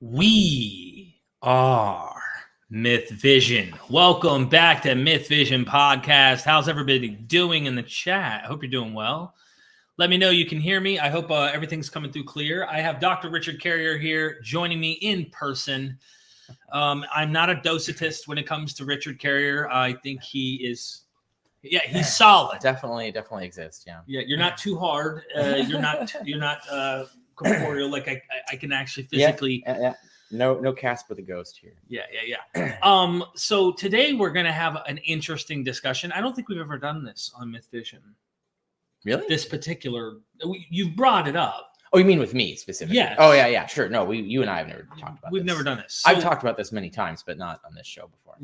We are Myth Vision. Welcome back to Myth Vision Podcast. How's everybody doing in the chat? I hope you're doing well. Let me know you can hear me. I hope everything's coming through clear. I have Dr. Richard Carrier here joining me in person. I'm not a docetist when it comes to Richard Carrier. I think he is, he's solid. Definitely exists. Yeah. You're not too hard. You're not corporeal. Like I can actually physically. Yeah. No cast with a ghost here. Yeah. So today we're gonna have an interesting discussion. I don't think we've ever done this on Myth Vision. Really? This particular, you've brought it up. Oh, you mean with me specifically? Yes. Oh, yeah, sure. No, you and I have never talked about We've this. never done this. So, I've talked about this many times, but not on this show before.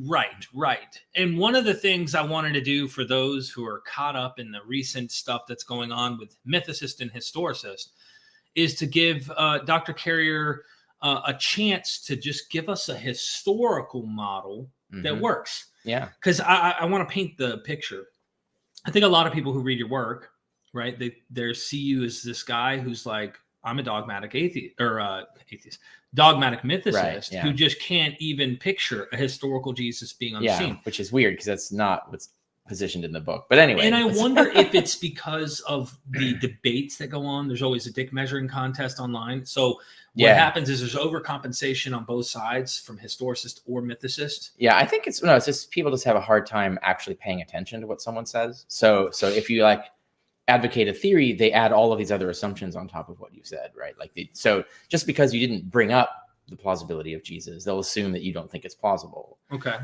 Right. And one of the things I wanted to do for those who are caught up in the recent stuff that's going on with Mythicist and Historicist is to give Dr. Carrier a chance to just give us a historical model that works. Yeah. Because I want to paint the picture. I think a lot of people who read your work, right, they see you as this guy who's like, I'm a dogmatic atheist, dogmatic mythicist who just can't even picture a historical Jesus being on the scene. Which is weird because that's not what's positioned in the book. But anyway. And I wonder if it's because of the debates that go on. There's always a dick measuring contest online. So what happens is there's overcompensation on both sides from historicist or mythicist. Yeah, I think it's just people just have a hard time actually paying attention to what someone says. So if you advocate a theory, they add all of these other assumptions on top of what you said, right? So just because you didn't bring up the plausibility of Jesus, they'll assume that you don't think it's plausible. Okay.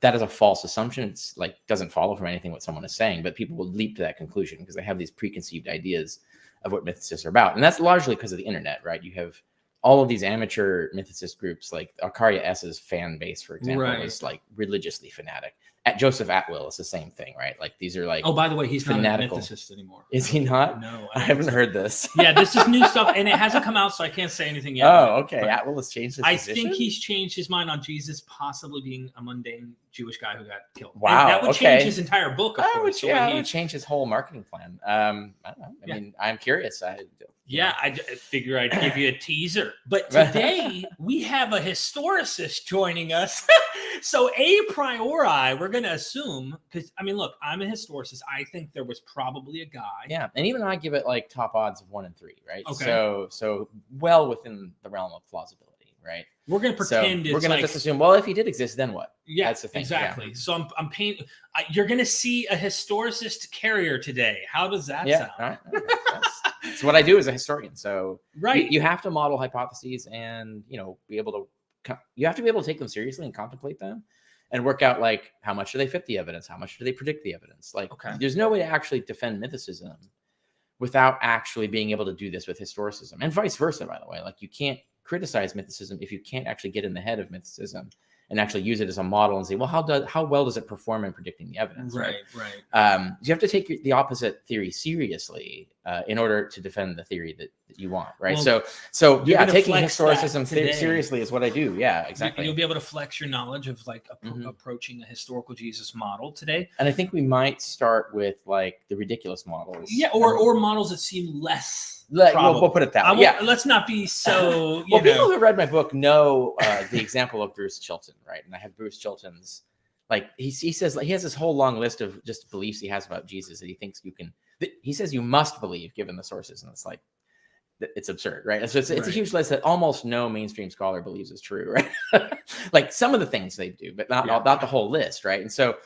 That is a false assumption. It's doesn't follow from anything what someone is saying, but people will leap to that conclusion because they have these preconceived ideas of what mythicists are about. And that's largely because of the internet, right? You have all of these amateur mythicist groups, like Arcaria S's fan base, for example, is religiously fanatic. At Joseph Atwill, it's the same thing, right? These are oh, by the way, he's fanatical. Not a mythicist anymore. Is he not? No, I haven't heard this. Yeah, this is new stuff, and it hasn't come out, so I can't say anything yet. Oh, okay. Atwill has changed his position? I think he's changed his mind on Jesus possibly being a mundane Jewish guy who got killed. Wow, and that would change his entire book. Of course. It would change his whole marketing plan. I don't know. I mean, I'm curious. I figure I'd give you a teaser. But today we have a historicist joining us. So a priori, we're going to assume, because look, I'm a historicist. I think there was probably a guy. Yeah, and even I give it top odds of 1 in 3, right? Okay. So well within the realm of plausibility, right? We're going to pretend we're going to just assume, well, if he did exist, then what? Yeah, that's the thing. Exactly. Yeah. So I'm painting. You're going to see a historicist Carrier today. How does that sound? All right. That's what I do as a historian. So right, you have to model hypotheses and be able to. You have to be able to take them seriously and contemplate them, and work out how much do they fit the evidence, how much do they predict the evidence. There's no way to actually defend mythicism without actually being able to do this with historicism, and vice versa. By the way, you can't criticize mythicism if you can't actually get in the head of mythicism and actually use it as a model and say, well, how well does it perform in predicting the evidence? Right. You have to take the opposite theory seriously in order to defend the theory that you want, right? Well, so taking historicism seriously is what I do. Yeah, exactly. You'll be able to flex your knowledge of approaching a historical Jesus model today. And I think we might start with the ridiculous models. Yeah, or models that seem less. We'll put it that way. Let's not be so. People who read my book know the example of Bruce Chilton, right? And I have Bruce Chilton's, he says he has this whole long list of just beliefs he has about Jesus that he thinks he says you must believe given the sources, and it's it's absurd, right? So it's a huge list that almost no mainstream scholar believes is true, right? Some of the things they do, but not the whole list, right? And so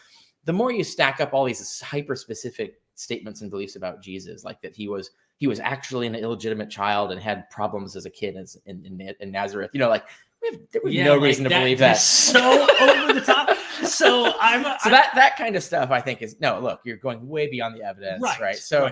the more you stack up all these hyper specific statements and beliefs about Jesus, that he was actually an illegitimate child and had problems as a kid in Nazareth. We have no reason to believe that. So over the top. So that kind of stuff I think is look, you're going way beyond the evidence, right? So,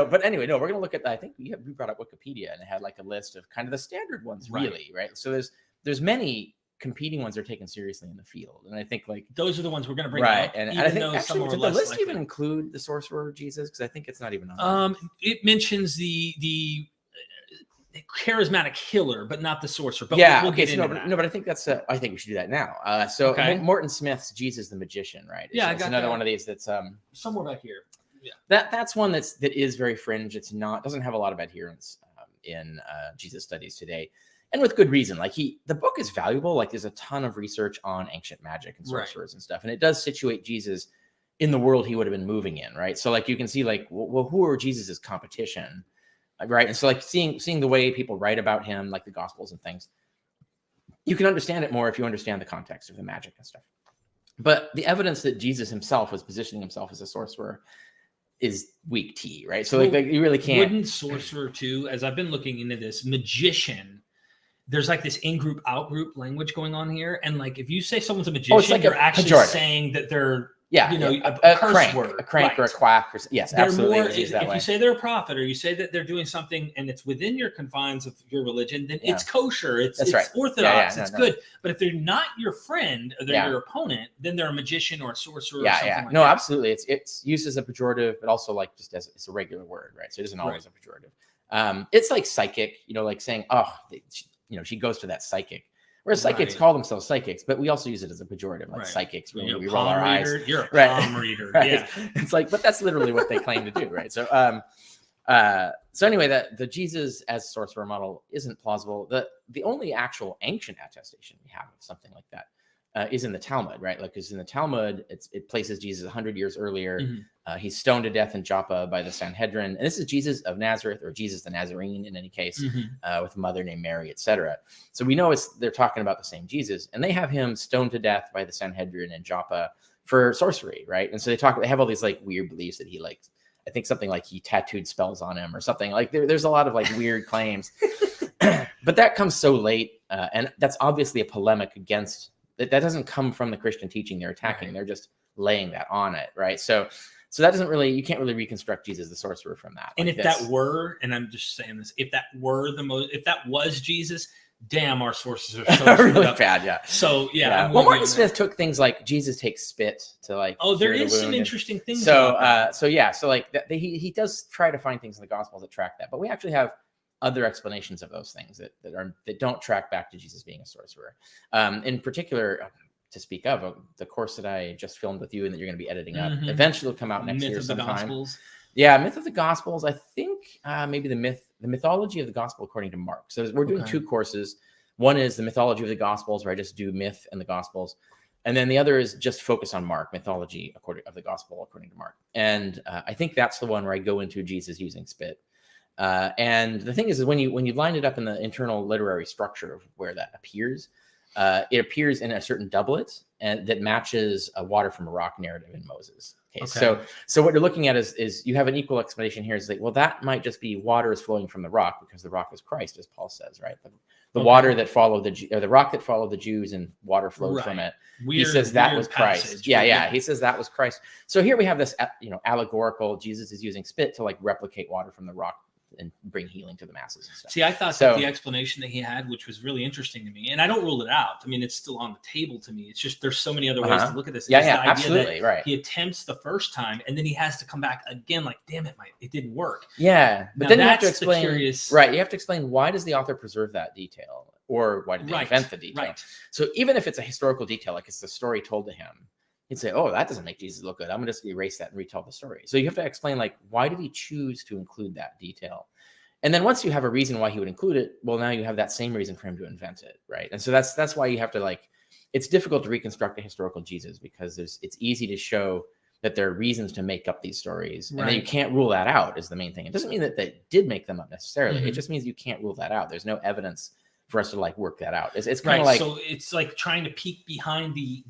but anyway, we're going to look at that. I think we brought up Wikipedia and it had a list of kind of the standard ones, really, right? So there's many competing ones are taken seriously in the field, and I think those are the ones we're going to bring up. And I think actually, did the list even include the sorcerer Jesus? Because I think it's not even on. It mentions the charismatic healer, but not the sorcerer. But yeah, we'll okay. Get into that. No, but I think that's. I think we should do that now. Morton Smith's Jesus the Magician, right? It's another one of these that's somewhere back here. Yeah, that's one that is very fringe. It's doesn't have a lot of adherence in Jesus studies today. and with good reason. Like the book is valuable. Like there's a ton of research on ancient magic and sorcerers and stuff. And it does situate Jesus in the world he would have been moving in. Right. So like you can see like, well, who are Jesus's competition? Right. And so like seeing the way people write about him, like the Gospels and things, you can understand it more if you understand the context of the magic and stuff. But the evidence that Jesus himself was positioning himself as a sorcerer is weak tea, right? So like you really can't. Wouldn't sorcerer too, as I've been looking into this, magician, there's like this in-group, out-group language going on here. And like if you say someone's a magician, like you're actually saying that they're a crank, word. A crank or a quack. Or, yes, they're absolutely. More, if you say they're a prophet or you say that they're doing something and it's within your confines of your religion, then it's kosher. It's orthodox. It's good. But if they're not your friend or they're your opponent, then they're a magician or a sorcerer or something like that. No, absolutely. It's used as a pejorative, but also like just as it's a regular word, right? So it isn't always a pejorative. It's like psychic, like saying, she goes to that psychic. Whereas psychics call themselves psychics, but we also use it as a pejorative, like psychics. We roll our eyes. You're a palm reader. Right? Yeah. It's like, but that's literally what they claim to do, right? So, so anyway, the Jesus as sorcerer model isn't plausible. The only actual ancient attestation we have of something like that is in the Talmud, right? Like, because in the Talmud, it places Jesus 100 years earlier. Mm-hmm. He's stoned to death in Joppa by the Sanhedrin. And this is Jesus of Nazareth, or Jesus the Nazarene in any case, with a mother named Mary, etc. So we know they're talking about the same Jesus. And they have him stoned to death by the Sanhedrin in Joppa for sorcery, right? And so they have all these like weird beliefs that he I think something like he tattooed spells on him or something. Like there's a lot of like weird claims. But that comes so late. And that's obviously a polemic against that doesn't come from the Christian teaching they're attacking. Right. They're just laying that on it, right? So that doesn't really, you can't really reconstruct Jesus the sorcerer from that. And if that were, and I'm just saying this, if that was Jesus, damn, our sources are so really bad, yeah. So yeah. Well, Martin Smith took things like Jesus takes spit to like. Oh, there is some interesting things. So he does try to find things in the Gospels that track that, but we actually have other explanations of those things that don't track back to Jesus being a sorcerer. In particular, to speak of, the course that I just filmed with you and that you're going to be editing up, eventually will come out next year sometime. Gospels. Yeah, Myth of the Gospels. I think maybe the mythology of the Gospel according to Mark. So we're doing two courses. One is the mythology of the Gospels, where I just do myth and the Gospels. And then the other is just focus on Mark, mythology of the Gospel according to Mark. And I think that's the one where I go into Jesus using spit. And the thing is when you line it up in the internal literary structure of where that appears, it appears in a certain doublet and that matches a water from a rock narrative in Moses. Okay. So what you're looking at is you have an equal explanation here. Is like, well, that might just be water is flowing from the rock because the rock is Christ, as Paul says, right? The water that followed the rock that followed the Jews and water flowed from it. He says that was Christ. Passage, yeah. He says that was Christ. So here we have this, allegorical. Jesus is using spit to like replicate water from the rock and bring healing to the masses and stuff. See, I thought that the explanation that he had, which was really interesting to me, and I don't rule it out. I mean, it's still on the table to me. It's just there's so many other ways to look at this. Absolutely, right. He attempts the first time, and then he has to come back again. Like, damn it, it didn't work. Yeah, but then you have to explain. Right, you have to explain why does the author preserve that detail, or why did they invent the detail? Right. So even if it's a historical detail, like it's the story told to him, he'd say, "Oh, that doesn't make Jesus look good. I'm going to just erase that and retell the story." So you have to explain, like, why did he choose to include that detail? And then once you have a reason why he would include it, well, now you have that same reason for him to invent it, right? And so that's why you have to it's difficult to reconstruct a historical Jesus because it's easy to show that there are reasons to make up these stories, and then you can't rule that out is the main thing. It doesn't mean that they did make them up necessarily. It just means you can't rule that out. There's no evidence for us to work that out. It's kind of so it's like trying to peek behind the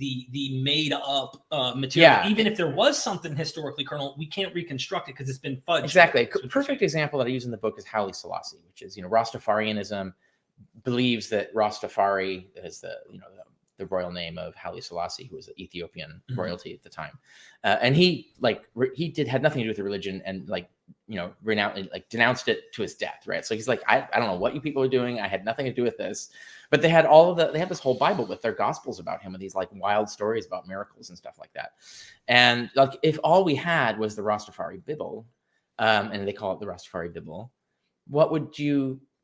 made up material. Yeah. Even if there was something historically kernel, we can't reconstruct it because it's been fudged. Exactly. Perfect example that I use in the book is Haile Selassie, which is Rastafarianism believes that Rastafari is the royal name of Haile Selassie, who was the Ethiopian royalty at the time, and he had nothing to do with the religion and denounced it to his death, right? So he's like, I don't know what you people are doing. I had nothing to do with this. But they had they had this whole Bible with their gospels about him and these wild stories about miracles and stuff like that. And if all we had was the Rastafari Bible, and they call it the Rastafari Bible,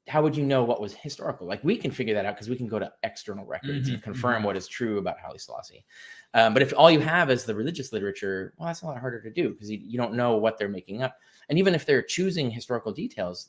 how would you know what was historical? We can figure that out because we can go to external records and confirm what is true about Haile Selassie. But if all you have is the religious literature, well, that's a lot harder to do because you don't know what they're making up. And even if they're choosing historical details,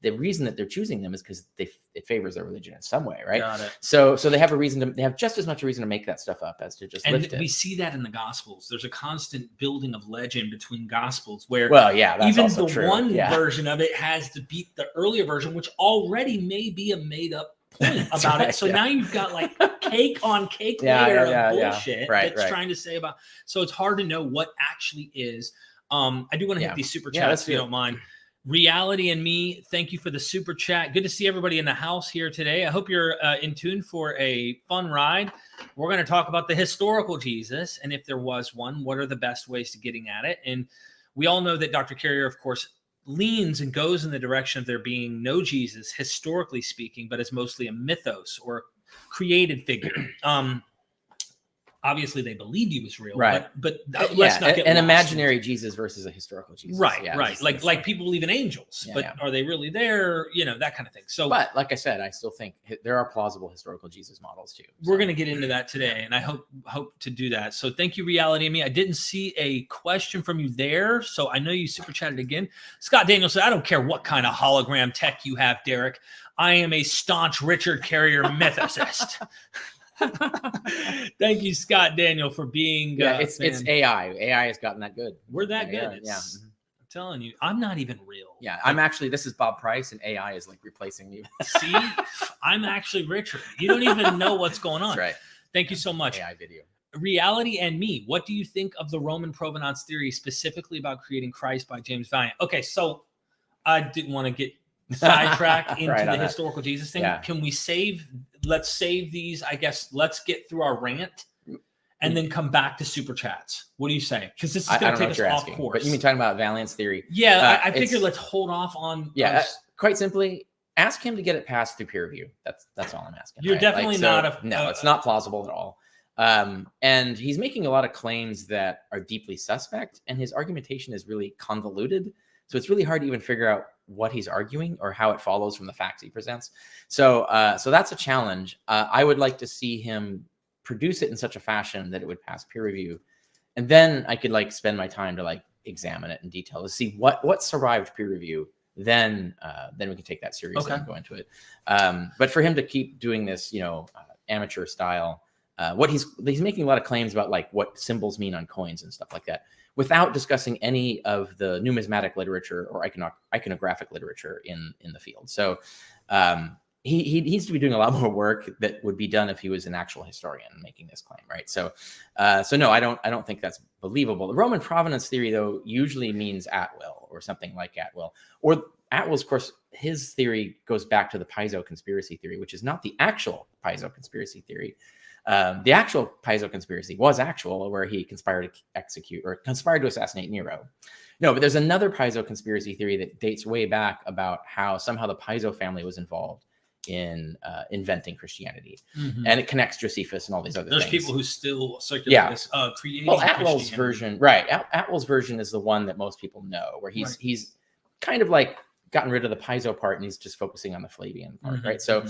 the reason that they're choosing them is because it favors their religion in some way, right? Got it. So they have they have just as much a reason to make that stuff up as to just lift it. We see that in the Gospels. There's a constant building of legend between Gospels where that's even also the true. one version of it has to beat the earlier version, which already may be a made up point about it. So now you've got like cake on cake layer of bullshit that's trying to say about. So it's hard to know what actually is. I do want to hit these super chats if you don't mind. Reality and Me, thank you for the super chat. Good to see everybody in the house here today. I hope you're in tune for a fun ride. We're going to talk about the historical Jesus, and if there was one, what are the best ways to getting at it? And we all know that Dr. Carrier, of course, leans and goes in the direction of there being no Jesus, historically speaking, but it's mostly a mythos or created figure. Obviously, they believed he was real, but let's not get an imaginary Jesus versus a historical Jesus, right. Like people believe in angels, but are they really there? You know, that kind of thing. So, but like I said, I still think there are plausible historical Jesus models too. So. We're going to get into that today, and I hope to do that. So, thank you, Reality and Me. I didn't see a question from you there, so I know you super chatted again. Scott Daniel said, "I don't care what kind of hologram tech you have, Derek. I am a staunch Richard Carrier mythicist." Thank you, Scott Daniel, for being. It's AI. AI has gotten that good. We're that good. I'm telling you, I'm not even real. Yeah, I'm actually. This is Bob Price, and AI is like replacing me. See, I'm actually Richard. You don't even know what's going on. That's right. Thank you so much. AI video. Reality and Me. What do you think of the Roman provenance theory, specifically about creating Christ by James Valiant? Okay, so I didn't want to get sidetrack into the historical Jesus thing. Can we let's save these, I guess. Let's get through our rant and then come back to super chats. What do you say? Because this is going to take us off course. But you mean talking about Valiant's theory? Yeah, I figured let's hold off on. Quite simply, ask him to get it passed through peer review. That's all I'm asking. You're definitely not no, it's not plausible at all. And he's making a lot of claims that are deeply suspect, and his argumentation is really convoluted. So it's really hard to even figure out what he's arguing or how it follows from the facts he presents. So that's a challenge. I would like to see him produce it in such a fashion that it would pass peer review. And then I could like spend my time to like examine it in detail to see what survived peer review. Then we can take that seriously and go into it. But for him to keep doing this, amateur style, he's making a lot of claims about like what symbols mean on coins and stuff like that, without discussing any of the numismatic literature or iconographic literature in the field. So he needs to be doing a lot more work that would be done if he was an actual historian making this claim, right? So no, I don't think that's believable. The Roman provenance theory, though, usually means at will or something like at will. Or at will, of course, his theory goes back to the Piso conspiracy theory, which is not the actual Piso conspiracy theory. The actual Piso conspiracy was actual, where he conspired to assassinate Nero. No, but there's another Piso conspiracy theory that dates way back about how somehow the Piso family was involved in inventing Christianity, and it connects Josephus and all these other things. There's people who still circulate this creating. Well, Atwell's version, right? Atwell's version is the one that most people know, where he's kind of like gotten rid of the Piso part and he's just focusing on the Flavian part, right? So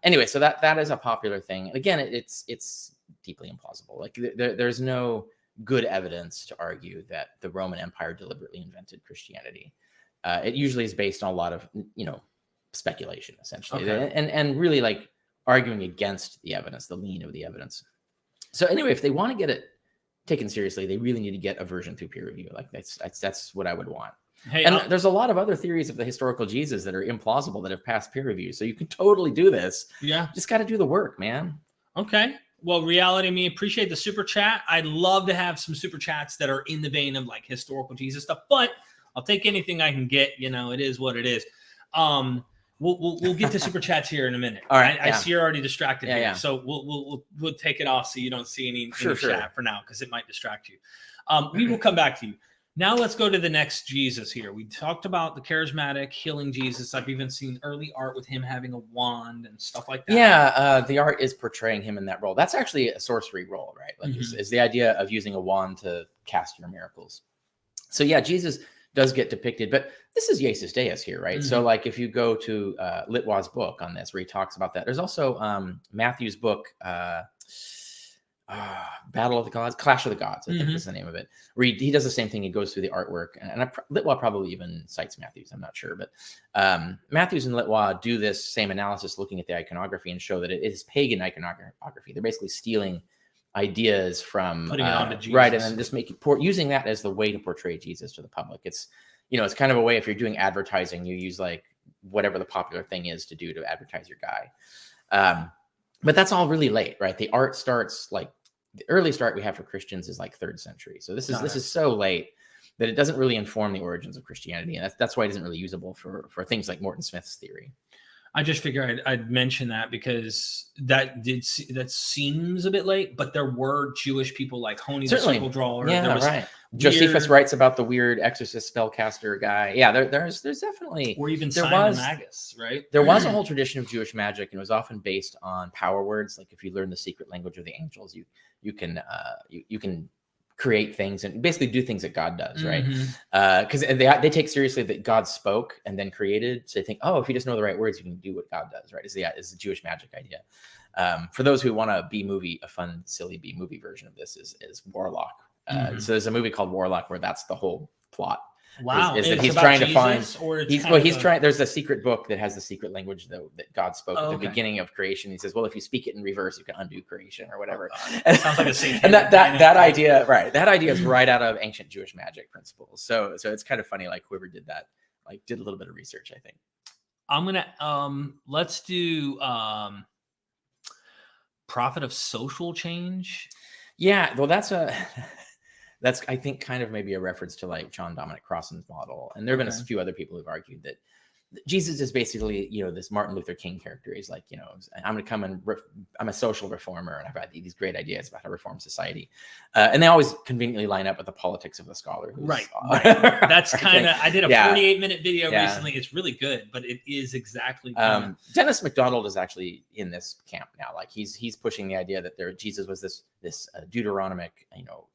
anyway, so that is a popular thing. And again, it's deeply implausible. Like there's no good evidence to argue that the Roman Empire deliberately invented Christianity. It usually is based on a lot of speculation, essentially, and really like arguing against the evidence, the lean of the evidence. So anyway, if they want to get it taken seriously, they really need to get a version through peer review. Like that's what I would want. Hey, and there's a lot of other theories of the historical Jesus that are implausible that have passed peer review. So you can totally do this. Yeah. Just got to do the work, man. Okay. Well, Reality Me, appreciate the super chat. I'd love to have some super chats that are in the vein of like historical Jesus stuff, but I'll take anything I can get. It is what it is. We'll get to super chats here in a minute. All right. I see you're already distracted here. Yeah. So we'll take it off so you don't see any chat for now, because it might distract you. We will come back to you. Now let's go to the next Jesus here. We talked about the charismatic healing Jesus. I've even seen early art with him having a wand and stuff like that. Yeah, the art is portraying him in that role. That's actually a sorcery role, right? Like is the idea of using a wand to cast your miracles. So yeah, Jesus does get depicted, but this is Jesus Deus here, right? So like if you go to Litwa's book on this, where he talks about that, there's also Matthew's book, Battle of the Gods, Clash of the Gods, I think is the name of it. Where he does the same thing. He goes through the artwork, and Litwa probably even cites Matthews. I'm not sure, but Matthews and Litwa do this same analysis, looking at the iconography and show that it is pagan iconography. They're basically stealing ideas from putting it onto Jesus, right, and then just using that as the way to portray Jesus to the public. It's it's kind of a way, if you're doing advertising, you use like whatever the popular thing is to do to advertise your guy. But that's all really late, right? The art starts like the earliest art we have for Christians is like 3rd century. So this is so late that it doesn't really inform the origins of Christianity, and that's why it isn't really usable for things like Morton Smith's theory. I just figured I'd mention that because that seems a bit late, but there were Jewish people like Honi the circle drawer. Yeah, right. Josephus writes about the weird exorcist spellcaster guy. Yeah, there's definitely, or even Simon Magus, right? There was a whole tradition of Jewish magic, and it was often based on power words. Like if you learn the secret language of the angels, you can create things and basically do things that God does, right? Because they take seriously that God spoke and then created. So they think, oh, if you just know the right words, you can do what God does, right? Is the Jewish magic idea. For those who want a fun, silly B-movie version of this is Warlock. So there's a movie called Warlock where that's the whole plot. Wow. Is that he's trying to find, there's a secret book that has the secret language that God spoke at the beginning of creation. He says, well, if you speak it in reverse, you can undo creation or whatever. Sounds like a satanic and that idea, right? That idea is right out of ancient Jewish magic principles. So it's kind of funny, like whoever did that, like did a little bit of research, I think. I'm going to, let's do prophet of social change. Yeah. Well, that's I think kind of maybe a reference to like John Dominic Crossan's model. And there have been a few other people who've argued that Jesus is basically, this Martin Luther King character. He's like, I'm going to come and I'm a social reformer, and I've got these great ideas about how to reform society. And they always conveniently line up with the politics of the scholar. Right. That's kind of, I did a 48-minute video recently. It's really good, but it is exactly. Dennis MacDonald is actually in this camp now. Like he's pushing the idea that Jesus was this Deuteronomic,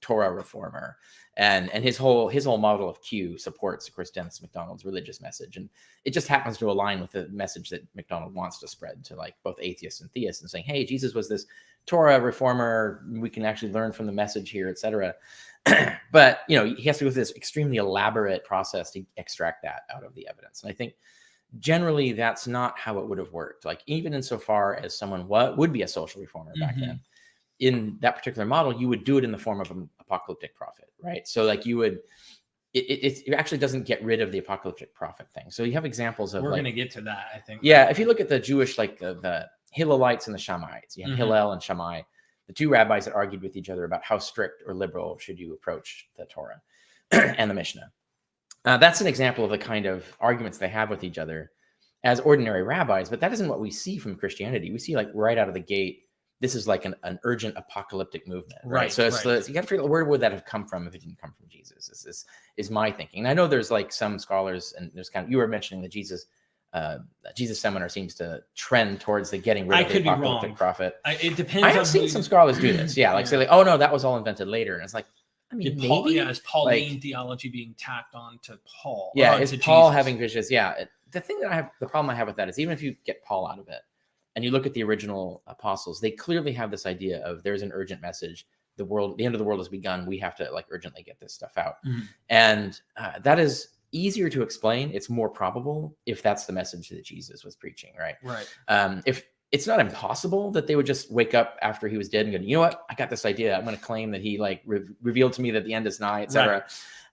Torah reformer. And his whole model of Q supports, of course, Dennis MacDonald's religious message, and it just happens to align with the message that MacDonald wants to spread to like both atheists and theists, and saying, "Hey, Jesus was this Torah reformer. We can actually learn from the message here, etc." But he has to go through this extremely elaborate process to extract that out of the evidence, and I think generally that's not how it would have worked. Like even insofar as someone would be a social reformer back then. In that particular model, you would do it in the form of an apocalyptic prophet, right? So like you would, it actually doesn't get rid of the apocalyptic prophet thing. So you have examples of we're going to get to that, I think. Yeah, if you look at the Jewish, like the Hillelites and the Shammaites, you have Hillel and Shammai, the two rabbis that argued with each other about how strict or liberal should you approach the Torah and the Mishnah. That's an example of the kind of arguments they have with each other as ordinary rabbis, but that isn't what we see from Christianity. We see like right out of the gate, this is like an urgent apocalyptic movement, right? So you got to figure out where would that have come from if it didn't come from Jesus. This is my thinking. And I know there's like some scholars, and there's you were mentioning the Jesus seminar seems to trend towards the getting rid of the apocalyptic prophet. It depends. I have seen some scholars do this. Yeah, like say like, oh no, that was all invented later, and it's like, I mean, maybe is Pauline theology being tacked on to Paul? Yeah, is Paul having visions? Yeah, the problem I have with that is even if you get Paul out of it, and you look at the original apostles, they clearly have this idea of there's an urgent message. The end of the world has begun. We have to like urgently get this stuff out. And that is easier to explain. It's more probable if that's the message that Jesus was preaching, right? Right. If it's not impossible that they would just wake up after he was dead and go, you know what? I got this idea. I'm going to claim that he like revealed to me that the end is nigh, etc.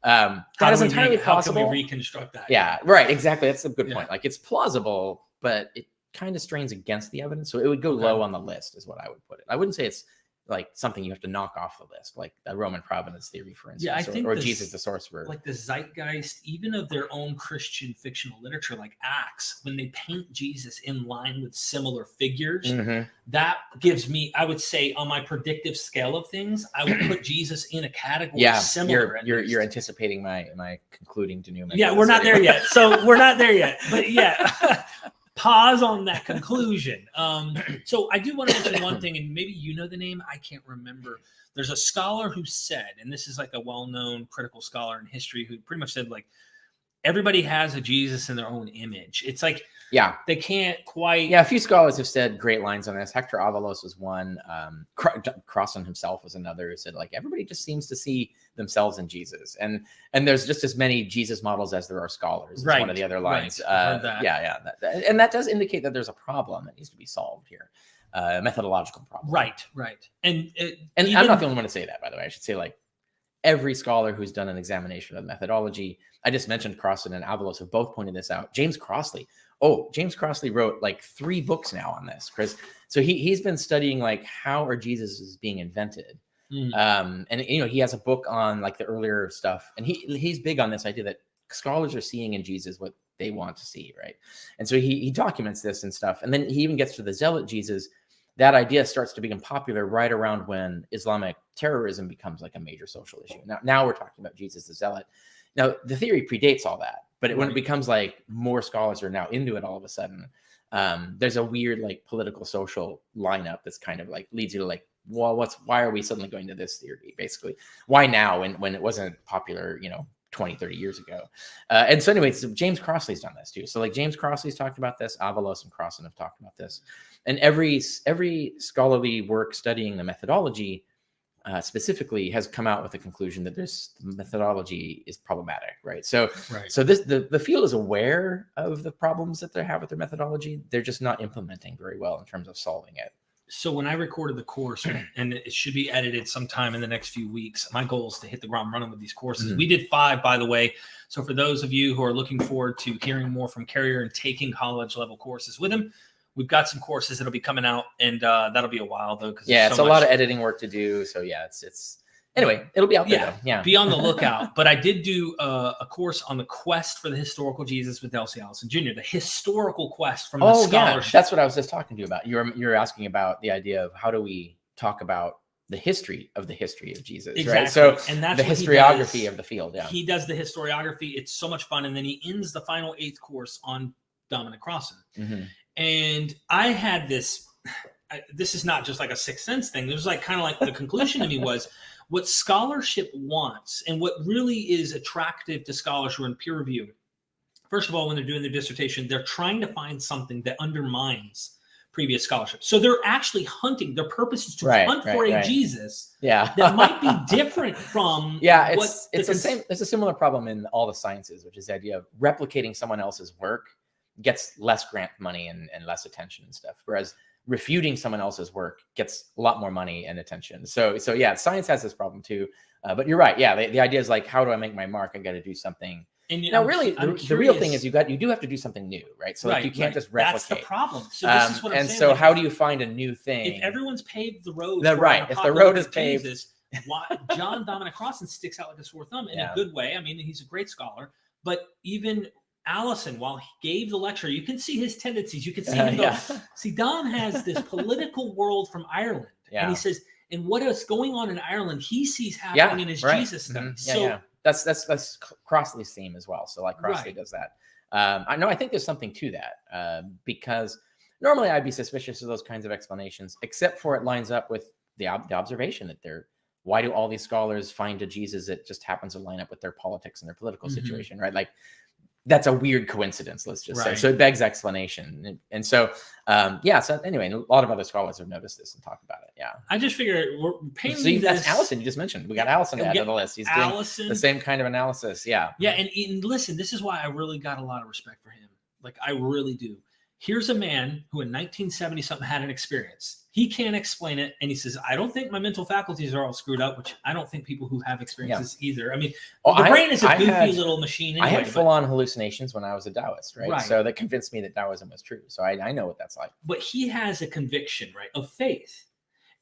Right. That is entirely possible. How can we reconstruct that? Yeah, right. Exactly. That's a good point. Like it's plausible, but it kind of strains against the evidence. So it would go low on the list is what I would put it. I wouldn't say it's like something you have to knock off the list, like the Roman providence theory, for instance, I think Jesus the sorcerer. Like the zeitgeist, even of their own Christian fictional literature, like Acts, when they paint Jesus in line with similar figures, that gives me, I would say, on my predictive scale of things, I would put Jesus in a category similar. You're anticipating my concluding denouement. Yeah, we're not there yet. So we're not there yet. But yeah. Pause on that conclusion. So I do want to mention one thing, and maybe you know the name. I can't remember. There's a scholar who said, and this is like a well-known critical scholar in history who pretty much said, like, everybody has a Jesus in their own image. It's like, yeah, they can't quite. Yeah, a few scholars have said great lines on this. Hector Avalos was one. Crossan himself was another who said, like, everybody just seems to see themselves in Jesus, and there's just as many Jesus models as there are scholars. Right. One of the other lines. Right. And that does indicate that there's a problem that needs to be solved here, a methodological problem. Right. And I'm not the only one to say that, by the way. I should say, like, every scholar who's done an examination of methodology. I just mentioned Crossan and Avalos have both pointed this out. James Crossley wrote like 3 books now on this, Chris. So he's been studying like how are Jesus is being invented. And he has a book on like the earlier stuff, and he's big on this idea that scholars are seeing in Jesus what they want to see, right? And so he documents this and stuff, and then he even gets to the zealot Jesus. That idea starts to become popular right around when Islamic terrorism becomes like a major social issue. Now we're talking about Jesus the zealot. Now the theory predates all that, but when it becomes like more scholars are now into it all of a sudden, there's a weird like political social lineup that's kind of like leads you to like, well, why are we suddenly going to this theory? Basically, why now when it wasn't popular, 20, 30 years ago. And so anyway, so James Crossley's done this too. So like James Crossley's talked about this, Avalos and Crossan have talked about this. And every scholarly work studying the methodology specifically has come out with the conclusion that the methodology is problematic, right? So the field is aware of the problems that they have with their methodology. They're just not implementing very well in terms of solving it. So when I recorded the course, and it should be edited sometime in the next few weeks, my goal is to hit the ground running with these courses. Mm-hmm. We did 5, by the way. So for those of you who are looking forward to hearing more from Carrier and taking college level courses with him, we've got some courses that'll be coming out, and that'll be a while though. It's a lot of editing work to do. So it's anyway, it'll be out there. Though. Yeah, be on the lookout. But I did do a course on the quest for the historical Jesus with Elsie Allison Jr., the historical quest from the scholarship. That's what I was just talking to you about. You're asking about the idea of how do we talk about the history of Jesus, exactly. Right? So and that's the historiography of the field. Yeah, he does the historiography. It's so much fun, and then he ends the final 8th course on Dominic Crossan. Mm-hmm. And I had this. This is not just like a Sixth Sense thing. This was like kind of like the conclusion to me was what scholarship wants and what really is attractive to scholars who are in peer review. First of all, when they're doing their dissertation, they're trying to find something that undermines previous scholarship. So they're actually hunting. Their purpose is to hunt for a Jesus that might be different from it's the same. There's a similar problem in all the sciences, which is the idea of replicating someone else's work gets less grant money and less attention and stuff. Whereas refuting someone else's work gets a lot more money and attention. So science has this problem too. But you're right. Yeah, the idea is like, how do I make my mark? I got to do something. And now, really, the real thing is you do have to do something new, right? So like you can't just replicate. That's the problem. So this is what I'm saying. And so, how do you find a new thing? If everyone's paved the road, if the road is paved, why John Dominic Crossan sticks out like a sore thumb in a good way. I mean, he's a great scholar, but even Allison, while he gave the lecture, you can see his tendencies. You can see him go, see, Don has this political world from Ireland. And he says, and what is going on in Ireland, he sees happening in his Jesus study. Mm-hmm. That's Crossley's theme as well. So like Crossley does that. I think there's something to that because normally I'd be suspicious of those kinds of explanations, except for it lines up with the observation that why do all these scholars find a Jesus that just happens to line up with their politics and their political situation, right? Like, that's a weird coincidence, let's just say. So it begs explanation. And so, so anyway, a lot of other scholars have noticed this and talked about it. Yeah. I just figured we're paying that's Allison you just mentioned. We got Allison to add to the list. He's doing the same kind of analysis. Yeah. Yeah. And listen, this is why I really got a lot of respect for him. Like, I really do. Here's a man who in 1970 something had an experience. He can't explain it. And he says, I don't think my mental faculties are all screwed up, which I don't think people who have experiences either. I mean, the brain is a goofy little machine. Anyway, I had full-on hallucinations when I was a Taoist, right? So that convinced me that Taoism was true. So I know what that's like. But he has a conviction, right, of faith.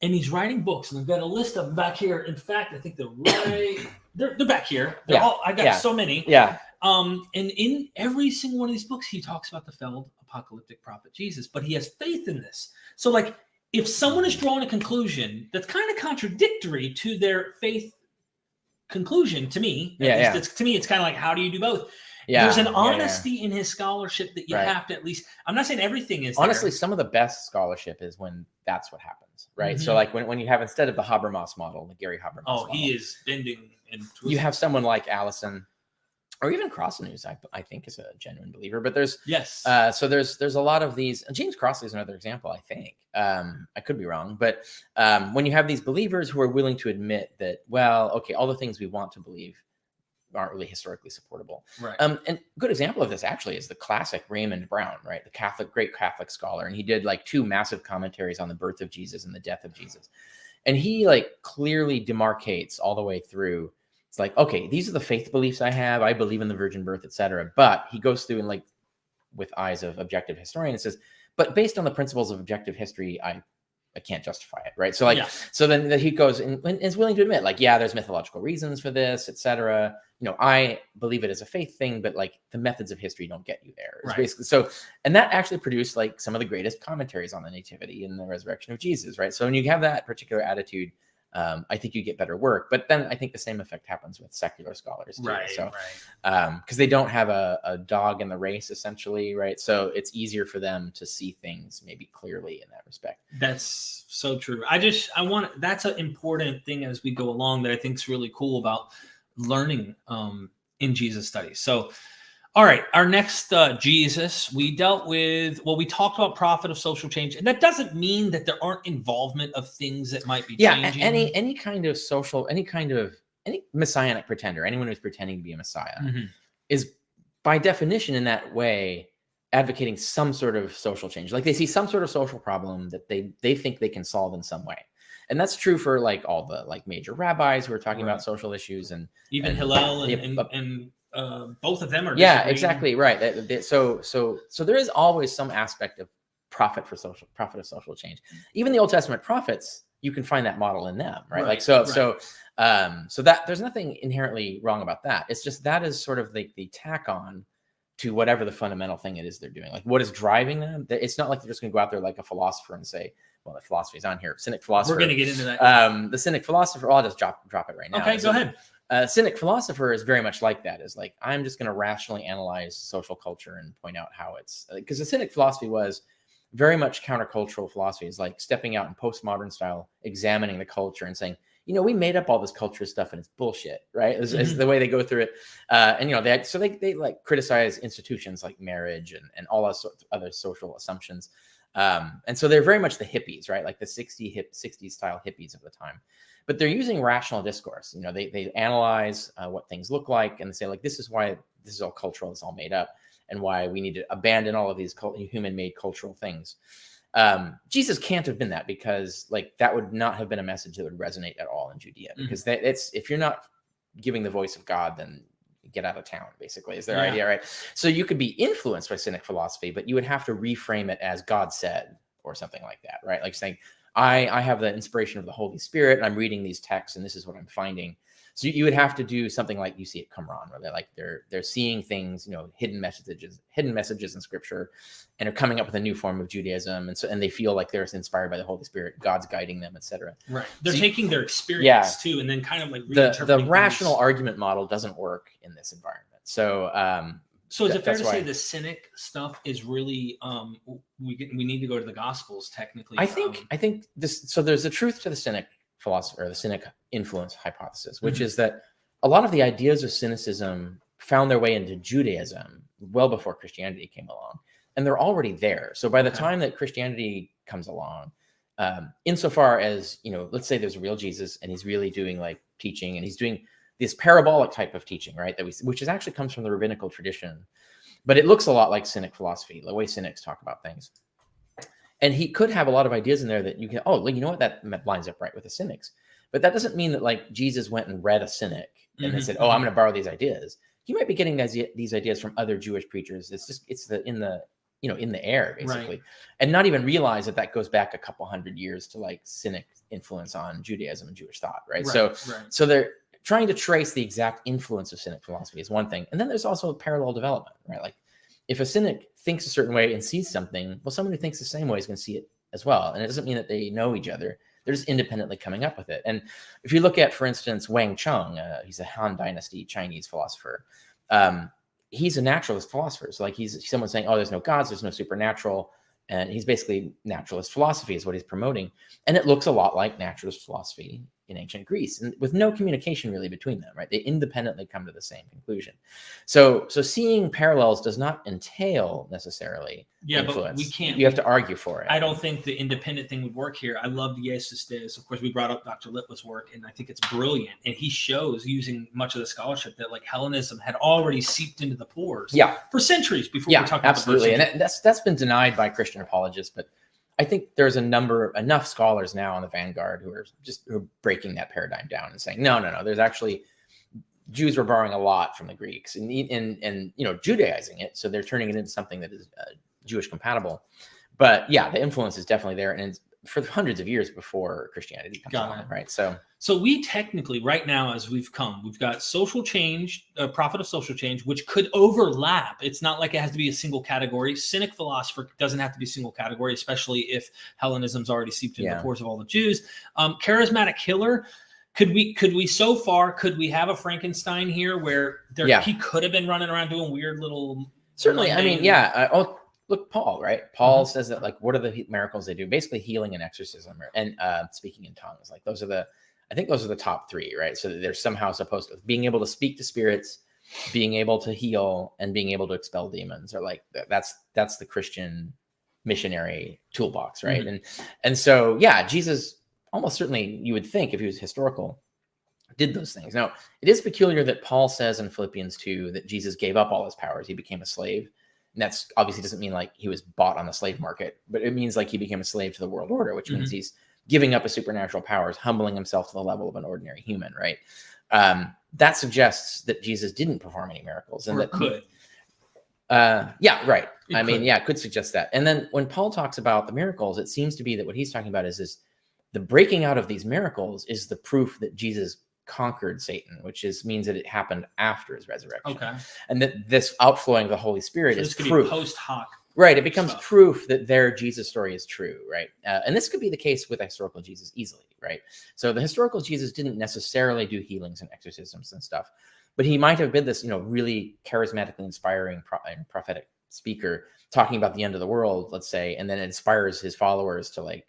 And he's writing books. And I've got a list of them back here. In fact, I think they're back here. I got so many. Yeah. And in every single one of these books, he talks about the failed apocalyptic prophet Jesus, but he has faith in this. So like, if someone is drawing a conclusion that's kind of contradictory to their faith conclusion, to me, to me, it's kind of like, how do you do both? There's an honesty in his scholarship that you have to at least, I'm not saying everything is honestly, some of the best scholarship is when that's what happens, right? Mm-hmm. So like when you have, instead of the Habermas model, the Gary Habermas model. He is bending and twisting. You have someone like Allison or even Crossley, I think is a genuine believer. But there's Yes. so there's a lot of these. James Crossley is another example, I think. I could be wrong, but when you have these believers who are willing to admit that, well, okay, all the things we want to believe aren't really historically supportable. Right. And a good example of this actually is the classic Raymond Brown, right? The great Catholic scholar. And he did like 2 massive commentaries on the birth of Jesus and the death of Jesus. And he like clearly demarcates all the way through. It's like, okay, these are the faith beliefs I have. I believe in the virgin birth, etc. But he goes through and like with eyes of objective historian and says, but based on the principles of objective history, I can't justify it, right? So like, so then he goes and is willing to admit, like, yeah, there's mythological reasons for this, etc. You know, I believe it as a faith thing, but like the methods of history don't get you there. It's basically so, and that actually produced like some of the greatest commentaries on the nativity and the resurrection of Jesus, right? So when you have that particular attitude, I think you get better work. But then I think the same effect happens with secular scholars too. Right. So, because they don't have a dog in the race, essentially, right? So it's easier for them to see things maybe clearly in that respect. That's so true. That's an important thing as we go along that I think is really cool about learning in Jesus studies. So, all right, our next Jesus, we talked about prophet of social change, and that doesn't mean that there aren't involvement of things that might be changing. Any kind of social, any messianic pretender, anyone who's pretending to be a messiah, is by definition in that way advocating some sort of social change. Like they see some sort of social problem that they think they can solve in some way. And that's true for like all the like major rabbis who are talking about social issues, and even Hillel and both of them are exactly right. So there is always some aspect of prophet of social change. Even the Old Testament prophets, you can find that model in them, right? So that there's nothing inherently wrong about that. It's just that is sort of the tack on to whatever the fundamental thing it is they're doing. Like what is driving them? It's not like they're just going to go out there like a philosopher and say, well, the philosophy is on here. Cynic philosopher. We're going to get into that. The cynic philosopher. I'll just drop it right now. Okay, go ahead. Cynic philosopher is very much like that. Is like, I'm just going to rationally analyze social culture and point out how it's, because the cynic philosophy was very much countercultural philosophy. Is like stepping out in postmodern style, examining the culture and saying, you know, we made up all this culture stuff and it's bullshit, right? Is the way they go through it. And, you know, they like criticize institutions like marriage and all those other social assumptions. And so they're very much the hippies, right? Like the 60s style hippies of the time. But they're using rational discourse. You know, they analyze what things look like, and they say, like, this is why this is all cultural, it's all made up, and why we need to abandon all of these human-made cultural things. Jesus can't have been that, because like that would not have been a message that would resonate at all in Judea, because if you're not giving the voice of God, then get out of town, basically, is their idea, right? So you could be influenced by cynic philosophy, but you would have to reframe it as God said or something like that, right? Like saying, I have the inspiration of the Holy Spirit and I'm reading these texts and this is what I'm finding. So you would have to do something like you see at Qumran, where they're seeing things, you know, hidden messages in Scripture, and are coming up with a new form of Judaism, and they feel like they're inspired by the Holy Spirit, God's guiding them, etc. Right. They're taking their experience too, and then kind of like the rational argument model doesn't work in this environment. So is it fair to say the cynic stuff is really we need to go to the Gospels technically? I think this. So there's a truth to the cynic philosophy, or the cynic influence hypothesis, which is that a lot of the ideas of cynicism found their way into Judaism well before Christianity came along, and they're already there. So by the time that Christianity comes along, insofar as, you know, let's say there's a real Jesus and he's really doing like teaching, and he's doing this parabolic type of teaching, right? Which actually comes from the rabbinical tradition, but it looks a lot like cynic philosophy, the way cynics talk about things. And he could have a lot of ideas in there that you can, you know what, that lines up right with the cynics. But that doesn't mean that like Jesus went and read a cynic and then said, I'm going to borrow these ideas. He might be getting these ideas from other Jewish preachers. It's in the air, basically, right. And not even realize that goes back a couple hundred years to like cynic influence on Judaism and Jewish thought, right? So they're trying to trace the exact influence of cynic philosophy is one thing. And then there's also parallel development, right? Like if a cynic thinks a certain way and sees something, well, someone who thinks the same way is going to see it as well. And it doesn't mean that they know each other. They're just independently coming up with it. And if you look at, for instance, Wang Chung, he's a Han Dynasty Chinese philosopher. He's a naturalist philosopher. So like he's someone saying, there's no gods, there's no supernatural. And he's basically naturalist philosophy is what he's promoting. And it looks a lot like naturalist philosophy in ancient Greece, and with no communication really between them, right? They independently come to the same conclusion. So seeing parallels does not entail necessarily influence. But we can't. You have to argue for it. I don't think the independent thing would work here. I love Jesus. Of course, we brought up Dr. Little's work, and I think it's brilliant. And he shows, using much of the scholarship, that like Hellenism had already seeped into the pores for centuries before we talk about absolutely. And that's been denied by Christian apologists, but I think there's enough scholars now on the vanguard who are breaking that paradigm down and saying, no, there's actually Jews were borrowing a lot from the Greeks and Judaizing it. So they're turning it into something that is Jewish compatible. But yeah, the influence is definitely there. And it's for hundreds of years before Christianity comes along, right? So we technically, right now, as we've got social change, prophet of social change, which could overlap. It's not like it has to be a single category. Cynic philosopher doesn't have to be a single category, especially if Hellenism's already seeped into the pores of all the Jews. Charismatic healer. Could we have a Frankenstein here where he could have been running around doing weird little... Certainly. I mean, look, Paul, right? Paul says that, like, what are the miracles they do? Basically healing and exorcism and speaking in tongues. Like those are the top three, right? So they're somehow supposed to being able to speak to spirits, being able to heal, and being able to expel demons are like, that's the Christian missionary toolbox, right? And so, Jesus almost certainly, you would think, if he was historical, did those things. Now, it is peculiar that Paul says in Philippians 2 that Jesus gave up all his powers. He became a slave. And that's obviously doesn't mean like he was bought on the slave market, but it means like he became a slave to the world order, which means he's giving up his supernatural powers, humbling himself to the level of an ordinary human, right? That suggests that Jesus didn't perform any miracles. And could. It could suggest that. And then when Paul talks about the miracles, it seems to be that what he's talking about is the breaking out of these miracles is the proof that Jesus conquered Satan, which means that it happened after his resurrection. Okay. And that this outflowing of the Holy Spirit is proof. Post hoc. Right. It becomes proof that their Jesus story is true. Right. And this could be the case with historical Jesus easily. Right. So the historical Jesus didn't necessarily do healings and exorcisms and stuff, but he might have been this, really charismatically inspiring prophetic speaker talking about the end of the world, let's say, and then inspires his followers to like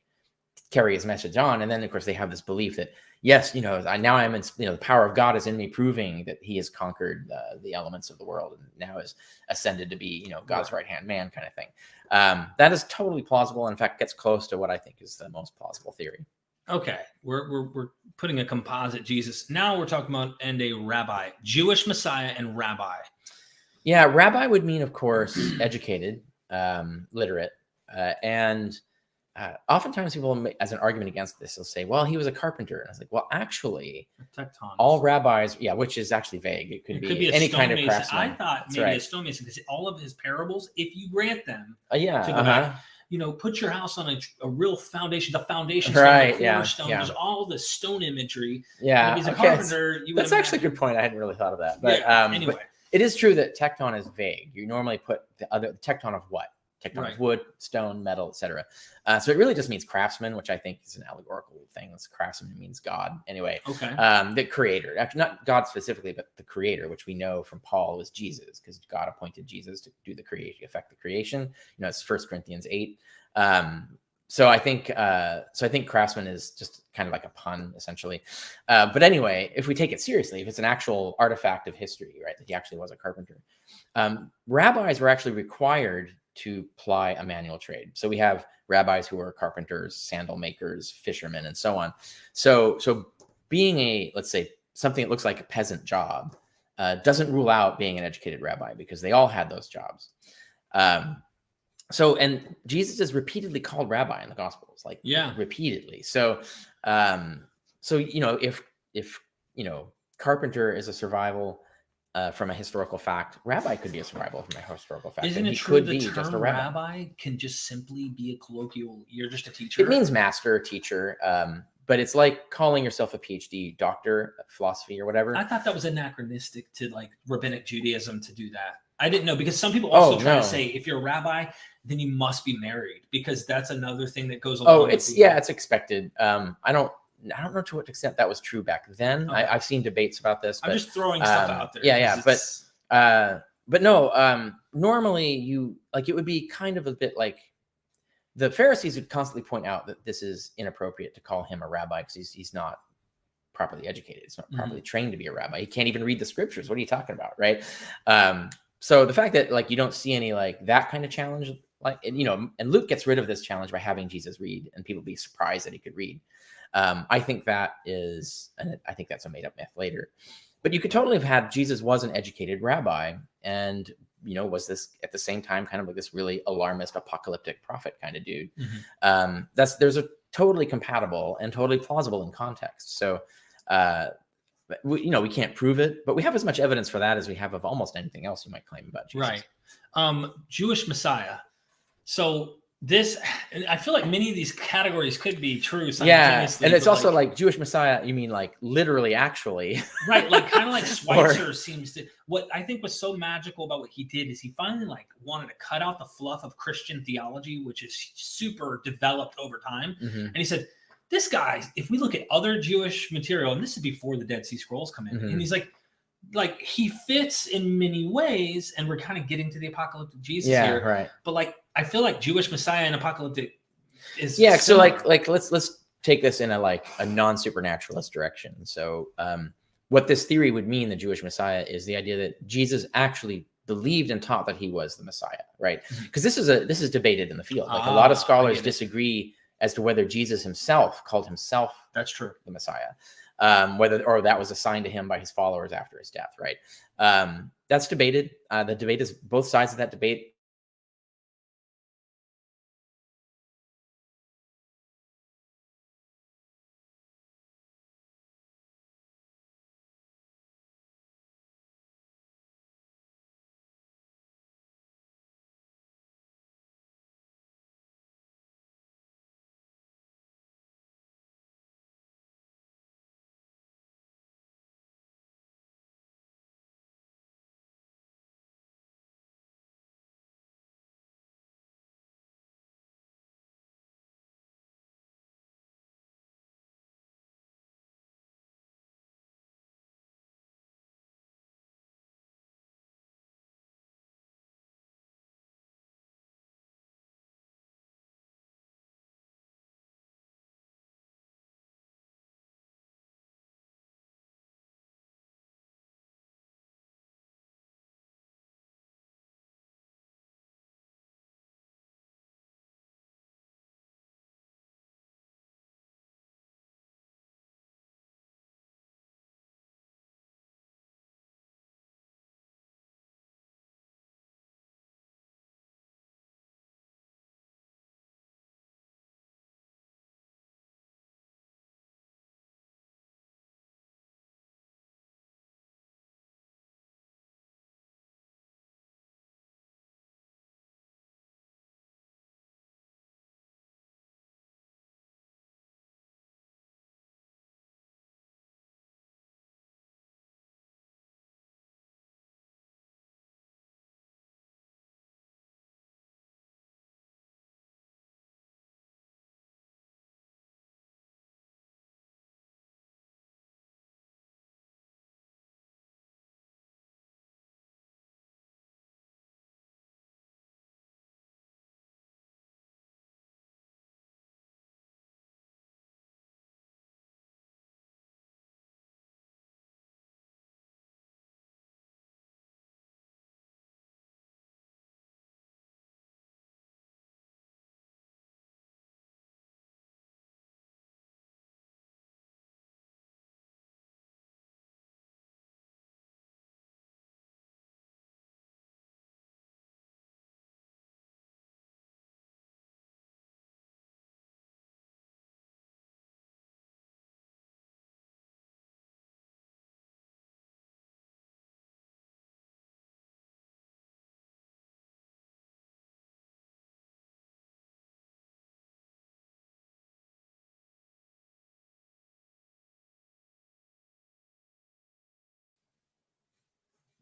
carry his message on. And then of course they have this belief that, yes, now I'm in, the power of God is in me, proving that he has conquered the elements of the world and now is ascended to be, God's right-hand man kind of thing. That is totally plausible. And in fact, gets close to what I think is the most plausible theory. Okay. We're putting a composite Jesus. Now we're talking about a rabbi, Jewish Messiah and rabbi. Yeah. Rabbi would mean, of course, educated, literate, and oftentimes people, as an argument against this, will say, well, he was a carpenter. And I was like, well, actually, all rabbis, which is actually vague. It could be any kind of craftsman. I thought maybe a stonemason, because all of his parables, if you grant them, to go back, put your house on a real foundation, the foundation stone, the cornerstone, there's all the stone imagery. Yeah. If he's a carpenter, that's actually a good point. I hadn't really thought of that. But anyway. But it is true that tecton is vague. You normally put the tecton of what? Tecton of wood, stone, metal, etc. So it really just means craftsman, which I think is an allegorical thing. Craftsman means God. Anyway, the creator, actually not God specifically, but the creator, which we know from Paul was Jesus, because God appointed Jesus to do the creation, affect the creation. It's 1 Corinthians 8. So I think craftsman is just kind of like a pun, essentially. But anyway, if we take it seriously, if it's an actual artifact of history, right, that he actually was a carpenter, rabbis were actually required to ply a manual trade. So we have rabbis who are carpenters, sandal makers, fishermen, and so on. So being let's say, something that looks like a peasant job doesn't rule out being an educated rabbi, because they all had those jobs. And Jesus is repeatedly called rabbi in the Gospels, repeatedly. So if carpenter is a survival from a historical fact, rabbi could be a survival from a historical fact. Isn't it true the term rabbi can just simply be a colloquial, you're just a teacher? It means master, teacher, but it's like calling yourself a PhD, doctor of philosophy or whatever. I thought that was anachronistic to like rabbinic Judaism to do that. I didn't know, because some people also try to say if you're a rabbi, then you must be married, because that's another thing that goes along. It's expected. I don't know to what extent that was true back then. Okay. I've seen debates about this. I'm just throwing stuff out there. But no. Normally, it would be kind of a bit like the Pharisees would constantly point out that this is inappropriate to call him a rabbi, because he's not properly educated. He's not properly trained to be a rabbi. He can't even read the scriptures. What are you talking about, right? So the fact that like you don't see any like that kind of challenge, like, and, you know, and Luke gets rid of this challenge by having Jesus read, and people be surprised that he could read. I think that is, and I think that's a made up myth later. But you could totally have had Jesus was an educated rabbi, and you know, was this at the same time kind of like this really alarmist apocalyptic prophet kind of dude. There's a totally compatible and totally plausible in context. So we can't prove it, but we have as much evidence for that as we have of almost anything else you might claim about Jesus. Right. Jewish Messiah. So this, I feel like many of these categories could be true simultaneously. Yeah, and it's also like Jewish Messiah, you mean like literally, actually. Right, like kind of like Schweitzer seems to, what I think was so magical about what he did is he finally like wanted to cut out the fluff of Christian theology, which is super developed over time. And he said, this guy, if we look at other Jewish material, and this is before the Dead Sea Scrolls come in, and he's like he fits in many ways, and we're kind of getting to the apocalyptic Jesus here. Right. But like I feel like Jewish Messiah and apocalyptic is similar. So like let's take this in a non-supernaturalist direction. So what this theory would mean, the Jewish Messiah, is the idea that Jesus actually believed and taught that he was the Messiah, right? Because this is debated in the field. Like a lot of scholars disagree as to whether Jesus himself called himself the Messiah. Whether that was assigned to him by his followers after his death, right? That's debated. The debate is both sides of that debate.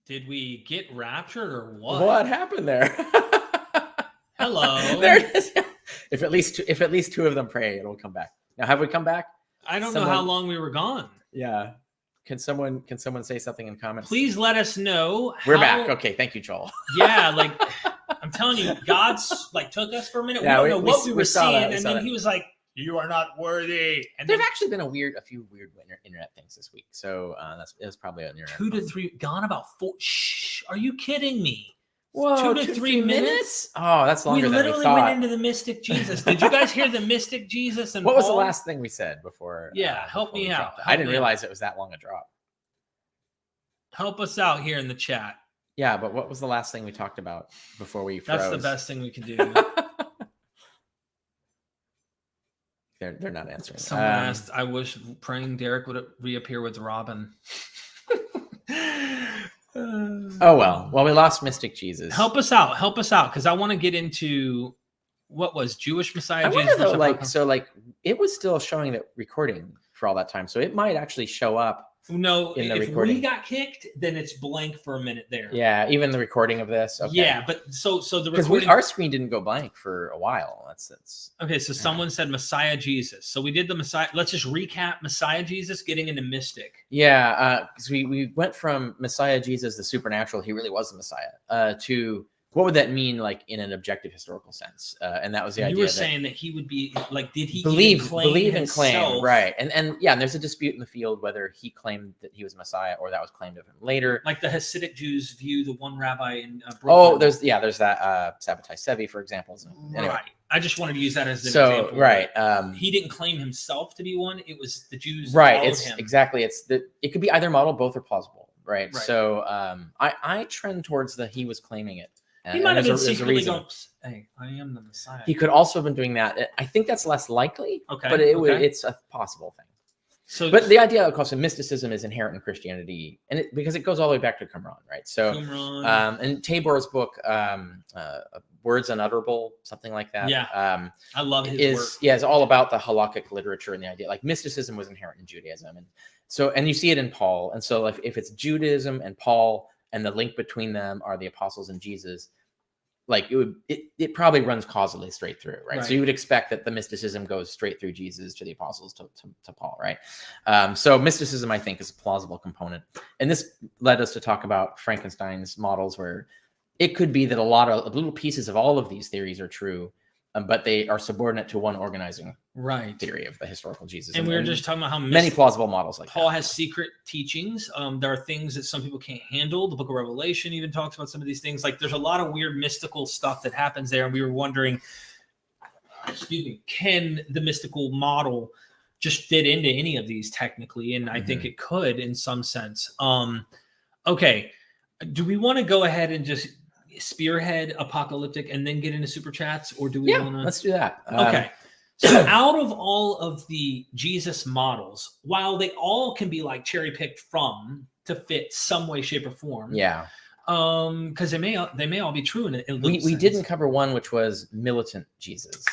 Did we get raptured or what? What happened there? Hello. There it is. If at least two of them pray, it'll come back. Now, have we come back? I don't know how long we were gone. Yeah. Can someone say something in comments? Please let us know. We're back. Okay. Thank you, Joel. Yeah. I'm telling you, God's took us for a minute. Yeah, we don't know what we were seeing. And then he was like, You are not worthy. And There've actually been a few weird internet things this week. So it was probably an internet. 2 to 3, gone about 4. Shh, are you kidding me? Whoa, 2 to 3 minutes? Oh, that's longer We than we literally thought. went into the mystic Jesus. Did you guys hear the mystic Jesus? And what was the Paul? last thing we said before? Yeah, help before me we out. dropped it? Help I didn't me out. realize it was that long a drop. Help us out here in the chat. Yeah, but what was the last thing we talked about before we froze? That's the best thing we can do. They're not answering. Someone asked, I wish praying Derek would reappear with Robin. Oh, well, we lost Mystic Jesus. Help us out, because I want to get into what was Jewish Messiah I Jesus. wonder though, it was still showing that recording for all that time, so it might actually show up. No, in the if recording. we got kicked, then it's blank for a minute there. Yeah, even the recording of this. Okay. Yeah, but so the because recording. our screen didn't go blank for a while. That's okay. So someone said Messiah Jesus. So we did the Messiah. Let's just recap Messiah Jesus getting into mystic. Yeah, because we went from Messiah Jesus, the supernatural, he really was the Messiah, to what would that mean, like in an objective historical sense? And that was the idea. You were saying that he would be like, did he believe himself? and claim, right? And yeah, and there's a dispute in the field whether he claimed that he was Messiah or that was claimed of him later. Like the Hasidic Jews view the one rabbi in Brooklyn. Oh, there's that Sabbatai Sevi, for example. Anyway. Right. I just wanted to use that as an so example. Right. He didn't claim himself to be one. It was the Jews. Right. That It's him. exactly. It could be either model. Both are plausible. Right. So I trend towards he was claiming it. He might have been secretly going, hey, I am the Messiah. He could also have been doing that. I think that's less likely. Okay. But it's a possible thing. So, but the idea, of course, of mysticism is inherent in Christianity, and because it goes all the way back to Qumran, right? So, and Tabor's book, Words Unutterable, something like that. Yeah, I love his work. Yeah, it's all about the halakhic literature and the idea. Like mysticism was inherent in Judaism, and you see it in Paul. And so, like, if it's Judaism and Paul, and the link between them are the apostles and Jesus, like it probably runs causally straight through, right? So you would expect that the mysticism goes straight through Jesus to the apostles to Paul, right? So mysticism, I think, is a plausible component. And this led us to talk about Frankenstein's models, where it could be that a lot of little pieces of all of these theories are true, but they are subordinate to one organizing theory of the historical Jesus. And we were just talking about how many plausible models like Paul has secret teachings. There are things that some people can't handle. The book of Revelation even talks about some of these things. Like there's a lot of weird mystical stuff that happens there. And we were wondering, can the mystical model just fit into any of these technically? And I think it could in some sense. Okay. Do we want to go ahead and just spearhead apocalyptic and then get into super chats, or do we want to? Let's do that. Okay. So out of all of the Jesus models, while they all can be like cherry picked from to fit some way, shape, or form, because they may all be true in a little we didn't cover one, which was militant Jesus.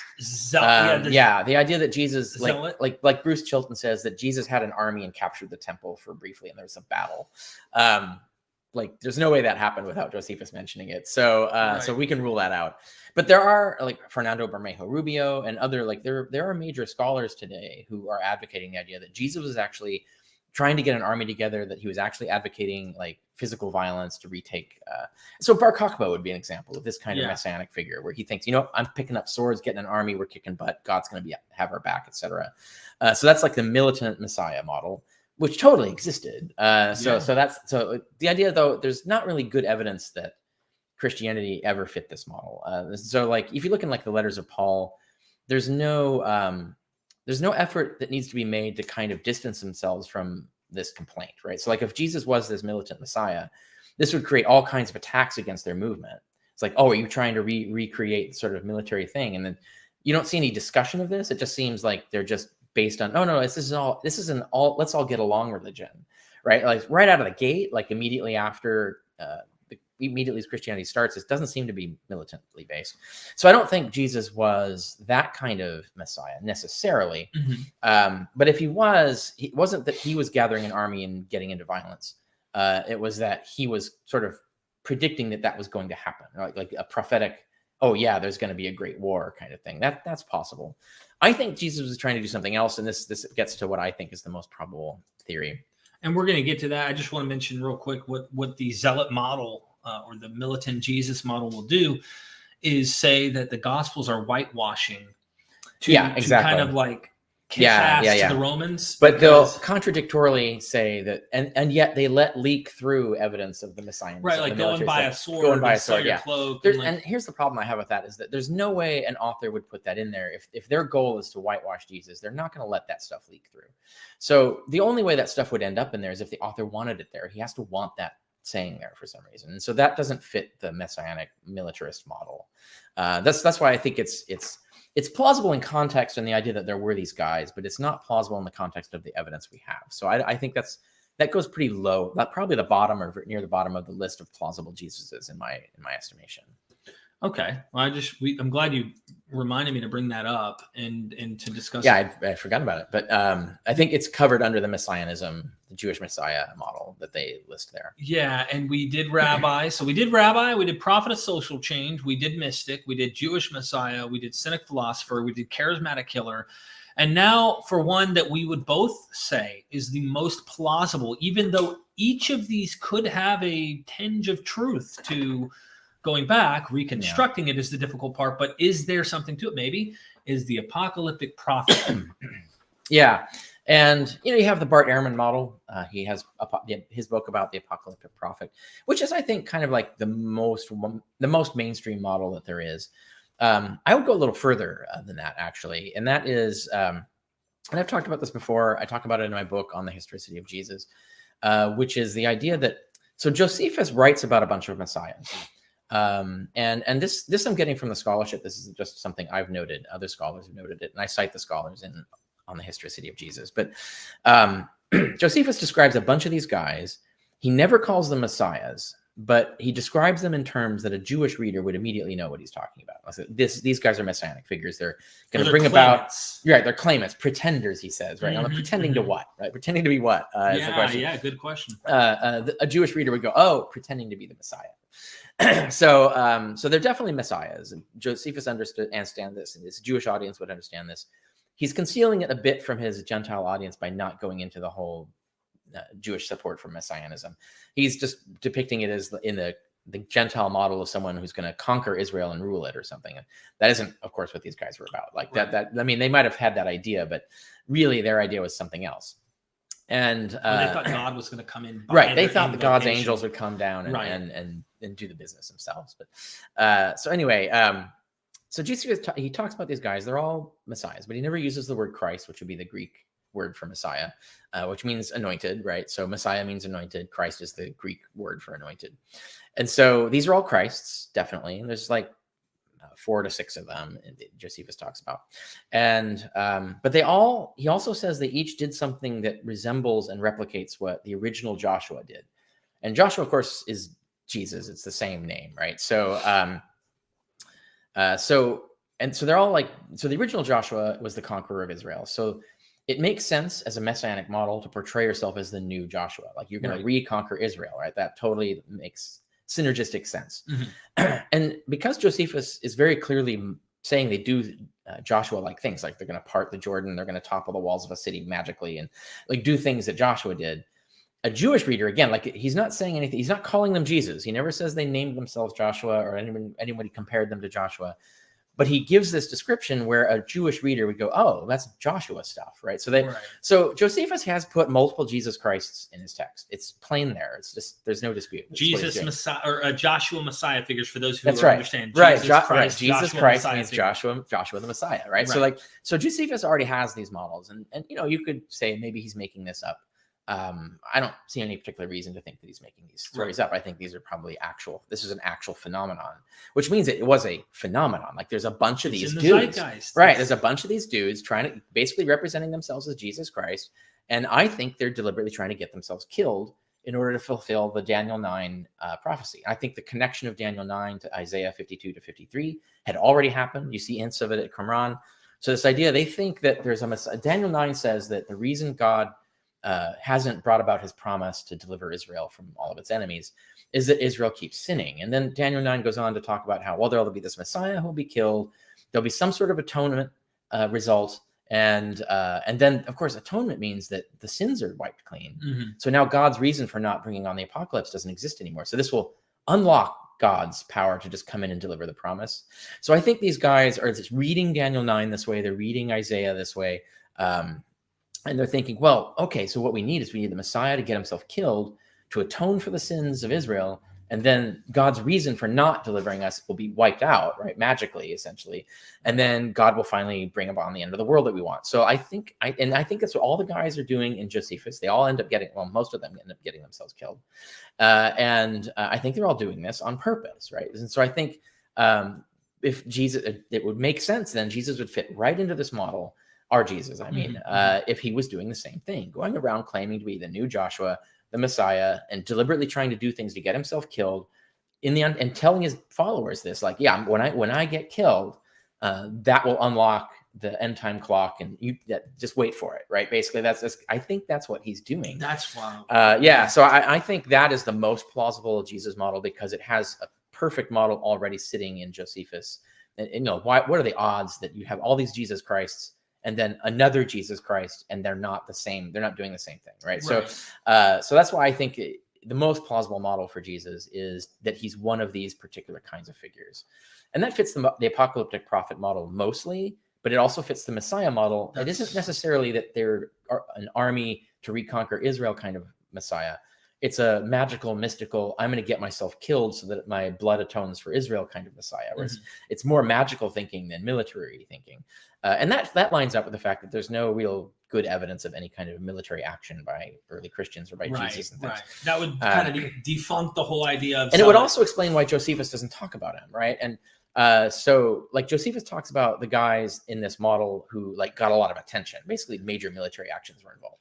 The idea that Jesus, like Bruce Chilton says, that Jesus had an army and captured the temple briefly, and there was a battle. Like there's no way that happened without Josephus mentioning it. So so we can rule that out. But there are like Fernando Bermejo Rubio and other, like there are major scholars today who are advocating the idea that Jesus was actually trying to get an army together, that he was actually advocating like physical violence to retake. So Bar Kokhba would be an example of this kind of messianic figure, where he thinks, I'm picking up swords, getting an army, we're kicking butt, God's going to have our back, etc. So that's like the militant Messiah model, which totally existed. So the idea, though, there's not really good evidence that Christianity ever fit this model. So like if you look in like the letters of Paul, there's no effort that needs to be made to kind of distance themselves from this complaint, right? So like if Jesus was this militant Messiah, this would create all kinds of attacks against their movement. It's like, oh, are you trying to recreate sort of military thing? And then you don't see any discussion of this. It just seems like they're just based on, no, this is an all let's all get along religion, right? Like right out of the gate, like immediately after as Christianity starts, it doesn't seem to be militantly based. So I don't think Jesus was that kind of Messiah necessarily. But if he was, it wasn't that he was gathering an army and getting into violence. It was that he was sort of predicting that was going to happen, like a prophetic, oh yeah, there's going to be a great war kind of thing. That's possible. I think Jesus was trying to do something else, and this gets to what I think is the most probable theory. And we're going to get to that. I just want to mention real quick what the zealot model or the militant Jesus model will do is say that the Gospels are whitewashing to kind of like kiss ass to the Romans. But they'll contradictorily say that, and yet they let leak through evidence of the messianism. Right, like go and buy a sword, cloak. And here's the problem I have with that is that there's no way an author would put that in there. If their goal is to whitewash Jesus, they're not going to let that stuff leak through. So the only way that stuff would end up in there is if the author wanted it there. He has to want that saying there for some reason. And so that doesn't fit the messianic militarist model. That's why I think it's plausible in context and the idea that there were these guys, but it's not plausible in the context of the evidence we have. So I think that goes pretty low, probably the bottom or near the bottom of the list of plausible Jesuses in my estimation. Okay. Well, I'm glad you reminded me to bring that up and to discuss. Yeah, I forgot about it, but I think it's covered under the messianism, the Jewish Messiah model that they list there. Yeah, and we did rabbi. So we did rabbi, we did prophet of social change, we did mystic, we did Jewish Messiah, we did cynic philosopher, we did charismatic killer. And now for one that we would both say is the most plausible, even though each of these could have a tinge of truth to going back, reconstructing it is the difficult part, but is there something to it? Maybe is the apocalyptic prophet. Yeah. And, you have the Bart Ehrman model. He has his book about the apocalyptic prophet, which is, I think, kind of like the most mainstream model that there is. I would go a little further than that, actually. And that is, and I've talked about this before. I talk about it in my book on the historicity of Jesus, which is the idea that, so Josephus writes about a bunch of messiahs. And this I'm getting from the scholarship. This is just something I've noted. Other scholars have noted it, and I cite the scholars on the historicity of Jesus. But Josephus describes a bunch of these guys. He never calls them messiahs, but he describes them in terms that a Jewish reader would immediately know what he's talking about. These guys are messianic figures. They're going to bring claimants. They're claimants, pretenders, he says, right? Mm-hmm, pretending to what, right? Pretending to be what is the question. Yeah, good question. A Jewish reader would go, oh, pretending to be the Messiah. So they're definitely messiahs, and Josephus understand this, and his Jewish audience would understand this. He's concealing it a bit from his Gentile audience by not going into the whole Jewish support for messianism. He's just depicting it as in the Gentile model of someone who's going to conquer Israel and rule it or something. That isn't, of course, what these guys were about. Like right. that. I mean, they might have had that idea, but really their idea was something else. And they thought God was going to come in. Right. They thought God's angels would come down and do the business themselves. But so anyway, so Jesus, he talks about these guys. They're all messiahs, but he never uses the word Christ, which would be the Greek word for Messiah, which means anointed, right? So Messiah means anointed. Christ is the Greek word for anointed. And so these are all Christs, definitely. And there's like 4 to 6 of them Josephus talks about. And but he also says they each did something that resembles and replicates what the original Joshua did. And Joshua, of course, is Jesus. It's the same name, right? So so they're all like, so the original Joshua was the conqueror of Israel. So it makes sense as a messianic model to portray yourself as the new Joshua. Like you're going to reconquer Israel, right? That totally makes synergistic sense. Mm-hmm. And because Josephus is very clearly saying they do Joshua-like things, like they're going to part the Jordan, they're going to topple the walls of a city magically and like do things that Joshua did. A Jewish reader, again, like he's not saying anything. He's not calling them Jesus. He never says they named themselves Joshua or anybody compared them to Joshua. But he gives this description where a Jewish reader would go, "Oh, that's Joshua stuff," right? So Josephus has put multiple Jesus Christs in his text. It's plain there. It's just there's no dispute. That's Jesus Messiah or Joshua Messiah figures for those who don't understand. Jesus Christ means Joshua the Messiah, right? So Josephus already has these models, and you could say maybe he's making this up. I don't see any particular reason to think that he's making these stories up. I think these are probably actual. This is an actual phenomenon, which means it was a phenomenon. Like there's a bunch of these dudes, right? There's a bunch of these dudes trying to basically representing themselves as Jesus Christ. And I think they're deliberately trying to get themselves killed in order to fulfill the Daniel 9 prophecy. I think the connection of Daniel 9 to Isaiah 52 to 53 had already happened. You see hints of it at Qumran. So this idea, they think that there's Daniel 9 says that the reason God hasn't brought about his promise to deliver Israel from all of its enemies is that Israel keeps sinning. And then Daniel 9 goes on to talk about how, well, there'll be this Messiah who will be killed. There'll be some sort of atonement result. And then, of course, atonement means that the sins are wiped clean. Mm-hmm. So now God's reason for not bringing on the apocalypse doesn't exist anymore. So this will unlock God's power to just come in and deliver the promise. So I think these guys are just reading Daniel 9 this way. They're reading Isaiah this way. And they're thinking, well, okay, so what we need is we need the Messiah to get himself killed to atone for the sins of Israel. And then God's reason for not delivering us will be wiped out, right? Magically, essentially. And then God will finally bring about the end of the world that we want. So I think that's what all the guys are doing in Josephus. They all end up getting, well, most of them end up getting themselves killed. And I think they're all doing this on purpose, right? And so I think if Jesus, it would make sense then Jesus would fit right into this model, our Jesus, I mean, if he was doing the same thing, going around claiming to be the new Joshua, the Messiah, and deliberately trying to do things to get himself killed in the end, and telling his followers this, like, yeah, when I get killed, that will unlock the end time clock, and you just wait for it, right? Basically, I think that's what he's doing. That's wow. Yeah, so I think that is the most plausible Jesus model because it has a perfect model already sitting in Josephus. And you know, what are the odds that you have all these Jesus Christs and then another Jesus Christ, and they're not the same. They're not doing the same thing, right? So that's why I think the most plausible model for Jesus is that he's one of these particular kinds of figures. And that fits the apocalyptic prophet model mostly, but it also fits the Messiah model. It isn't necessarily that they're an army to reconquer Israel kind of Messiah. It's a magical, mystical, I'm going to get myself killed so that my blood atones for Israel kind of Messiah. Whereas it's more magical thinking than military thinking. And that lines up with the fact that there's no real good evidence of any kind of military action by early Christians or by Jesus and things. Right. That would kind of defunct the whole idea of. And it would also explain why Josephus doesn't talk about him, right? And so like Josephus talks about the guys in this model who like got a lot of attention. Basically, major military actions were involved.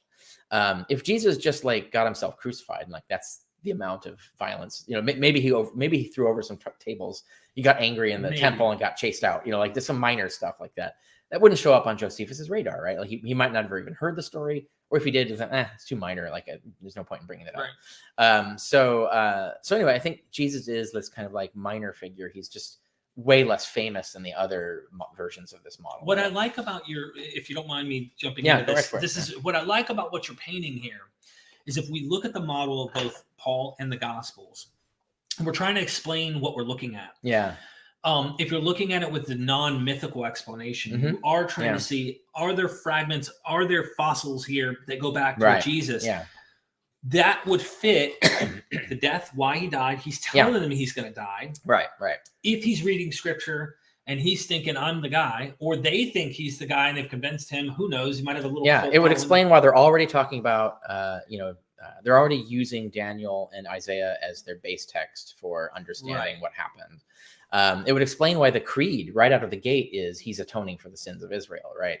If Jesus just like got himself crucified and like that's the amount of violence, you know, maybe he threw over some tables. He got angry in the temple and got chased out. You know, like there's some minor stuff like that. That wouldn't show up on Josephus's radar, right? Like he might not have even heard the story, or if he did, it's too minor. Like there's no point in bringing it up. Right. So anyway, I think Jesus is this kind of like minor figure. He's just way less famous than the other versions of this model. What I like about if you don't mind me jumping into this, this is what I like about what you're painting here is if we look at the model of both Paul and the Gospels, and we're trying to explain what we're looking at. Yeah. If you're looking at it with the non-mythical explanation, you are trying to see, are there fragments, are there fossils here that go back to Jesus? Yeah. That would fit the death, why he died. He's telling them he's going to die. Right. If he's reading scripture and he's thinking, I'm the guy, or they think he's the guy and they've convinced him, who knows? He might have a little. Yeah, it would explain why they're already talking about, they're already using Daniel and Isaiah as their base text for understanding what happened. It would explain why the creed right out of the gate is he's atoning for the sins of Israel, right?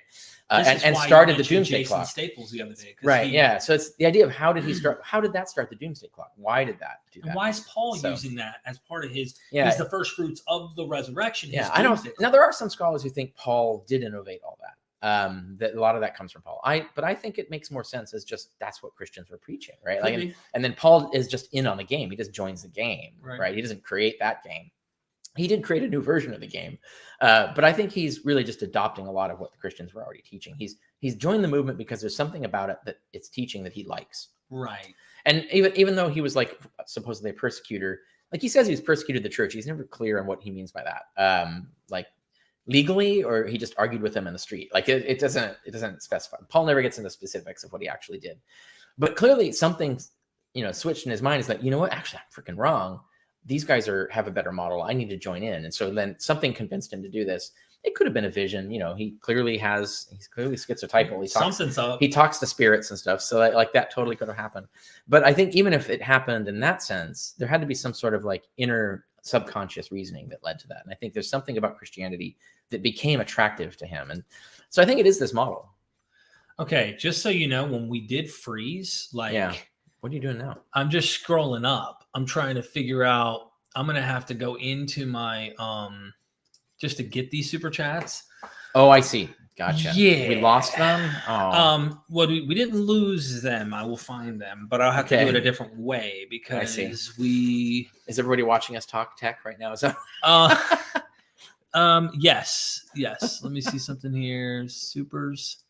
And started the doomsday Jason clock. Staples the other day, right? So it's the idea of how did he start? How did that start the doomsday clock? Why did that do that? And why is Paul using that as part of his? He's the first fruits of the resurrection. I don't. Now there are some scholars who think Paul did innovate all that. That a lot of that comes from Paul. But I think it makes more sense as just that's what Christians were preaching, right? Like, and then Paul is just in on the game. He just joins the game, right? He doesn't create that game. He did create a new version of the game, but I think he's really just adopting a lot of what the Christians were already teaching. He's joined the movement because there's something about it that it's teaching that he likes, right? And even though he was like supposedly a persecutor, like he says he's persecuted the church, he's never clear on what he means by that, like legally, or he just argued with them in the street. Like it doesn't specify. Paul never gets into specifics of what he actually did, but clearly something switched in his mind. Is like, you know what? Actually, I'm freaking wrong. These guys have a better model. I need to join in. And so then something convinced him to do this. It could have been a vision. He's clearly schizotypal. He talks to spirits and stuff. So that totally could have happened. But I think even if it happened in that sense, there had to be some sort of like inner subconscious reasoning that led to that. And I think there's something about Christianity that became attractive to him. And so I think it is this model. Okay. Just so you know, when we did freeze, what are you doing now? I'm just scrolling up. I'm trying to figure out, I'm going to have to go into my, just to get these super chats. Oh, I see. Gotcha. Yeah. We lost them? Oh. Well, we didn't lose them. I will find them, but I'll have to do it a different way because Is everybody watching us talk tech right now? Is that... Yes. Let me see something here. Supers.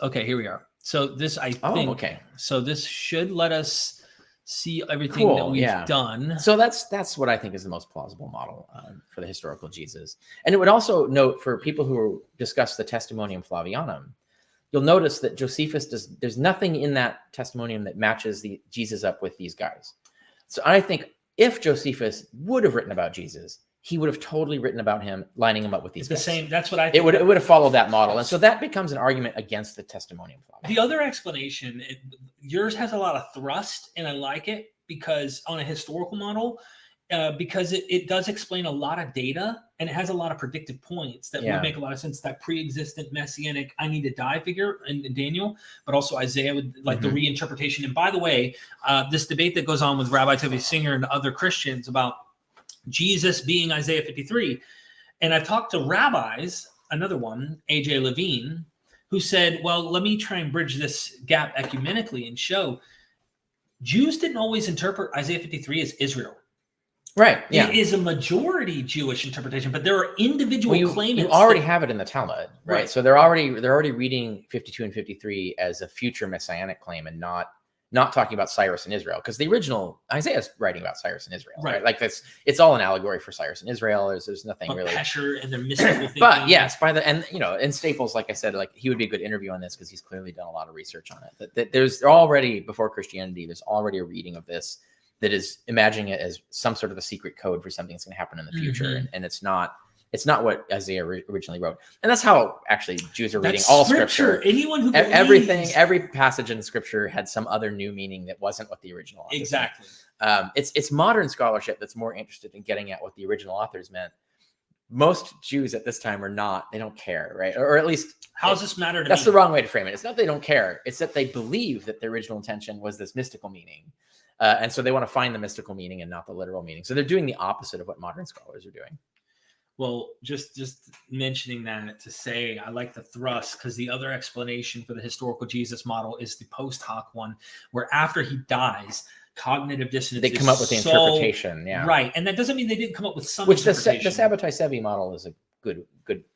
Okay, here we are. So this, I think, so this should let us see everything that we've done. So that's what I think is the most plausible model for the historical Jesus. And it would also note for people who discuss the Testimonium Flavianum, you'll notice that Josephus there's nothing in that testimonium that matches the Jesus up with these guys. So I think if Josephus would have written about Jesus, he would have totally written about him, lining him up with these guys. Same. That's what I think. It would have followed that model. And so that becomes an argument against the Testimonium Flavianum. The other explanation, yours has a lot of thrust, and I like it because on a historical model, because it does explain a lot of data and it has a lot of predictive points that would make a lot of sense. That pre-existent messianic I need to die figure in Daniel, but also Isaiah would like the reinterpretation. And by the way, this debate that goes on with Rabbi Toby Singer and other Christians about Jesus being Isaiah 53. And I've talked to rabbis, another one, A.J. Levine, who said, well, let me try and bridge this gap ecumenically and show Jews didn't always interpret Isaiah 53 as Israel. Right. Yeah. It is a majority Jewish interpretation, but there are individual claimants. You already have it in the Talmud, right? So they're already reading 52 and 53 as a future messianic claim and not talking about Cyrus and Israel, because the original Isaiah's writing about Cyrus and Israel, right? Like it's all an allegory for Cyrus and Israel. There's nothing really. Pesher and their mystical thinking. But yes, and Staples, like I said, like he would be a good interview on this because he's clearly done a lot of research on it. That there's already before Christianity, there's already a reading of this that is imagining it as some sort of a secret code for something that's going to happen in the future, and it's not what Isaiah originally wrote. And that's how actually Jews are reading all scripture. Anyone who every passage in scripture had some other new meaning that wasn't what the original authors exactly meant. It's modern scholarship that's more interested in getting at what the original authors meant. Most Jews at this time are not. They don't care, right? Or at least how does this matter to that's me? the wrong way to frame it. It's not they don't care. It's that they believe that the original intention was this mystical meaning. And so they want to find the mystical meaning and not the literal meaning. So they're doing the opposite of what modern scholars are doing. Well, just mentioning that to say I like the thrust, because the other explanation for the historical Jesus model is the post hoc one, where after he dies, cognitive dissonance. They come up with the interpretation, right, and that doesn't mean they didn't come up with some. Which the Sabbatai Sevi model is a good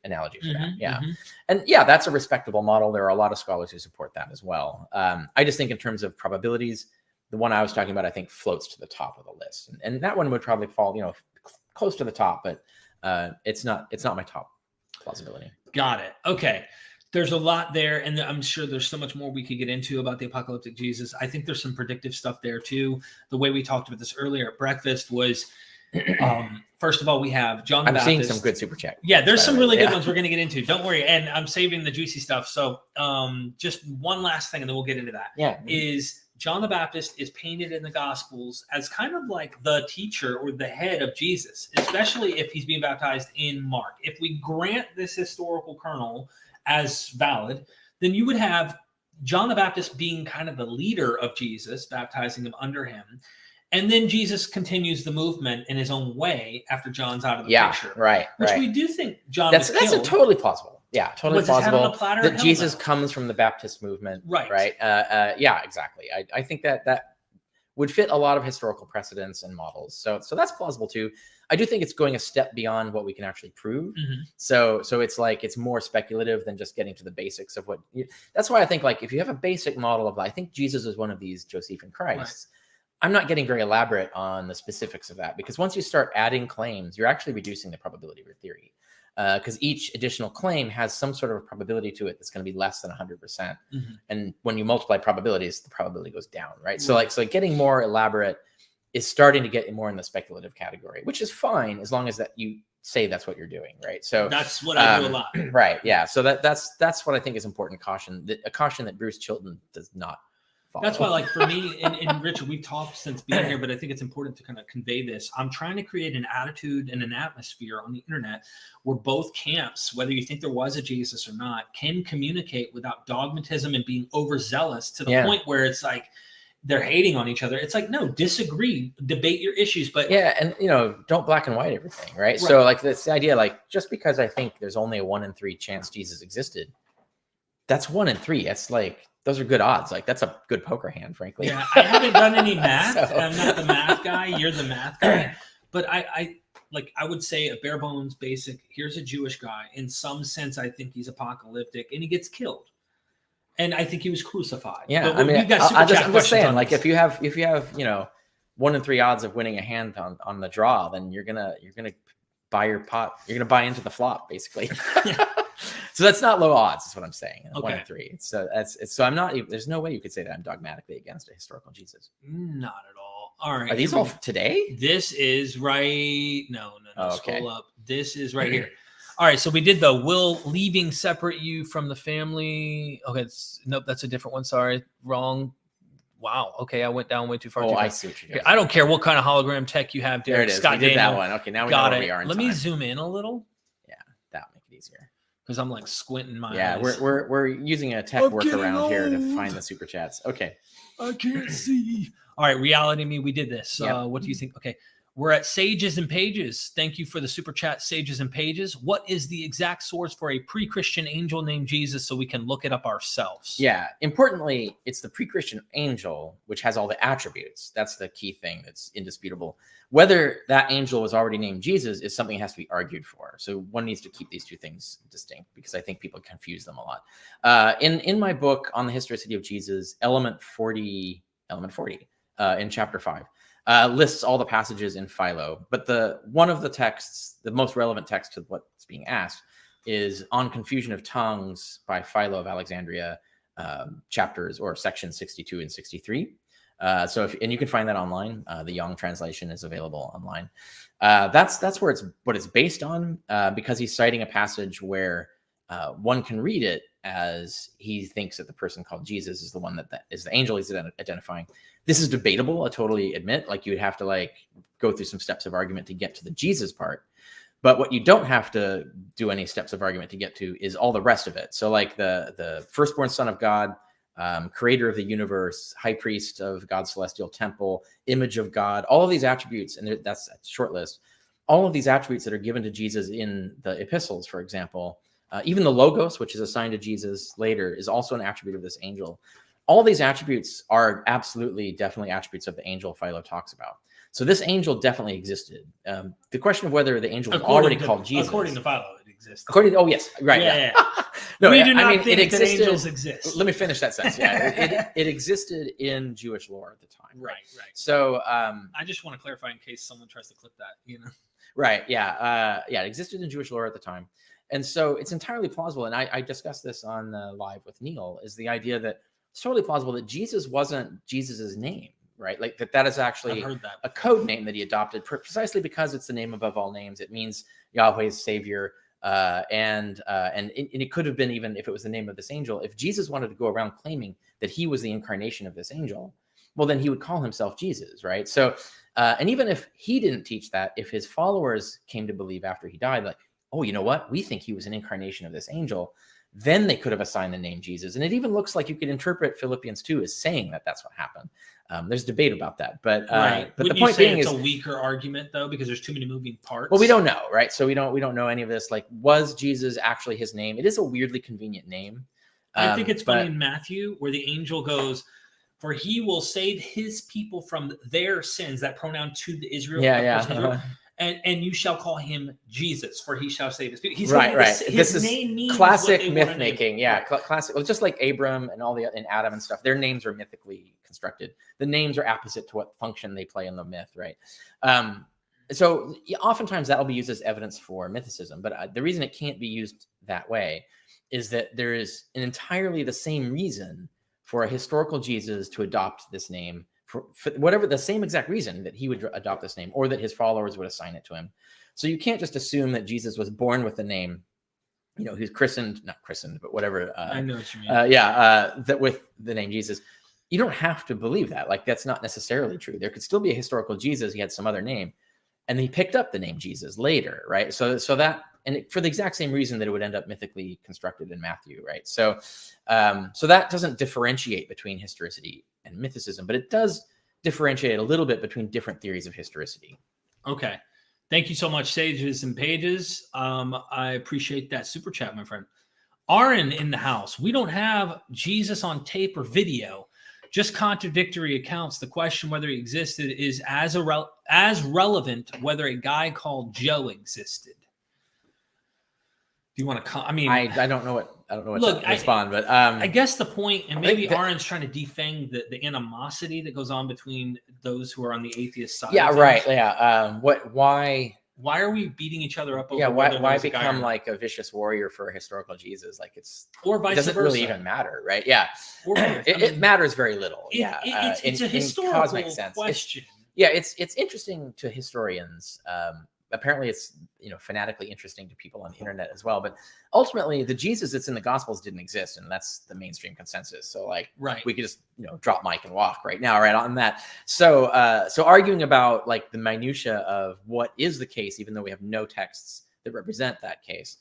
analogy for that. And that's a respectable model. There are a lot of scholars who support that as well. I just think in terms of probabilities, the one I was talking about, I think, floats to the top of the list, and that one would probably fall, close to the top, but. It's not my top plausibility. Got it. Okay. There's a lot there, and I'm sure there's so much more we could get into about the apocalyptic Jesus. I think there's some predictive stuff there too. The way we talked about this earlier at breakfast was, first of all, we have John the Baptist. I'm seeing some good super chat. Yeah, there's some really good ones we're going to get into. Don't worry. And I'm saving the juicy stuff. So just one last thing, and then we'll get into that. Is John the Baptist is painted in the Gospels as kind of like the teacher or the head of Jesus, especially if he's being baptized in Mark. If we grant this historical kernel as valid, then you would have John the Baptist being kind of the leader of Jesus, baptizing him under him. And then Jesus continues the movement in his own way after John's out of the picture. Which we do think John was killed. That's totally plausible. Yeah, totally plausible that Jesus comes from the Baptist movement. Right. Yeah, exactly. I think that would fit a lot of historical precedents and models. So that's plausible too. I do think it's going a step beyond what we can actually prove. So it's like it's more speculative than just getting to the basics of what. That's why I think like if you have a basic model of, I think Jesus is one of these Josephine Christs. I'm not getting very elaborate on the specifics of that, because once you start adding claims, you're actually reducing the probability of your theory. Because each additional claim has some sort of probability to it that's going to be less than 100%. And when you multiply probabilities, the probability goes down, right? So getting more elaborate is starting to get more in the speculative category, which is fine as long as that you say that's what you're doing, right? So that's what I do a lot. Right. Yeah. So that's what I think is important caution. A caution that Bruce Chilton does not follow. That's why, like, for me and Richard, we've talked since being here, but I think it's important to kind of convey this. I'm trying to create an attitude and an atmosphere on the internet where both camps, whether you think there was a Jesus or not, can communicate without dogmatism and being overzealous to the point where it's like they're hating on each other. It's like, no, disagree, debate your issues, but and don't black and white everything, right? So like this idea, like just because I think there's only a 1 in 3 chance Jesus existed, that's 1 in 3. That's like, those are good odds. Like that's a good poker hand, frankly. Yeah, I haven't done any math. I'm not the math guy. You're the math guy. But I would say a bare bones basic. Here's a Jewish guy. In some sense, I think he's apocalyptic, and he gets killed. and I think he was crucified. Yeah, but I mean, we've got super I'm chat just questions saying, on like this. if you have 1 in 3 odds of winning a hand on the draw, then you're gonna buy your pot. You're gonna buy into the flop, basically. So that's not low odds, is what I'm saying. 1 in 3. So so I'm not. There's no way you could say that I'm dogmatically against a historical Jesus. Not at all. All right. Are these all today? This is right. No. Oh, okay. Scroll up. This is right here. All right. So we did the will leaving separate you from the family. Okay. Nope. That's a different one. Sorry. Wrong. Wow. Okay. I went down way too far. Oh, I see what you're doing. I don't care what kind of hologram tech you have, Derek. There it is. Scott we did Daniel. that one. Okay. Now we Got know where it. we are in Let time. me zoom in a little. Yeah. That'll make it easier. Because I'm like squinting my eyes. Yeah, we're using a tech workaround here to find the super chats. Okay. I can't see. All right, reality me, we did this. Yep. What do you think? Okay, we're at Sages and Pages. Thank you for the super chat, Sages and Pages. What is the exact source for a pre-Christian angel named Jesus so we can look it up ourselves? Yeah, importantly, it's the pre-Christian angel, which has all the attributes. That's the key thing that's indisputable. Whether that angel was already named Jesus is something that has to be argued for. So one needs to keep these two things distinct because I think people confuse them a lot. In my book on the historicity of Jesus, element 40, in chapter 5, lists all the passages in Philo. But one of the texts, the most relevant text to what's being asked, is On Confusion of Tongues by Philo of Alexandria, chapters or sections 62 and 63. And you can find that online. The Young translation is available online. That's where what it's based on, because he's citing a passage where one can read it as he thinks that the person called Jesus is the one that is the angel he's identifying. This is debatable. I totally admit. Like, you'd have to go through some steps of argument to get to the Jesus part. But what you don't have to do any steps of argument to get to is all the rest of it. So like the firstborn son of God, creator of the universe, high priest of God's celestial temple, image of God, all of these attributes, and that's a short list, all of these attributes that are given to Jesus in the epistles, for example, even the logos, which is assigned to Jesus later, is also an attribute of this angel. All these attributes are definitely attributes of the angel Philo talks about. So this angel definitely existed. The question of whether the angel was already called Jesus. According to Philo, it exists. Oh, yes. Right. Yeah. No, we do not think that angels exist. Let me finish that sentence. Yeah, it existed in Jewish lore at the time. Right. So I just want to clarify in case someone tries to clip that, Right. Yeah. It existed in Jewish lore at the time. And so it's entirely plausible. And I discussed this on Live with Neil, is the idea that it's totally plausible that Jesus wasn't Jesus's name, right? Like that is actually a code name that he adopted precisely because it's the name above all names. It means Yahweh's savior. And it could have been, even if it was the name of this angel, if Jesus wanted to go around claiming that he was the incarnation of this angel, well, then he would call himself Jesus, right? So, and even if he didn't teach that, if his followers came to believe after he died, like, oh, you know what? We think he was an incarnation of this angel. Then they could have assigned the name Jesus. And it even looks like you could interpret Philippians 2 as saying that that's what happened. There's debate about that. But the point being it's a weaker argument, though, because there's too many moving parts. Well, we don't know, right? So we don't know any of this. Like, was Jesus actually his name? It is a weirdly convenient name. I think it's funny in Matthew where the angel goes, "For he will save his people from their sins." That pronoun to the Israel. Yeah. And you shall call him Jesus, for he shall save his people. He's right. His name means classic myth making. Yeah, classic. Well, just like Abram and and Adam and stuff, their names are mythically constructed. The names are opposite to what function they play in the myth, right? So oftentimes that'll be used as evidence for mythicism, but the reason it can't be used that way is that there is an entirely the same reason for a historical Jesus to adopt this name. For whatever the same exact reason that he would adopt this name, or that his followers would assign it to him. So you can't just assume that Jesus was born with the name, he's not christened, but whatever. I know what you mean. That with the name Jesus, you don't have to believe that. Like, that's not necessarily true. There could still be a historical Jesus. He had some other name, and he picked up the name Jesus later, right? So that, and for the exact same reason that it would end up mythically constructed in Matthew, right? So that doesn't differentiate between historicity and mythicism, but it does differentiate a little bit between different theories of historicity. Okay. Thank you so much, Sages and Pages. I appreciate that super chat, my friend. Aaron in the house. We don't have Jesus on tape or video, just contradictory accounts. The question whether he existed is as relevant whether a guy called Joe existed. Do you want to I don't know what what Look, to respond, but I guess the point, and maybe that, Aaron's trying to defang the animosity that goes on between those who are on the atheist side. Yeah, of right. things. Yeah. Why are we beating each other up over yeah, whether why there's a guy or become not? like a vicious warrior for a historical Jesus? Like or vice it doesn't versa. really even matter, right? Yeah. Or both. It matters very little. It's a historical cosmic sense. question. It's interesting to historians. Apparently it's fanatically interesting to people on the internet as well, but ultimately the Jesus that's in the Gospels didn't exist, and that's the mainstream consensus. So like we could just drop mic and walk right now right on that. So arguing about like the minutia of what is the case, even though we have no texts that represent that case,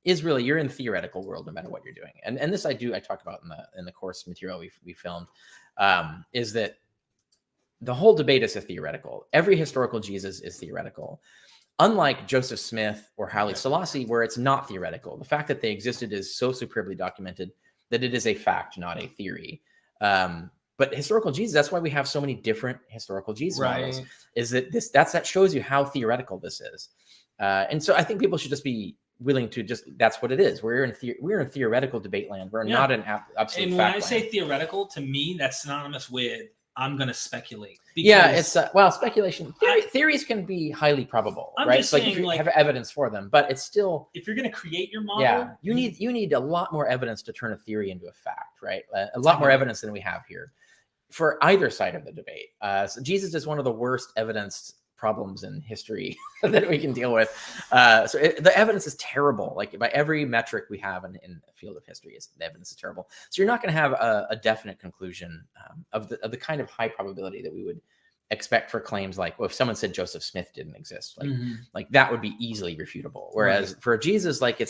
is really, you're in the theoretical world no matter what you're doing. And this I talk about in the course material we filmed, is that the whole debate is a theoretical. Every historical Jesus is theoretical. Unlike Joseph Smith or Haile Selassie, where it's not theoretical. The fact that they existed is so superbly documented that it is a fact, not a theory. But historical Jesus, that's why we have so many different historical Jesus models, is that that shows you how theoretical this is. And so I think people should just be willing to that's what it is. We're in theoretical debate land. We're not in absolute and fact when I say land. Theoretical, to me, that's synonymous with I'm going to speculate. It's speculation. Theories can be highly probable, right? It's like if you have evidence for them, but it's still, if you're going to create your model, you need a lot more evidence to turn a theory into a fact, right? A lot more evidence than we have here for either side of the debate. So Jesus is one of the worst evidenced problems in history that we can deal with. The evidence is terrible. Like by every metric we have in the field of history, the evidence is terrible. So you're not going to have a definite conclusion of the kind of high probability that we would expect for claims like, well, if someone said Joseph Smith didn't exist, like that would be easily refutable. Whereas for Jesus, like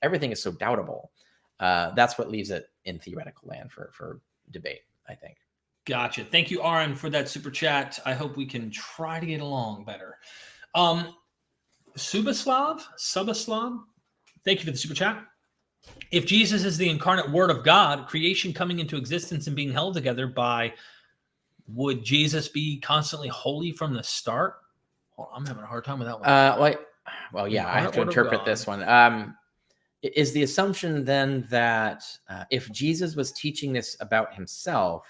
everything is so doubtable. That's what leaves it in theoretical land for debate, I think. Gotcha. Thank you, Aaron, for that super chat. I hope we can try to get along better. Subaslav, thank you for the super chat. If Jesus is the incarnate word of God, creation coming into existence and being held together by, would Jesus be constantly holy from the start? Oh, I'm having a hard time with that one. I have to interpret this one. Is the assumption then that if Jesus was teaching this about himself,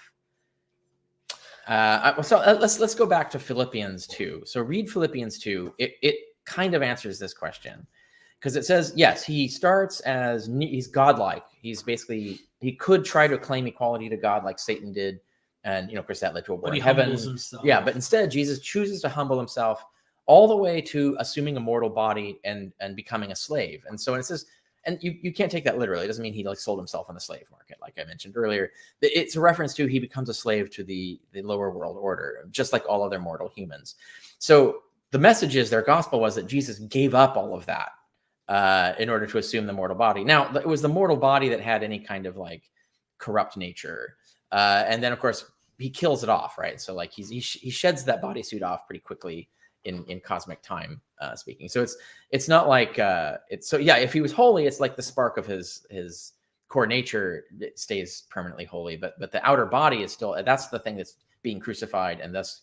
let's go back to Philippians 2. So read Philippians 2. It kind of answers this question, because it says, yes, he starts as he's godlike. He's basically, he could try to claim equality to God like Satan did. And, of course, that led to a war in heaven. Yeah, but instead, Jesus chooses to humble himself all the way to assuming a mortal body and becoming a slave. And so it says, and you can't take that literally. It doesn't mean he like sold himself on the slave market, like I mentioned earlier. It's a reference to he becomes a slave to the lower world order, just like all other mortal humans. So the message is, their gospel was that Jesus gave up all of that in order to assume the mortal body. Now, it was the mortal body that had any kind of like corrupt nature. And then, of course, he kills it off, right? So like he sheds that bodysuit off pretty quickly in cosmic time, speaking. So it's not like if he was holy, it's like the spark of his core nature stays permanently holy, but the outer body is still, that's the thing that's being crucified, and thus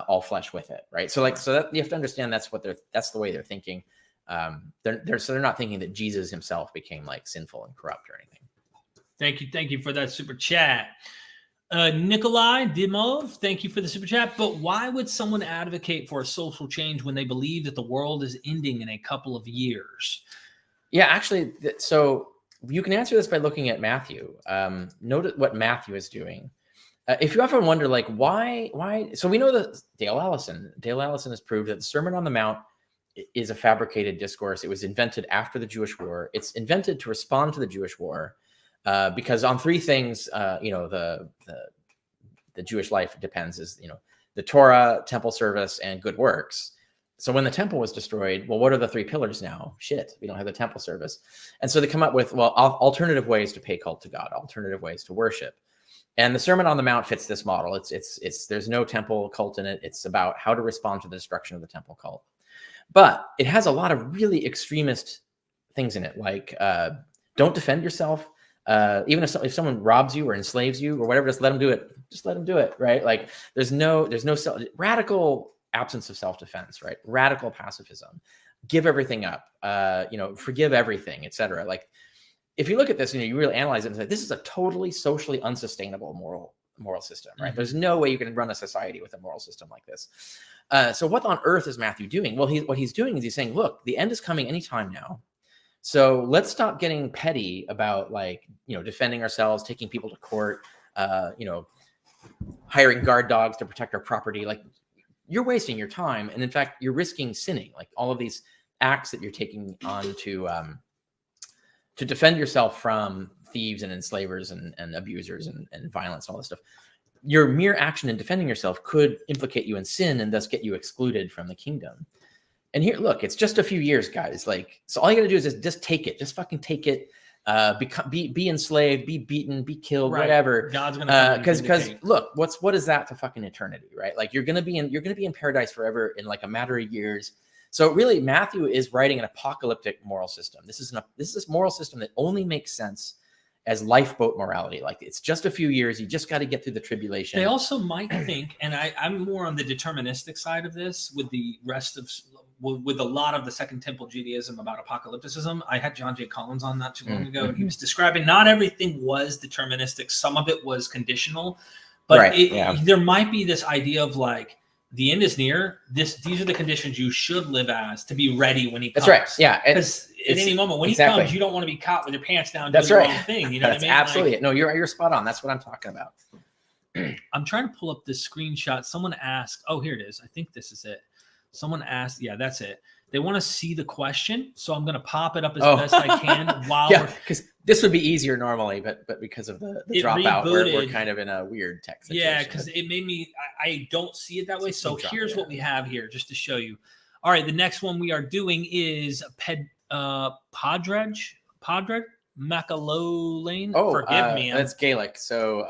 all flesh with it, right? So that you have to understand that's the way they're thinking. They're not thinking that Jesus himself became like sinful and corrupt or anything. Thank you for that super chat. Nikolai Dimov, thank you for the super chat. But why would someone advocate for a social change when they believe that the world is ending in a couple of years? Yeah, actually, so you can answer this by looking at Matthew. Note what Matthew is doing. If you often wonder, like, why? So we know that Dale Allison has proved that the Sermon on the Mount is a fabricated discourse. It was invented after the Jewish War. It's invented to respond to the Jewish War. Because on three things, the Jewish life depends is, the Torah, temple service, and good works. So when the temple was destroyed, well, what are the three pillars now? Shit, we don't have the temple service. And so they come up with, alternative ways to pay cult to God, alternative ways to worship. And the Sermon on the Mount fits this model. It's there's no temple cult in it. It's about how to respond to the destruction of the temple cult. But it has a lot of really extremist things in it, like don't defend yourself. Even if someone robs you or enslaves you or whatever, just let them do it. Just let them do it, right? Like there's no radical absence of self-defense, right? Radical pacifism, give everything up, forgive everything, etc. Like if you look at this and you really analyze it and say, this is a totally socially unsustainable moral system, right? There's no way you can run a society with a moral system like this. So what on earth is Matthew doing? Well, what he's doing is he's saying, look, the end is coming anytime now. So let's stop getting petty about defending ourselves, taking people to court, hiring guard dogs to protect our property. Like, you're wasting your time. And in fact, you're risking sinning. Like, all of these acts that you're taking on to defend yourself from thieves and enslavers and abusers and violence and all this stuff. Your mere action in defending yourself could implicate you in sin and thus get you excluded from the kingdom. And here, look, it's just a few years, guys. Like, so all you got to do is just take it. Just fucking take it. Be enslaved, be beaten, be killed, whatever. God's gonna because look, what is that to fucking eternity, right? Like, you're gonna be in paradise forever in like a matter of years. So really, Matthew is writing an apocalyptic moral system. This is this moral system that only makes sense as lifeboat morality. Like, it's just a few years. You just got to get through the tribulation. They also might think, and I'm more on the deterministic side of this with the rest of, with a lot of the Second Temple Judaism about apocalypticism. I had John J. Collins on not too long ago, and he was describing not everything was deterministic. Some of it was conditional, but there might be this idea of like, the end is near. These are the conditions you should live as to be ready when he comes. That's right. Yeah. Because at any moment when he comes, you don't want to be caught with your pants down doing the wrong thing. You know what I mean? Absolutely. Like, no, you're spot on. That's what I'm talking about. I'm trying to pull up this screenshot. Someone asked, oh, here it is. I think this is it. Someone asked, yeah, that's it. They want to see the question, so I'm going to pop it up as best I can while because this would be easier normally, but because of the dropout, we're kind of in a weird tech situation. Yeah, because it made me, I don't see it that way. So here's what we have here, just to show you. All right, the next one we are doing is Padred Macalolane. Oh, forgive me. That's Gaelic. So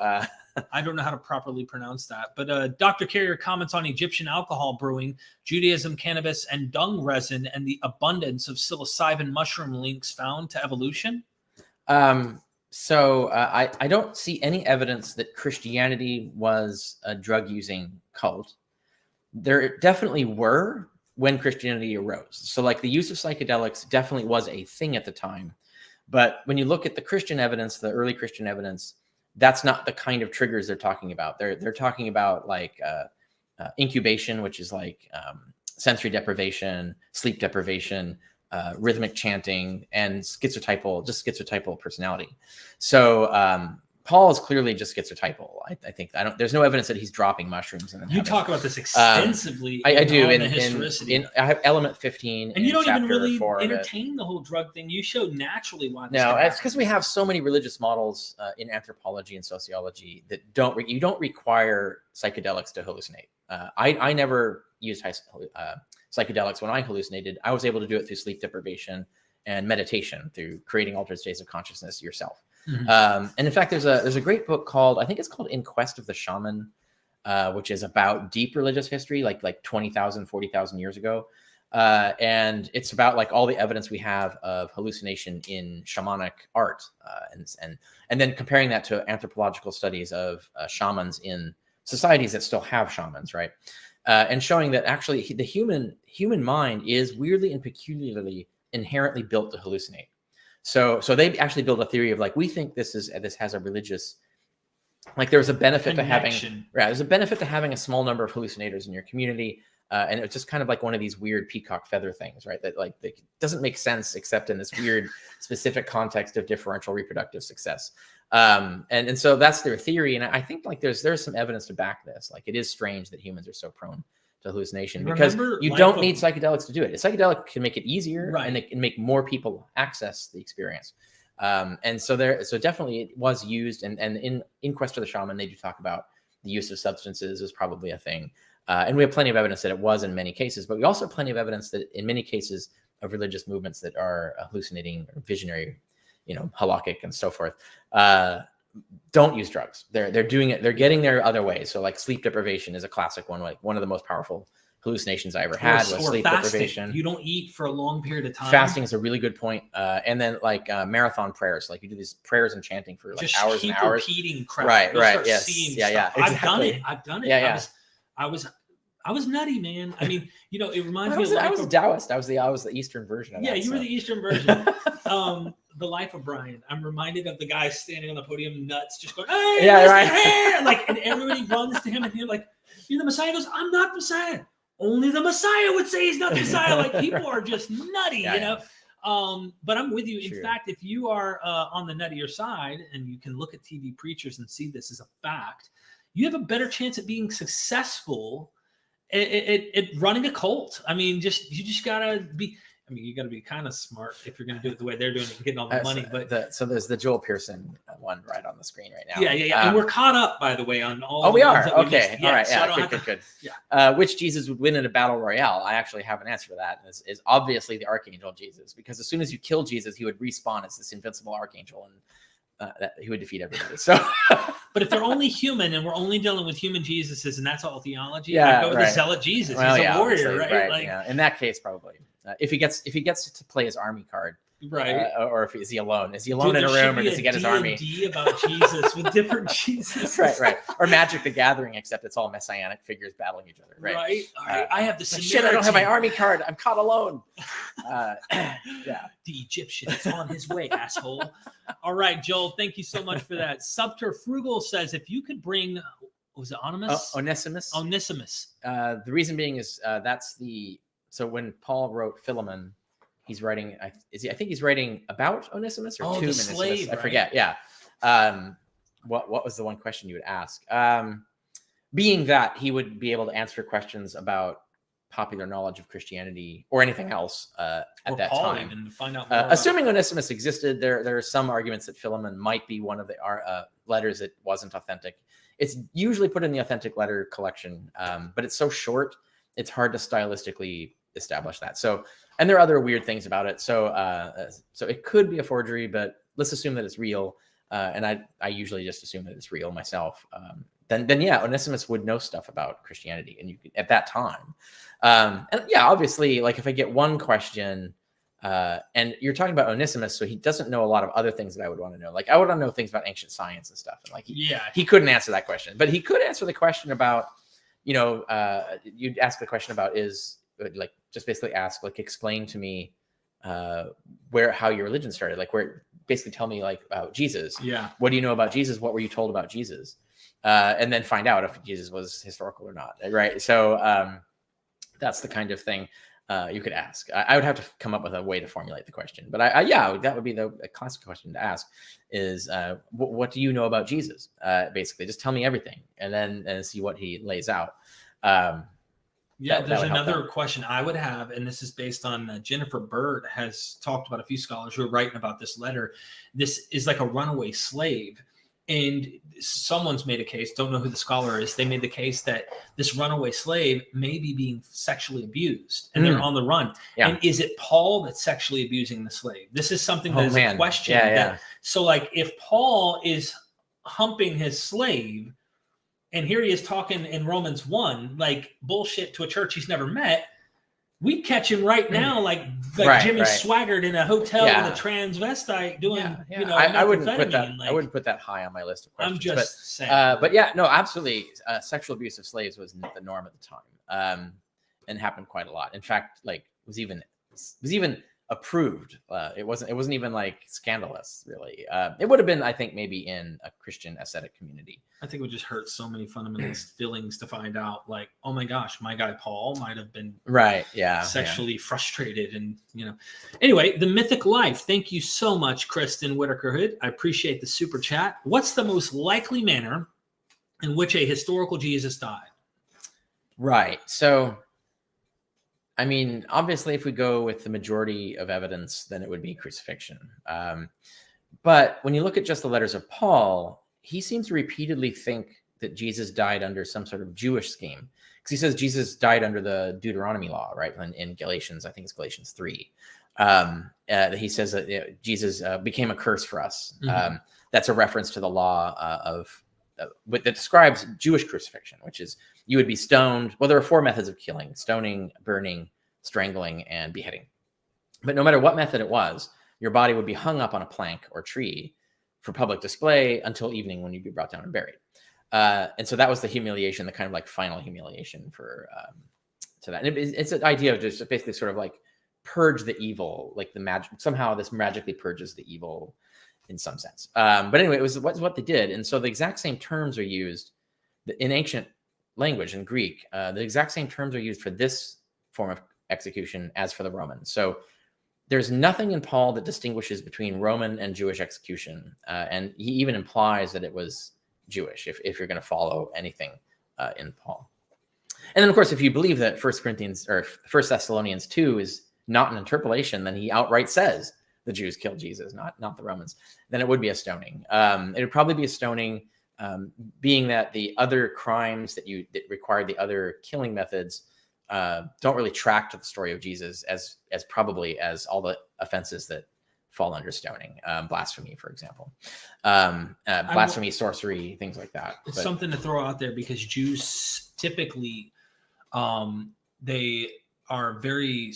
I don't know how to properly pronounce that. But Dr. Carrier comments on Egyptian alcohol brewing, Judaism, cannabis, and dung resin, and the abundance of psilocybin mushroom links found to evolution. So I don't see any evidence that Christianity was a drug-using cult. There definitely were when Christianity arose. So like the use of psychedelics definitely was a thing at the time. But when you look at the Christian evidence, the early Christian evidence, that's not the kind of triggers they're talking about. They're talking about like incubation, which is like sensory deprivation, sleep deprivation, rhythmic chanting, and schizotypal personality. So Paul is clearly just schizotypal. I think there's no evidence that he's dropping mushrooms. You talk about this extensively. I do in I have element 15, and you don't even really entertain the whole drug thing. You show naturally why. No, it's because we have so many religious models in anthropology and sociology that you don't require psychedelics to hallucinate. I never used psychedelics when I hallucinated. I was able to do it through sleep deprivation and meditation, through creating altered states of consciousness yourself. And in fact, there's a great book called, I think it's called In Quest of the Shaman, which is about deep religious history, like 20,000, 40,000 years ago. And it's about like all the evidence we have of hallucination in shamanic art, and then comparing that to anthropological studies of shamans in societies that still have shamans, right? And showing that actually the human mind is weirdly and peculiarly inherently built to hallucinate. So they actually build a theory of like, we think this has a religious, like there's a benefit to having, there's a benefit to having a small number of hallucinators in your community. And it's just kind of like one of these weird peacock feather things, right? That like it doesn't make sense except in this weird specific context of differential reproductive success. And so that's their theory. And I think like there's some evidence to back this. Like, it is strange that humans are so prone to hallucination because you don't need psychedelics to do it. A psychedelic can make it easier, and it can make more people access the experience. And so definitely it was used. And in Quest of the Shaman, they do talk about the use of substances is probably a thing. And we have plenty of evidence that it was in many cases, but we also have plenty of evidence that in many cases of religious movements that are hallucinating or visionary, halakhic and so forth, don't use drugs. They're doing it. They're getting there other ways. So like sleep deprivation is a classic one. Like one of the most powerful hallucinations I ever had was sleep deprivation. You don't eat for a long period of time. Fasting is a really good point. And then like marathon prayers, like you do these prayers and chanting for like just hours and hours. Repeating crap. Right. Yes. Yeah. Exactly. I've done it. Yeah. I was nutty, man. I mean, it reminds me of I was a Taoist. I was the Eastern version of that. Yeah, you were the Eastern version. The Life of Brian. I'm reminded of the guy standing on the podium, nuts, just going, "Hey, Yeah, Mr. right. Hair!" Like, and everybody runs to him, and you're like, "You're the Messiah." He goes, "I'm not the Messiah. Only the Messiah would say he's not the Messiah." Like, people are just nutty, you know. But I'm with you. In fact, if you are on the nuttier side, and you can look at TV preachers and see this as a fact, you have a better chance at being successful at running a cult. I mean, you just gotta be. I mean, you got to be kind of smart if you're going to do it the way they're doing it and getting all the money. But so there's the Joel Pearson one right on the screen right now. Yeah. And we're caught up, by the way, on all. Oh, we are. Okay. Yeah, all right. so Yeah. Good. Yeah. Which Jesus would win in a battle royale? I actually have an answer for that. Is obviously the archangel Jesus, because as soon as you kill Jesus, he would respawn as this invincible archangel, and that he would defeat everybody. So, but if they're only human and we're only dealing with human Jesuses, and that's all theology, I go with the zealot Jesus. Well, he's a warrior, right? Like, in that case, probably. If he gets to play his army card, right? Or is he alone? Is he alone in a room, or does he get his army? About Jesus with different Jesus, right. Or Magic the Gathering, except it's all messianic figures battling each other, right? All right. I have the shit. I don't have my army card. I'm caught alone. The Egyptian is on his way, asshole. All right, Joel. Thank you so much for that. Subterfugal says, if you could bring, was it Onesimus? Onesimus. The reason being is that's the. So when Paul wrote Philemon, he's writing. I think he's writing about Onesimus or to the Onesimus. slave. I forget. Yeah. What was the one question you would ask? Being that he would be able to answer questions about popular knowledge of Christianity or anything else at that Paul time. Even to find out assuming Onesimus existed, there are some arguments that Philemon might be one of the letters that wasn't authentic. It's usually put in the authentic letter collection, but it's so short, it's hard to stylistically establish that. So, and there are other weird things about it. So it could be a forgery, but let's assume that it's real. And I usually just assume that it's real myself. Then yeah, Onesimus would know stuff about Christianity, and you could, at that time. And yeah, obviously, like if I get one question, and you're talking about Onesimus, so he doesn't know a lot of other things that I would want to know. Like I would want to know things about ancient science and stuff. And like he couldn't answer that question, but he could answer the question about, you'd ask the question about like just basically ask, like, explain to me how your religion started, like basically tell me like about Jesus. Yeah. What do you know about Jesus? What were you told about Jesus? And then find out if Jesus was historical or not. Right. So that's the kind of thing you could ask. I would have to come up with a way to formulate the question, but that would be a classic question to ask is, what do you know about Jesus? Basically just tell me everything and then see what he lays out. There's another question I would have, and this is based on Jennifer Bird has talked about a few scholars who are writing about this letter. This is like a runaway slave. And someone's made a case, don't know who the scholar is. They made the case that this runaway slave may be being sexually abused and they're on the run. Yeah. And is it Paul that's sexually abusing the slave? This is something that is a question. Yeah. So like if Paul is humping his slave and here he is talking in Romans 1, like bullshit to a church he's never met, we'd catch him right now, like Jimmy Swaggart in a hotel with a transvestite doing, I wouldn't put that. I wouldn't put that high on my list of questions. I'm just saying. But yeah, no, absolutely. Sexual abuse of slaves was the norm at the time, and happened quite a lot. In fact, like was even approved. It wasn't even like scandalous, really. It would have been, I think, maybe in a Christian ascetic community. I think it would just hurt so many fundamentalist feelings to find out, like, oh my gosh, my guy Paul might have been sexually frustrated, and Anyway, the Mythic Life. Thank you so much, Kristen Whitaker Hood. I appreciate the super chat. What's the most likely manner in which a historical Jesus died? Right. So, I mean, obviously, if we go with the majority of evidence, then it would be crucifixion. But when you look at just the letters of Paul, he seems to repeatedly think that Jesus died under some sort of Jewish scheme. Because he says Jesus died under the Deuteronomy law, right? In Galatians, I think it's Galatians 3. He says that Jesus became a curse for us. Mm-hmm. That's a reference to the law that describes Jewish crucifixion, which is you would be stoned. Well, there are 4 methods of killing: stoning, burning, strangling, and beheading. But no matter what method it was, your body would be hung up on a plank or tree for public display until evening, when you'd be brought down and buried. And so that was the humiliation, the kind of like final humiliation for to that. And it's an idea of just basically sort of like purge the evil, like the magic. Somehow this magically purges the evil in some sense. But anyway, it was what they did. And so the exact same terms are used in ancient language in Greek. The exact same terms are used for this form of execution as for the Roman. So there's nothing in Paul that distinguishes between Roman and Jewish execution. And he even implies that it was Jewish, if you're going to follow anything in Paul. And then, of course, if you believe that 1 Thessalonians 2 is not an interpolation, then he outright says the Jews killed Jesus, not the Romans. Then it would be a stoning. It would probably be a stoning, being that the other crimes that required the other killing methods don't really track to the story of Jesus as probably as all the offenses that fall under stoning, blasphemy, for example, blasphemy, sorcery, things like that. It's something to throw out there because Jews typically, they are very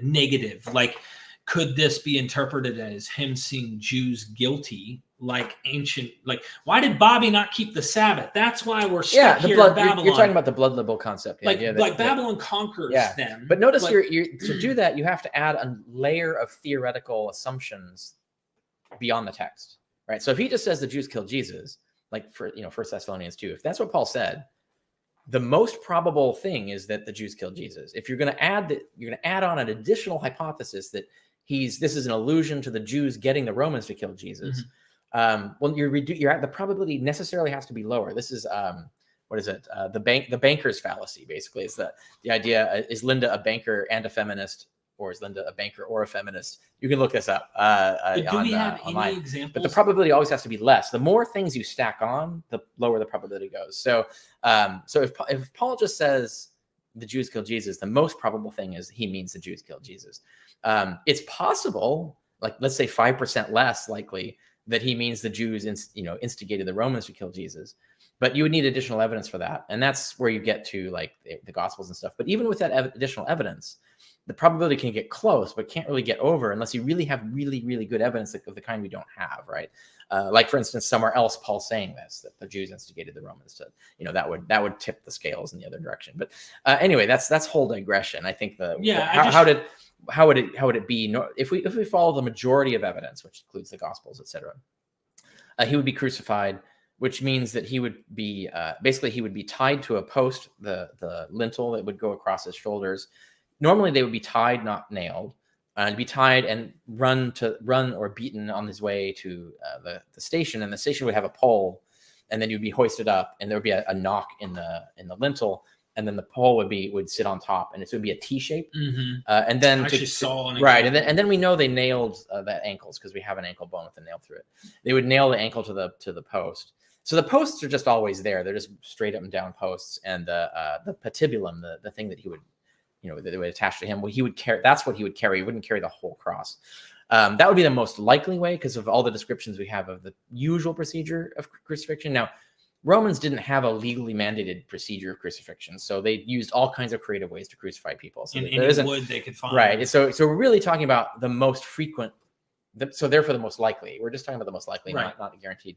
negative. Like, could this be interpreted as him seeing Jews guilty? Like ancient, like, why did Bobby not keep the Sabbath? That's why we're stuck here in Babylon. You're talking about the blood libel concept. Like Babylon conquers them. But notice to do that, you have to add a layer of theoretical assumptions beyond the text, right? So if he just says the Jews killed Jesus, like for 1 Thessalonians 2, if that's what Paul said, the most probable thing is that the Jews killed Jesus. If you're going to add on an additional hypothesis that this is an allusion to the Jews getting the Romans to kill Jesus. Mm-hmm. Well, the probability necessarily has to be lower. This is what is it? The banker's fallacy, basically, is the idea: is Linda a banker and a feminist, or is Linda a banker or a feminist? You can look this up. But do we have online. Any examples? But the probability always has to be less. The more things you stack on, the lower the probability goes. So, if Paul just says the Jews killed Jesus, the most probable thing is he means the Jews killed Jesus. It's possible, like let's say 5% less likely, that he means the Jews, instigated the Romans to kill Jesus. But you would need additional evidence for that. And that's where you get to like the Gospels and stuff. But even with that additional evidence, the probability can get close, but can't really get over unless you really have really, really good evidence of the kind we don't have, right? Like, for instance, somewhere else, Paul's saying this, that the Jews instigated the Romans to, that would tip the scales in the other direction. But anyway, that's whole digression. I think how would it be if we follow the majority of evidence, which includes the Gospels, etc. He would be crucified, which means that he would be basically he would be tied to a post, the lintel that would go across his shoulders. Normally they would be tied, not nailed, and be tied and run or beaten on his way to the station, and the station would have a pole, and then you'd be hoisted up, and there would be a knock in the lintel. And then the pole would sit on top, and it would be a T shape. Mm-hmm. And then and then we know they nailed the ankles because we have an ankle bone with a nail through it. They would nail the ankle to the post. So the posts are just always there. They're just straight up and down posts, and the patibulum, the thing that he would, that they would attach to him, he would carry. That's what he would carry. He wouldn't carry the whole cross. That would be the most likely way because of all the descriptions we have of the usual procedure of crucifixion. Now, Romans didn't have a legally mandated procedure of crucifixion, so they used all kinds of creative ways to crucify people. So any wood they could find. Right. So we're really talking about the most frequent. So therefore, the most likely. We're just talking about the most likely, right. not guaranteed.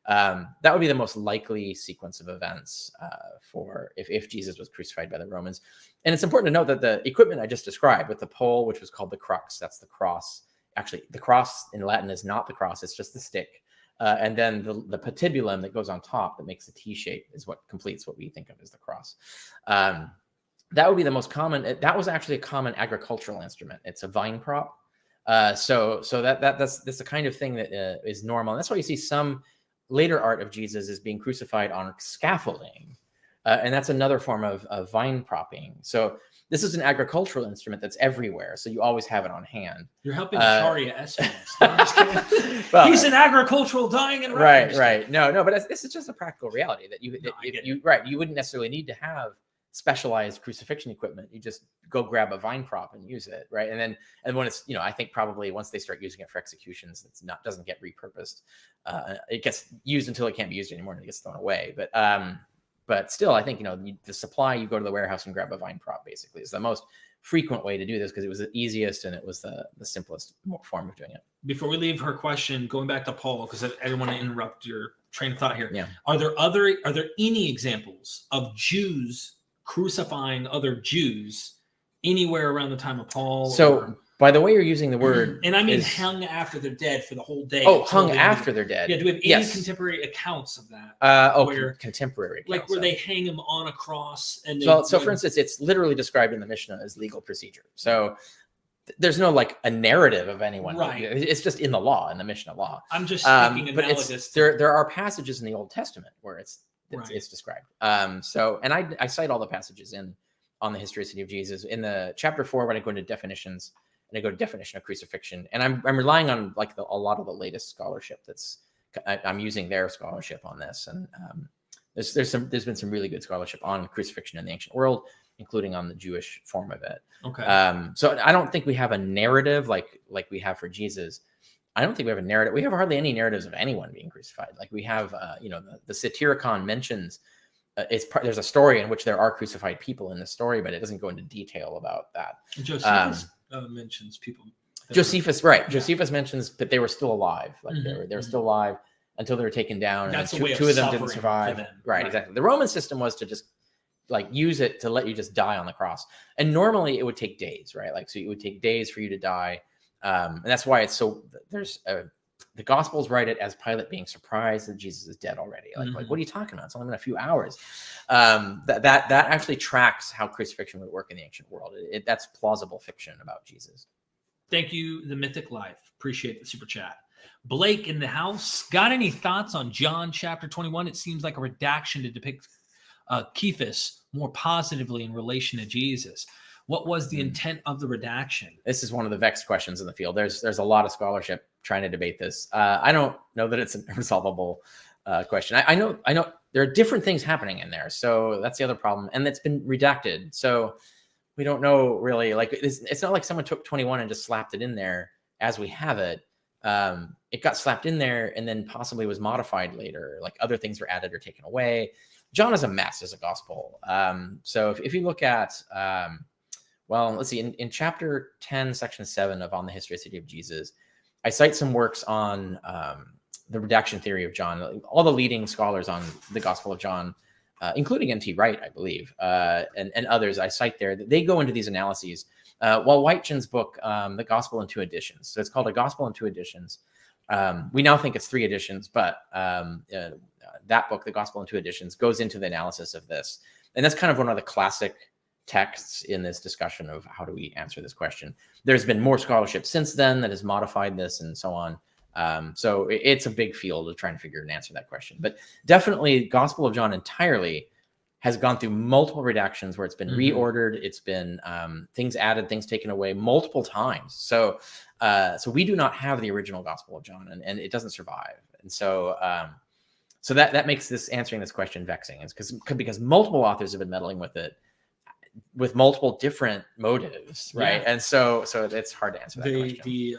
That would be the most likely sequence of events for if Jesus was crucified by the Romans. And it's important to note that the equipment I just described with the pole, which was called the crux, that's the cross. Actually, the cross in Latin is not the cross; it's just the stick. And then the patibulum that goes on top that makes the T shape is what completes what we think of as the cross. That would be the most common. That was actually a common agricultural instrument. It's a vine prop. So that's the kind of thing that is normal. And that's why you see some later art of Jesus is being crucified on scaffolding. And that's another form of vine propping. So this is an agricultural instrument that's everywhere, so you always have it on hand. You're helping Sharia estimates. No, I'm just kidding. Well, he's an agricultural dying and right. No, but this is just a practical reality that you wouldn't necessarily need to have specialized crucifixion equipment. You just go grab a vine prop and use it, right? And when it's I think probably once they start using it for executions, doesn't get repurposed. It gets used until it can't be used anymore and it gets thrown away. But still, I think, the supply, you go to the warehouse and grab a vine prop, basically, is the most frequent way to do this because it was the easiest and it was the simplest form of doing it. Before we leave her question, going back to Paul, because I didn't want to interrupt your train of thought here. Yeah. Are there any examples of Jews crucifying other Jews anywhere around the time of Paul. So by the way you're using the word, and I mean hung after they're dead for the whole day. Oh, hung after they're dead. Yeah, do we have any contemporary accounts of that? Contemporary accounts, like where they hang him on a cross and so for instance, it's literally described in the Mishnah as legal procedure. So there's no like a narrative of anyone. Right. It's just in the law, in the Mishnah law. I'm just thinking analogous. But there are passages in the Old Testament where it's described. So, and I cite all the passages on the historicity of Jesus in the chapter 4 when I go into definitions, and I go to definition of crucifixion, and I'm relying on like a lot of the latest scholarship I'm using their scholarship on this, and there's been some really good scholarship on crucifixion in the ancient world, including on the Jewish form of it. Okay. So I don't think we have a narrative like we have for Jesus. I don't think we have a narrative. We have hardly any narratives of anyone being crucified. Like we have, the Satyricon mentions there's a story in which there are crucified people in the story, but it doesn't go into detail about that. Josephus mentions people. Josephus, right? Josephus mentions that they were still alive. Like they were still alive until they were taken down, and two of them didn't survive. Right, exactly. The Roman system was to just like use it to let you just die on the cross, and normally it would take days, right? Like so, it would take days for you to die, and that's why it's so. There's the Gospels write it as Pilate being surprised that Jesus is dead already. Like what are you talking about? It's only been a few hours. That actually tracks how crucifixion would work in the ancient world. That's plausible fiction about Jesus. Thank you, The Mythic Life. Appreciate the super chat. Blake in the house. Got any thoughts on John chapter 21? It seems like a redaction to depict Cephas more positively in relation to Jesus. What was the intent of the redaction? This is one of the vexed questions in the field. There's a lot of scholarship trying to debate this. I don't know that it's a resolvable question. I know there are different things happening in there. So that's the other problem. And it's been redacted. So we don't know really, like, it's not like someone took 21 and just slapped it in there as we have it. It got slapped in there and then possibly was modified later. Like other things were added or taken away. John is a mess as a gospel. So if you look at, let's see, in chapter 10, section 7 of On the Historicity of Jesus, I cite some works on the redaction theory of John. All the leading scholars on the Gospel of John, including N.T. Wright, I believe, and others I cite there, they go into these analyses. While Whitechin's book, The Gospel in Two Editions, so it's called A Gospel in Two Editions. We now think it's 3 editions, but that book, The Gospel in Two Editions, goes into the analysis of this. And that's kind of one of the classic texts in this discussion of how do we answer this question. There's been more scholarship since then that has modified this and so on. So it's a big field of trying to figure and answer that question. But definitely Gospel of John entirely has gone through multiple redactions where it's been reordered. It's been things added, things taken away multiple times. So we do not have the original Gospel of John, and it doesn't survive. And so that makes answering this question vexing. It's because multiple authors have been meddling with it with multiple different motives, right? Yeah. And so it's hard to answer that question.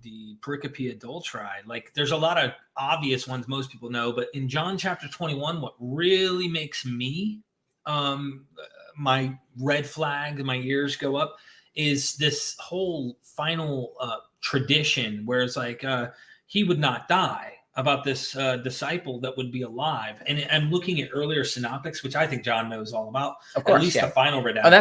The pericope adulterae, like there's a lot of obvious ones most people know, but in John chapter 21, what really makes me my red flag and my ears go up is this whole final tradition where it's like he would not die, about this disciple that would be alive. And I'm looking at earlier synoptics, which I think John knows all about. Of course, at least the final redaction.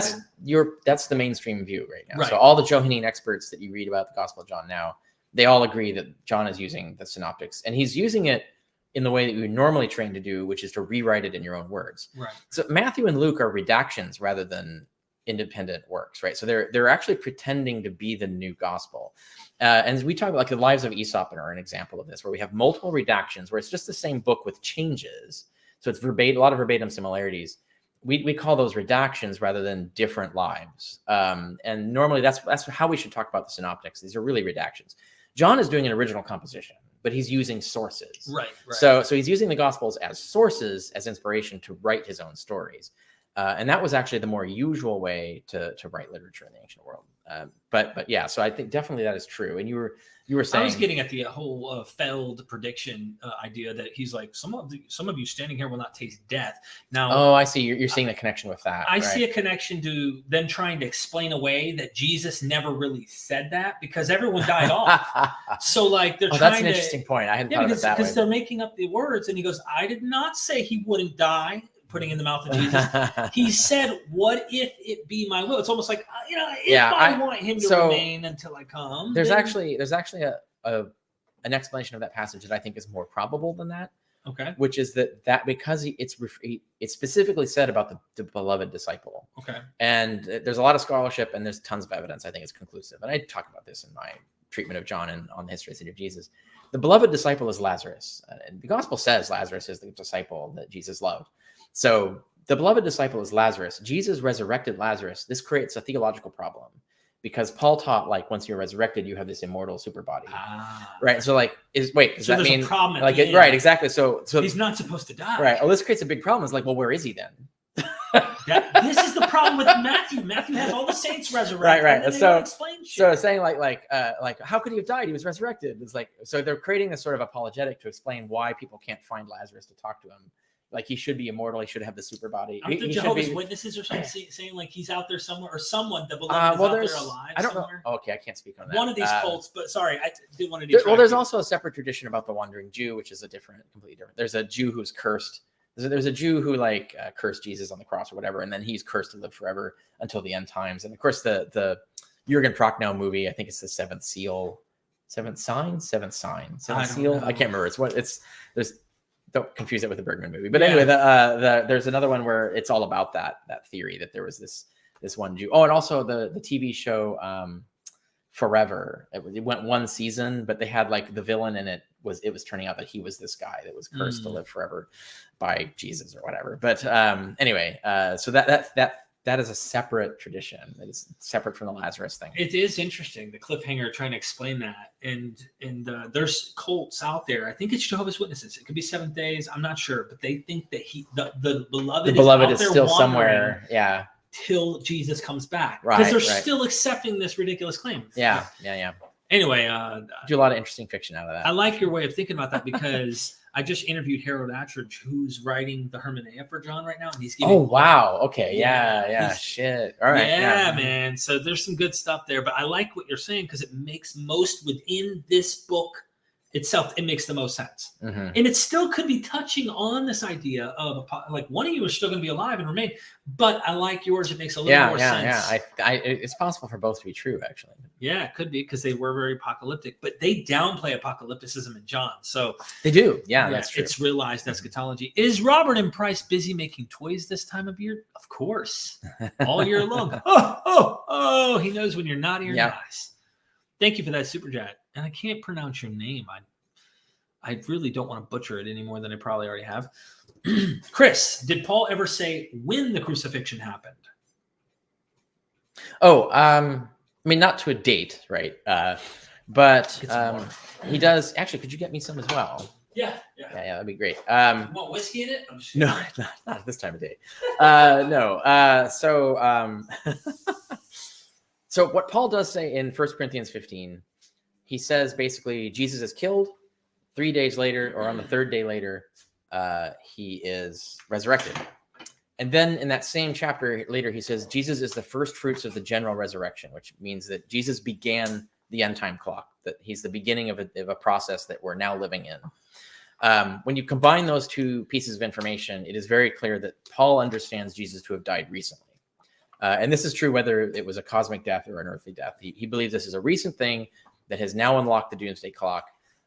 That's the mainstream view right now. Right. So all the Johannine experts that you read about the Gospel of John now, they all agree that John is using the synoptics, and he's using it in the way that you would normally train to do, which is to rewrite it in your own words. Right. So Matthew and Luke are redactions rather than independent works, right? So they're actually pretending to be the new gospel. And we talk about, like, the lives of Aesop are an example of this, where we have multiple redactions where it's just the same book with changes. So it's a lot of verbatim similarities. We call those redactions rather than different lives. And normally that's how we should talk about the synoptics. These are really redactions. John is doing an original composition, but he's using sources. Right. So he's using the Gospels as sources, as inspiration to write his own stories. And that was actually the more usual way to write literature in the ancient world. But yeah, so I think definitely that is true. And you were saying, I was getting at the whole failed prediction idea that he's like, some of you standing here will not taste death. Now, oh, I see. You're seeing the connection with that. I see a connection to them trying to explain away that Jesus never really said that, because everyone died off. So like they're trying that's an interesting point. I hadn't thought of it that way. Because they're making up the words, and he goes, "I did not say he wouldn't die." putting in the mouth of Jesus. He said, "What if it be my will?" It's almost like if I want him to remain until I come. There's actually an explanation of that passage that I think is more probable than that. Okay. Which is that because it's specifically said about the beloved disciple. Okay. And there's a lot of scholarship and there's tons of evidence. I think it's conclusive. And I talk about this in my treatment of John and on the history of Jesus. The beloved disciple is Lazarus. And the gospel says Lazarus is the disciple that Jesus loved. So the beloved disciple is Lazarus. Jesus resurrected Lazarus. This creates a theological problem. Because Paul taught, like, once you're resurrected, you have this immortal super body, right? So, like, does that mean? A problem like, right? Exactly. So he's not supposed to die, right? Well, this creates a big problem. It's like, well, where is he then? This is the problem with Matthew. Matthew has all the saints resurrected, right. So saying like, how could he have died? He was resurrected. It's like, so they're creating this sort of apologetic to explain why people can't find Lazarus to talk to him. Like, he should be immortal. He should have the super body. Aren't the Jehovah's Witnesses or something saying like he's out there somewhere, or someone that believes out there alive? I don't somewhere? know. Okay, I can't speak on that. One of these cults, but sorry, I didn't want to. Well, there's also a separate tradition about the wandering Jew, which is completely different. There's a Jew who's cursed. There's a Jew who cursed Jesus on the cross or whatever, and then he's cursed to live forever until the end times. And of course, the Jürgen Prochnow movie, I think it's the Seventh Seal, Seventh Seal. I can't remember. Don't confuse it with the Bergman movie. But anyway, there's another one where it's all about that theory that there was this one Jew. Oh, and also the TV show Forever. It went one season, but they had like the villain in it was turning out that he was this guy that was cursed to live forever by Jesus or whatever. But anyway, so that is a separate tradition. That is separate from the Lazarus thing. It is interesting, the cliffhanger trying to explain that. And there's cults out there. I think it's Jehovah's Witnesses. It could be Seventh Days. I'm not sure, but they think that the beloved is still somewhere. Yeah. Till Jesus comes back, because they're still accepting this ridiculous claim. Yeah. Anyway, do a lot of interesting fiction out of that. I like your way of thinking about that, because I just interviewed Harold Attridge, who's writing the Hermeneia for John right now, and he's giving. Oh wow! Okay, yeah. Shit. All right. Yeah, man. So there's some good stuff there, but I like what you're saying, because it makes most within this book itself. It makes the most sense, and it still could be touching on this idea of like one of you is still going to be alive and remain. But I like yours. It makes a little more sense. Yeah. It's possible for both to be true, actually. Yeah, it could be, because they were very apocalyptic, but they downplay apocalypticism in John. So they do. Yeah, that's true. It's realized eschatology. Is Robert and Price busy making toys this time of year? Of course, all year long. Oh! He knows when you're naughty or nice. Thank you for that super chat. And I can't pronounce your name. I really don't want to butcher it any more than I probably already have. Chris, did Paul ever say when the crucifixion happened? Oh, I mean, not to a date, right? But he does. Actually, could you get me some as well? Yeah, that'd be great. You want whiskey in it? No, not at this time of day. No. So what Paul does say in 1 Corinthians 15, he says basically Jesus is killed. 3 days later, or on the third day later, he is resurrected. And then in that same chapter later, he says Jesus is the first fruits of the general resurrection, which means that Jesus began the end time clock, that he's the beginning of a process that we're now living in. When you combine those two pieces of information, it is very clear that Paul understands Jesus to have died recently. And this is true whether it was a cosmic death or an earthly death. He believes this is a recent thing that has now unlocked the doomsday clock.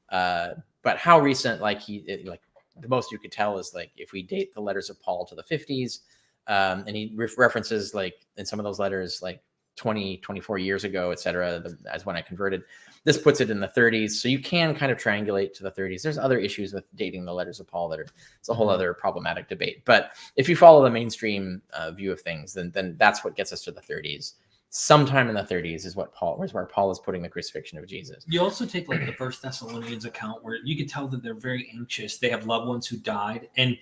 But how recent, like the most you could tell is like if we date the letters of Paul to the 50s, and he references like in some of those letters like 24 years ago, etc. As when I converted. This puts it in the 30s, so you can kind of triangulate to the 30s. There's other issues with dating the letters of Paul it's a whole other problematic debate. But if you follow the mainstream view of things, then that's what gets us to the 30s. Sometime in the 30s is where Paul is putting the crucifixion of Jesus. You also take like the First Thessalonians account where you could tell that they're very anxious. They have loved ones who died, and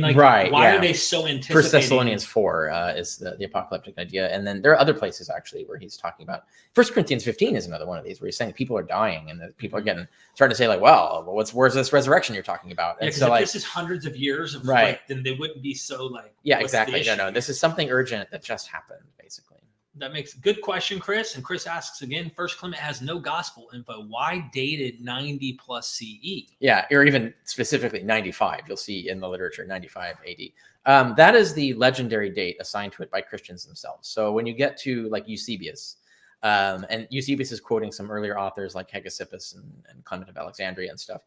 like why are they so anticipating? First Thessalonians 4 is the apocalyptic idea, and then there are other places actually where he's talking about. 1 Corinthians 15 is another one of these where he's saying people are dying, and that people are starting to say like, well, where's this resurrection you're talking about? And so if this is hundreds of years of then they wouldn't be so like. Yeah, exactly. No, this is something urgent that just happened, basically. That makes a good question, Chris. And Chris asks again, First Clement has no gospel info. Why dated 90 plus CE? Yeah, or even specifically 95. You'll see in the literature 95 AD. That is the legendary date assigned to it by Christians themselves. So when you get to like Eusebius, and Eusebius is quoting some earlier authors like Hegesippus and Clement of Alexandria and stuff.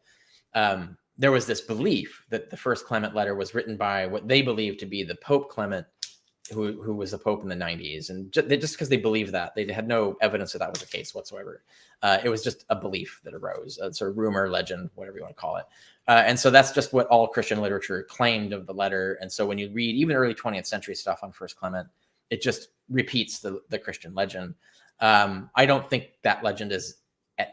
There was this belief that the First Clement letter was written by what they believed to be the Pope Clement, who was the Pope in the 90s. And just because they believed that, they had no evidence that that was the case whatsoever. It was just a belief that arose, a sort of rumor, legend, whatever you want to call it. And so that's just what all Christian literature claimed of the letter. And so when you read even early 20th century stuff on First Clement, it just repeats the Christian legend. I don't think that legend is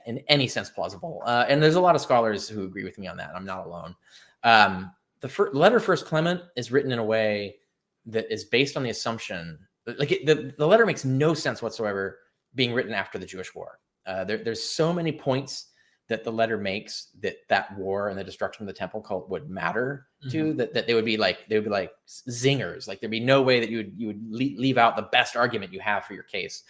in any sense plausible. And there's a lot of scholars who agree with me on that. I'm not alone. The letter First Clement is written in a way that is based on the assumption, like the letter makes no sense whatsoever being written after the Jewish war. There's so many points that the letter makes that war and the destruction of the temple cult would matter to, that they would be like zingers. Like there'd be no way that you would leave out the best argument you have for your case.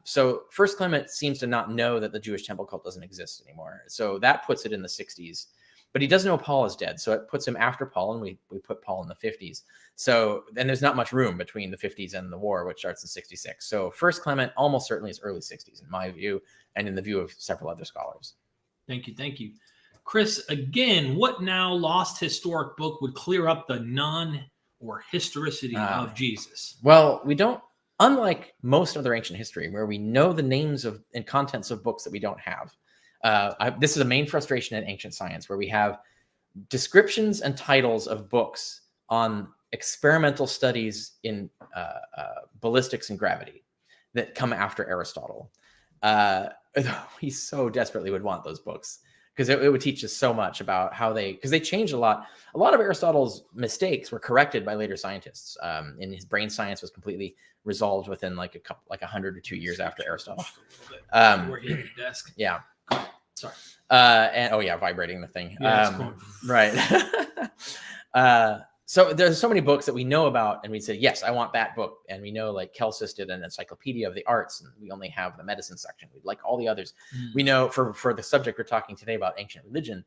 So First Clement seems to not know that the Jewish temple cult doesn't exist anymore. So that puts it in the 60s. But he doesn't know Paul is dead. So it puts him after Paul, and we put Paul in the 50s. So then there's not much room between the 50s and the war, which starts in 66. So First Clement almost certainly is early 60s in my view, and in the view of several other scholars. Thank you. Thank you. Chris, again, what now lost historic book would clear up the non or historicity of Jesus? Well, we don't, unlike most other ancient history, where we know the names of and contents of books that we don't have. This is a main frustration in ancient science, where we have descriptions and titles of books on experimental studies in ballistics and gravity that come after Aristotle. He so desperately would want those books because it would teach us so much about how because they changed a lot. A lot of Aristotle's mistakes were corrected by later scientists. And his brain science was completely resolved within like 100 or 2 years after Aristotle. Working at your desk. Yeah. Sorry. And vibrating the thing. Yeah, Right. So there's so many books that we know about, and we say, yes, I want that book. And we know like Celsus did an encyclopedia of the arts, and we only have the medicine section. We'd like all the others. We know for the subject we're talking today about ancient religion,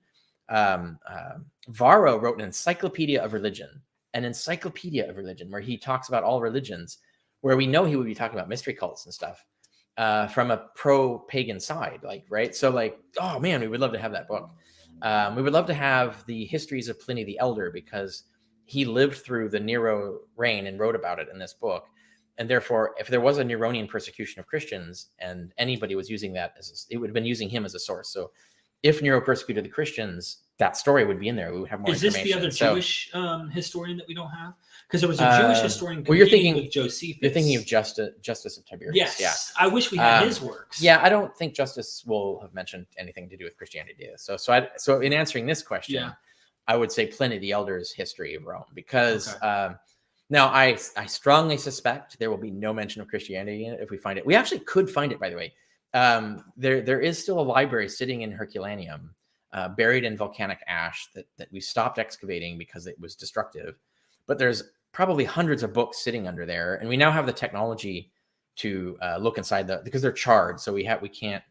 Varro wrote an encyclopedia of religion, where he talks about all religions, where we know he would be talking about mystery cults and stuff. From a pro-pagan side, right? So oh man, we would love to have that book. We would love to have the histories of Pliny the Elder, because he lived through the Nero reign and wrote about it in this book. And therefore, if there was a Neronian persecution of Christians and anybody was using that it would have been using him as a source. So if Nero persecuted the Christians, that story would be in there. We would have more information. Is this the other Jewish historian that we don't have? Because there was a Jewish historian. Well, you're thinking with Josephus. You're thinking of Justus of Tiberias. Yes. Yeah. I wish we had his works. Yeah, I don't think Justus will have mentioned anything to do with Christianity. So in answering this question, I would say Pliny the Elder's History of Rome, because now I strongly suspect there will be no mention of Christianity in it if we find it. We actually could find it, by the way. There is still a library sitting in Herculaneum, buried in volcanic ash that we stopped excavating because it was destructive. But there's probably hundreds of books sitting under there, and we now have the technology to look inside because they're charred, so we can't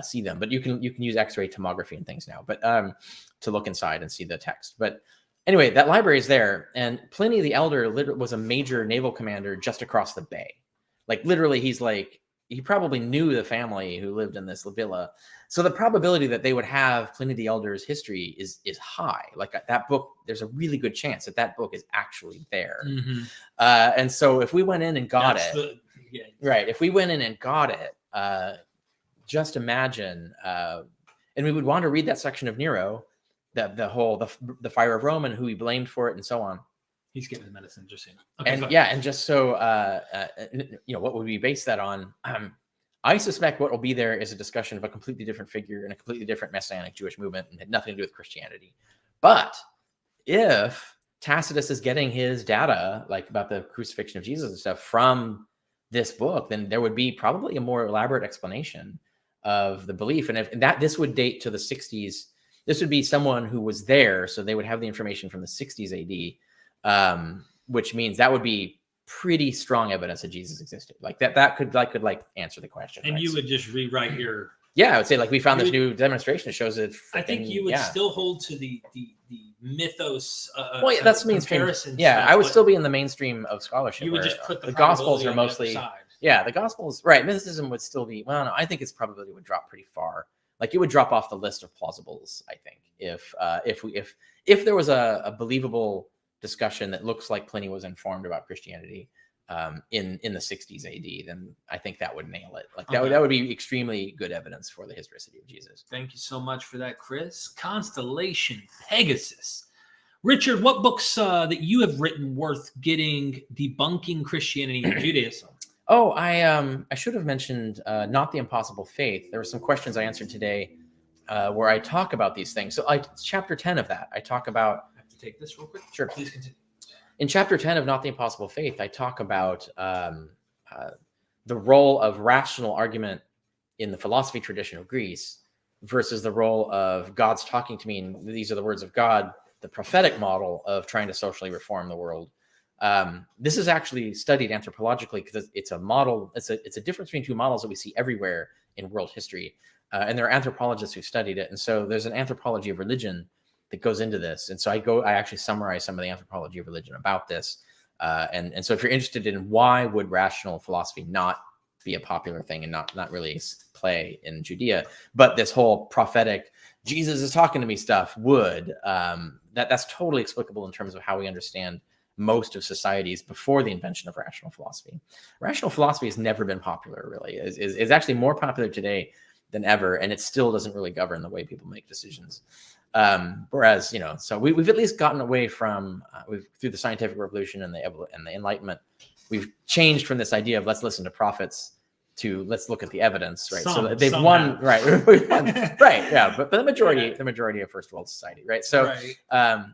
see them. But you can use X-ray tomography and things now, but to look inside and see the text. But anyway, that library is there, and Pliny the Elder was a major naval commander just across the bay. Like literally, he probably knew the family who lived in this villa. So the probability that they would have Pliny the Elder's history is high. Like that book, there's a really good chance that book is actually there. And so if we went in and got if we went in and got it, just imagine, and we would want to read that section of Nero, the fire of Rome and who he blamed for it and so on. He's getting the medicine, just saying. Okay, and just so what would we base that on? I suspect what will be there is a discussion of a completely different figure and a completely different messianic Jewish movement, and had nothing to do with Christianity. But if Tacitus is getting his data, like about the crucifixion of Jesus and stuff, from this book, then there would be probably a more elaborate explanation of the belief. And this would date to the 60s. This would be someone who was there, so they would have the information from the 60s AD. Which means that would be pretty strong evidence that Jesus existed. Like that could answer the question. And right? you would just rewrite your. Yeah, I would say like we found this new demonstration that shows it. I think you would still hold to the mythos. Well, yeah, that's mainstream. Comparison Yeah, stuff, I would but still be in the mainstream of scholarship. You would just put the Gospels are on the other mostly. side. Yeah, the Gospels, right? Mythicism would still be. Well, no, I think its probability would drop pretty far. Like it would drop off the list of plausibles. I think if there was a believable discussion that looks like Pliny was informed about Christianity in the 60s AD, then I think that would nail it. Like that would be extremely good evidence for the historicity of Jesus. Thank you so much for that, Chris. Constellation Pegasus. Richard, what books that you have written worth getting debunking Christianity and Judaism? Oh, I should have mentioned Not the Impossible Faith. There were some questions I answered today where I talk about these things. So it's chapter 10 of that. I talk about... I have to take this real quick. Sure. Please continue. In chapter 10 of Not the Impossible Faith, I talk about the role of rational argument in the philosophy tradition of Greece versus the role of God's talking to me, and these are the words of God, the prophetic model of trying to socially reform the world. This is actually studied anthropologically because it's a model. It's a difference between two models that we see everywhere in world history. And there are anthropologists who studied it. And so there's an anthropology of religion that goes into this. And so I actually summarize some of the anthropology of religion about this. And so if you're interested in why would rational philosophy not be a popular thing and not really play in Judea, but this whole prophetic Jesus is talking to me stuff would, that's totally explicable in terms of how we understand most of societies before the invention of rational philosophy. Rational philosophy has never been popular, really. Is actually more popular today than ever, and it still doesn't really govern the way people make decisions. Whereas, so we've at least gotten away from, through the scientific revolution and the Enlightenment, we've changed from this idea of let's listen to prophets to let's look at the evidence, right? So they've won, right? Right, yeah. But the majority of first world society, right? So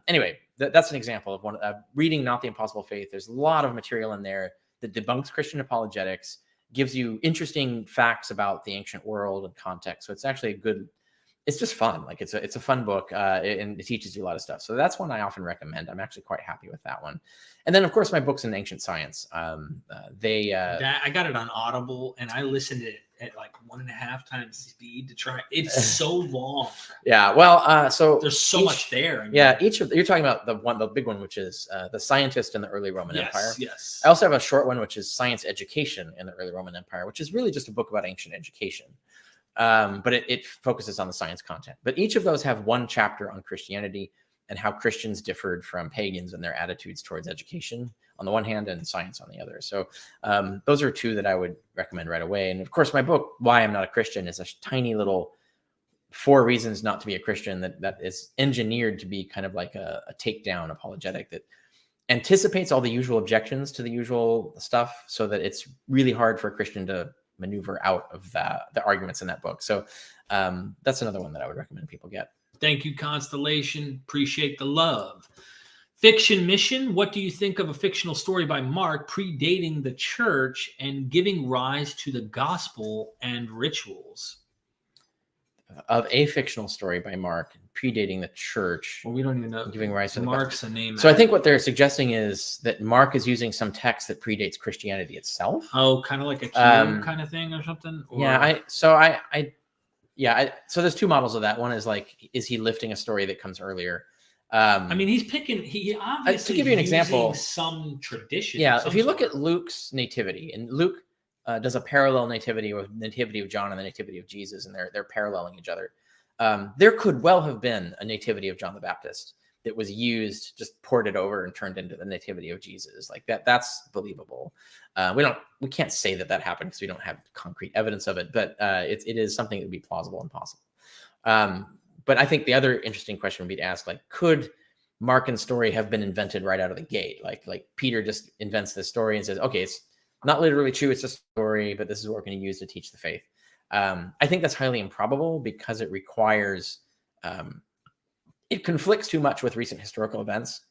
anyway, that's an example of one. Reading Not the Impossible Faith. There's a lot of material in there that debunks Christian apologetics, gives you interesting facts about the ancient world and context. So it's actually it's just fun. Like it's a fun book, and it teaches you a lot of stuff. So that's one I often recommend. I'm actually quite happy with that one. And then of course my books in ancient science. I got it on Audible and I listened to it at like 1.5 times speed to try. It's so long. Yeah. Well, so there's so much there. Yeah. you're talking about the big one, which is the Scientist in the early Roman Empire. Yes. I also have a short one, which is Science Education in the early Roman Empire, which is really just a book about ancient education. But it focuses on the science content. But each of those have one chapter on Christianity and how Christians differed from pagans and their attitudes towards education on the one hand and science on the other. So those are two that I would recommend right away. And of course, my book, Why I'm Not a Christian, is a tiny little 4 reasons not to be a Christian that is engineered to be kind of like a takedown apologetic that anticipates all the usual objections to the usual stuff so that it's really hard for a Christian to maneuver out of the arguments in that book. So that's another one that I would recommend people get. Thank you, Constellation. Appreciate the love. Fiction Mission. What do you think of a fictional story by Mark predating the church and giving rise to the gospel and rituals? Of a fictional story by Mark predating the church. Well, we don't even know. Giving rise to Mark's a name. So I think what they're suggesting is that Mark is using some text that predates Christianity itself. Oh, kind of like a Q kind of thing or something? Or... Yeah. So there's 2 models of that. One is like, is he lifting a story that comes earlier? I mean, he obviously to give you an example, some tradition. Yeah. If you look at Luke's nativity, and Luke does a parallel nativity with the nativity of John and the nativity of Jesus, and they're paralleling each other. There could well have been a nativity of John the Baptist that was used, just ported over and turned into the nativity of Jesus. Like that's believable. We can't say that happened because we don't have concrete evidence of it, but it is something that would be plausible and possible. But I think the other interesting question would be to ask, like, could Mark and story have been invented right out of the gate? Like Peter just invents this story and says, okay, it's not literally true, it's a story, but this is what we're going to use to teach the faith. I think that's highly improbable because it requires, it conflicts too much with recent historical events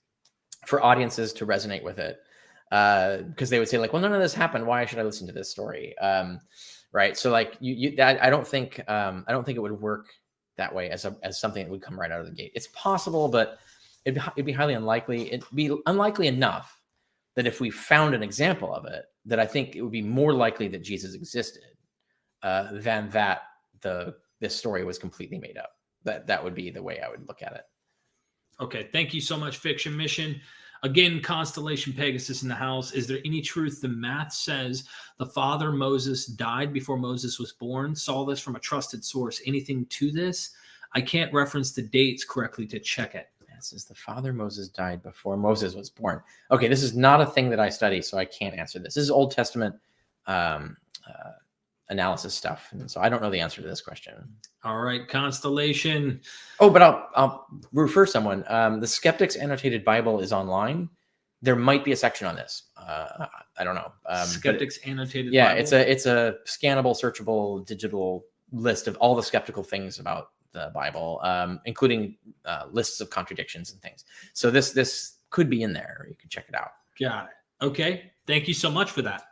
for audiences to resonate with it. Because they would say like, well, none of this happened. Why should I listen to this story? Right. So like I don't think it would work that way as something that would come right out of the gate. It's possible, but it'd be highly unlikely. It'd be unlikely enough that if we found an example of it, that I think it would be more likely that Jesus existed than that this story was completely made up. That would be the way I would look at it. Okay, thank you so much, Fiction Mission. Again, Constellation Pegasus in the house. Is there any truth the math says the father Moses died before Moses was born? Saw this from a trusted source. Anything to this? I can't reference the dates correctly to check it. This is the father Moses died before Moses was born. Okay, this is not a thing that I study, so I can't answer this. This is Old Testament analysis stuff, and so I don't know the answer to this question. All right, Constellation. Oh, but I'll refer someone. The Skeptics Annotated Bible is online. There might be a section on this. I don't know. Skeptics Annotated yeah, Bible? it's a scannable, searchable, digital list of all the skeptical things about the Bible, including lists of contradictions and things. So this could be in there. You can check it out. Got it. Okay. Thank you so much for that.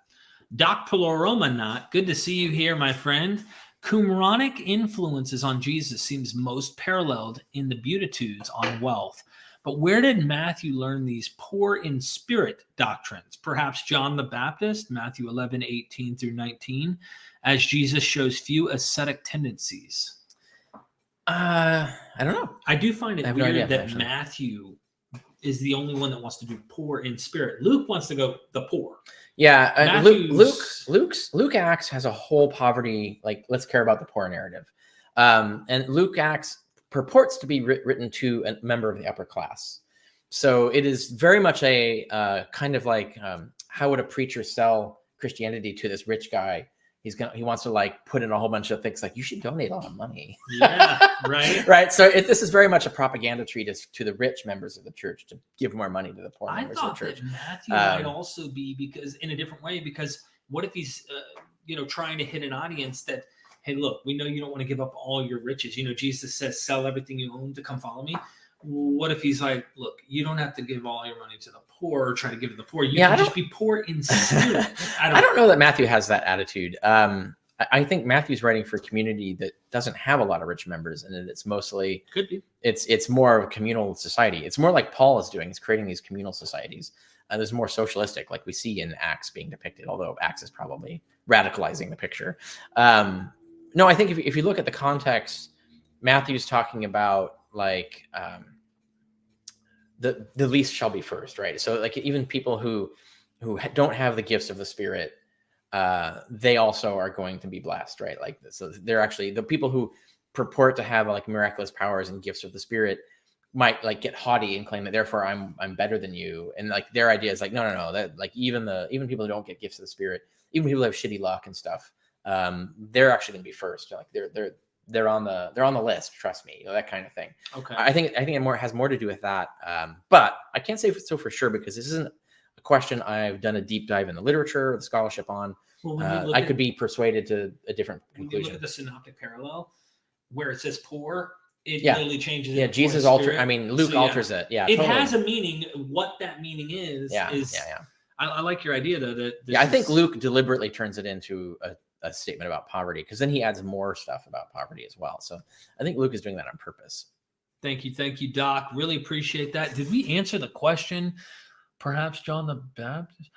Doc Poloromanot, good to see you here, my friend. Qumranic influences on Jesus seems most paralleled in the Beatitudes on wealth. But where did Matthew learn these poor in spirit doctrines? Perhaps John the Baptist, Matthew 11:18-19, as Jesus shows few ascetic tendencies. I don't know. I do find it no weird idea, that actually. Matthew is the only one that wants to do poor in spirit. Luke wants to go the poor. Yeah, Luke Acts has a whole poverty, like, let's care about the poor narrative. And Luke Acts purports to be written to a member of the upper class. So it is very much a kind of like, how would a preacher sell Christianity to this rich guy? He wants to like put in a whole bunch of things like, you should donate a lot of money. Yeah, right. Right. So this is very much a propaganda treatise to the rich members of the church to give more money to the poor members of the church. That Matthew might also be, because in a different way, because what if he's, trying to hit an audience that, hey, look, we know you don't want to give up all your riches. Jesus says, sell everything you own to come follow me. What if he's like, look, you don't have to give all your money to the poor or try to give it to the poor. You can just be poor in spirit. I don't know that Matthew has that attitude. I think Matthew's writing for a community that doesn't have a lot of rich members, and it's mostly could be. It's more of a communal society. It's more like Paul is doing. He's creating these communal societies. There's more socialistic, like we see in Acts being depicted, although Acts is probably radicalizing the picture. No, I think if you look at the context, Matthew's talking about like the least shall be first, right? So like even people who don't have the gifts of the Spirit, they also are going to be blessed, right? Like, so they're actually the people who purport to have like miraculous powers and gifts of the Spirit might like get haughty and claim that therefore I'm better than you, and like their idea is like no, that like even people who don't get gifts of the Spirit, even people who have shitty luck and stuff, they're actually going to be first. Like they're on the list. Trust me, that kind of thing. Okay. I think it has more to do with that. But I can't say so for sure because this isn't a question I've done a deep dive in the literature or the scholarship on. Well, I could be persuaded to a different conclusion. When you look at the synoptic parallel where it says poor, it literally changes. Yeah, Jesus alters. I mean, Luke alters it. Yeah, it totally has a meaning. What that meaning is. Yeah. I like your idea though. That I think Luke deliberately turns it into a statement about poverty because then he adds more stuff about poverty as well. So I think Luke is doing that on purpose. Thank you, Doc. Really appreciate that. Did we answer the question? Perhaps John the Baptist.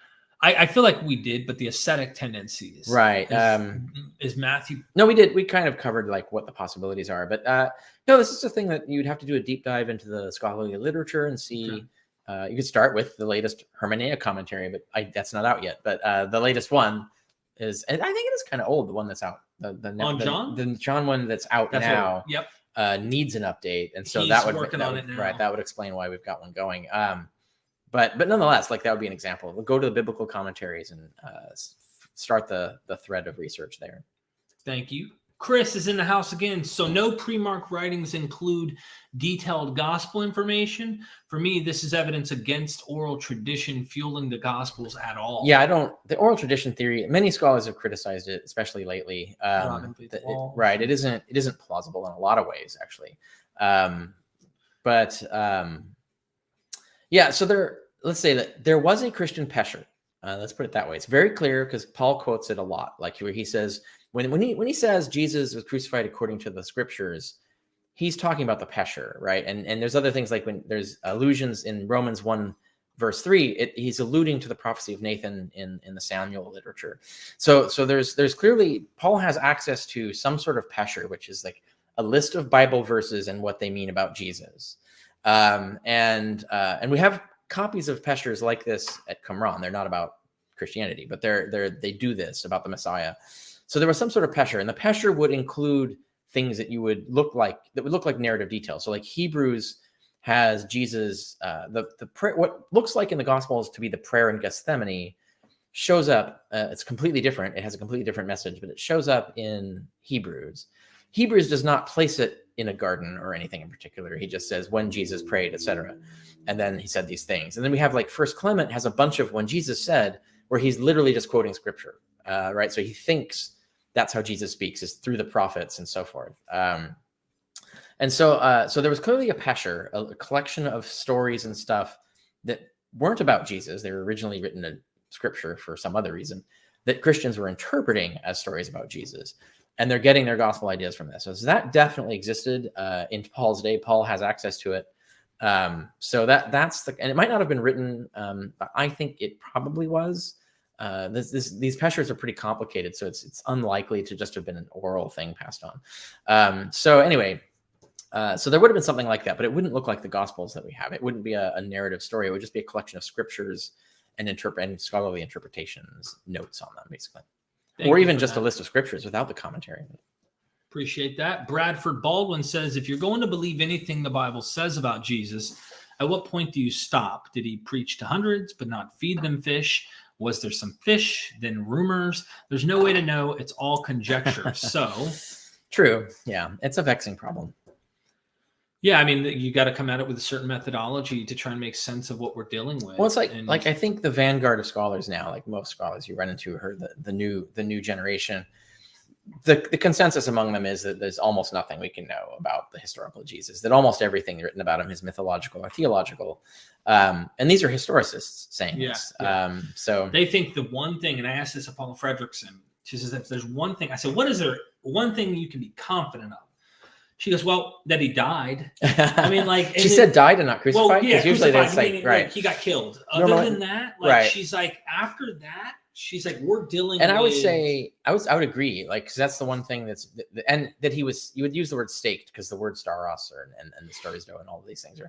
I feel like we did, but the ascetic tendencies, right? Is Matthew? No, we did. We kind of covered like what the possibilities are, but no, this is a thing that you'd have to do a deep dive into the scholarly literature and see. Okay. You could start with the latest Hermenea commentary, but that's not out yet. But the latest one is, and I think it is kind of old. The one that's out, the John one that's out now. Needs an update, and so that would working on it now. Right. That would explain why we've got one going. But nonetheless, like that would be an example. We'll go to the biblical commentaries and start the thread of research there. Thank you. Chris is in the house again. So no pre-mark writings include detailed gospel information. For me, this is evidence against oral tradition fueling the gospels at all. Yeah, the oral tradition theory, many scholars have criticized it, especially lately. Right. It isn't plausible in a lot of ways, actually. Yeah, so let's say that there was a Christian Pesher. Let's put it that way. It's very clear because Paul quotes it a lot. Like where he says, when he says Jesus was crucified according to the scriptures, he's talking about the Pesher, right? And there's other things like when there's allusions in Romans 1, verse 3, he's alluding to the prophecy of Nathan in the Samuel literature. So there's clearly, Paul has access to some sort of pesher, which is like a list of Bible verses and what they mean about Jesus. And we have copies of peshers like this at Qumran. They're not about Christianity, but they do this about the Messiah. So there was some sort of pesher, and the pesher would include things that would look like narrative details. So like Hebrews has Jesus, the prayer, what looks like in the Gospels to be the prayer in Gethsemane, shows up. It's completely different. It has a completely different message, but it shows up in Hebrews. Hebrews does not place it in a garden or anything in particular. He just says when Jesus prayed, etc. And then he said these things. And then we have like First Clement has a bunch of when Jesus said, where he's literally just quoting scripture, right? So he thinks that's how Jesus speaks, is through the prophets and so forth. And so there was clearly a pesher, a collection of stories and stuff that weren't about Jesus. They were originally written in scripture for some other reason that Christians were interpreting as stories about Jesus. And they're getting their gospel ideas from this. So that definitely existed in Paul's day. Paul has access to it. So that's and it might not have been written, but I think it probably was. These peshers are pretty complicated, so it's unlikely to just have been an oral thing passed on. So anyway, so there would have been something like that, but it wouldn't look like the Gospels that we have. It wouldn't be a narrative story. It would just be a collection of scriptures and scholarly interpretations, notes on them, basically. Or even just a list of scriptures without the commentary. Appreciate that. Bradford Baldwin says, if you're going to believe anything the Bible says about Jesus, at what point do you stop? Did he preach to hundreds but not feed them fish? Was there some fish, then rumors? There's no way to know. It's all conjecture. So true. Yeah, it's a vexing problem. Yeah, I mean, you got to come at it with a certain methodology to try and make sense of what we're dealing with. Well, it's like I think the vanguard of scholars now, like most scholars you run into, the new generation. The consensus among them is that there's almost nothing we can know about the historical Jesus. That almost everything written about him is mythological or theological. And these are historicists saying this. Yeah. So they think the one thing, and I asked this of Paula Fredrickson. She says, if there's one thing, I said, what is there one thing you can be confident of? She goes, well, that he died. I mean, like she said died and not crucified. Well, yeah, usually crucified, they say right. Like, he got killed. Other than that, like right. She's like, after that, she's like, we're dealing. And with... I would say, I would agree, like, because that's the one thing that's, and that you would use the word staked because the word staros and the stories and all of these things are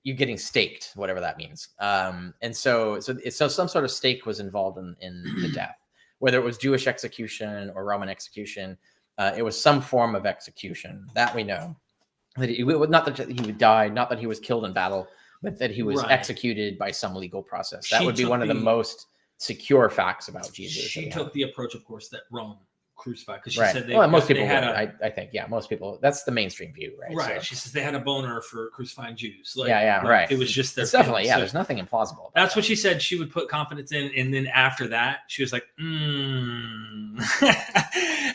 you're getting staked, whatever that means. And so some sort of stake was involved in the death, whether it was Jewish execution or Roman execution. It was some form of execution that we know. That not that he would die, not that he was killed in battle, but that he was executed by some legal process. That would be one of the most secure facts about Jesus. She took the approach, of course, that Rome crucified, because she said most people had I think most people, that's the mainstream view, right? Right. So, she says they had a boner for crucifying Jews. Like, right. It was just their definitely so there's nothing implausible about that's what she said she would put confidence in, and then after that she was like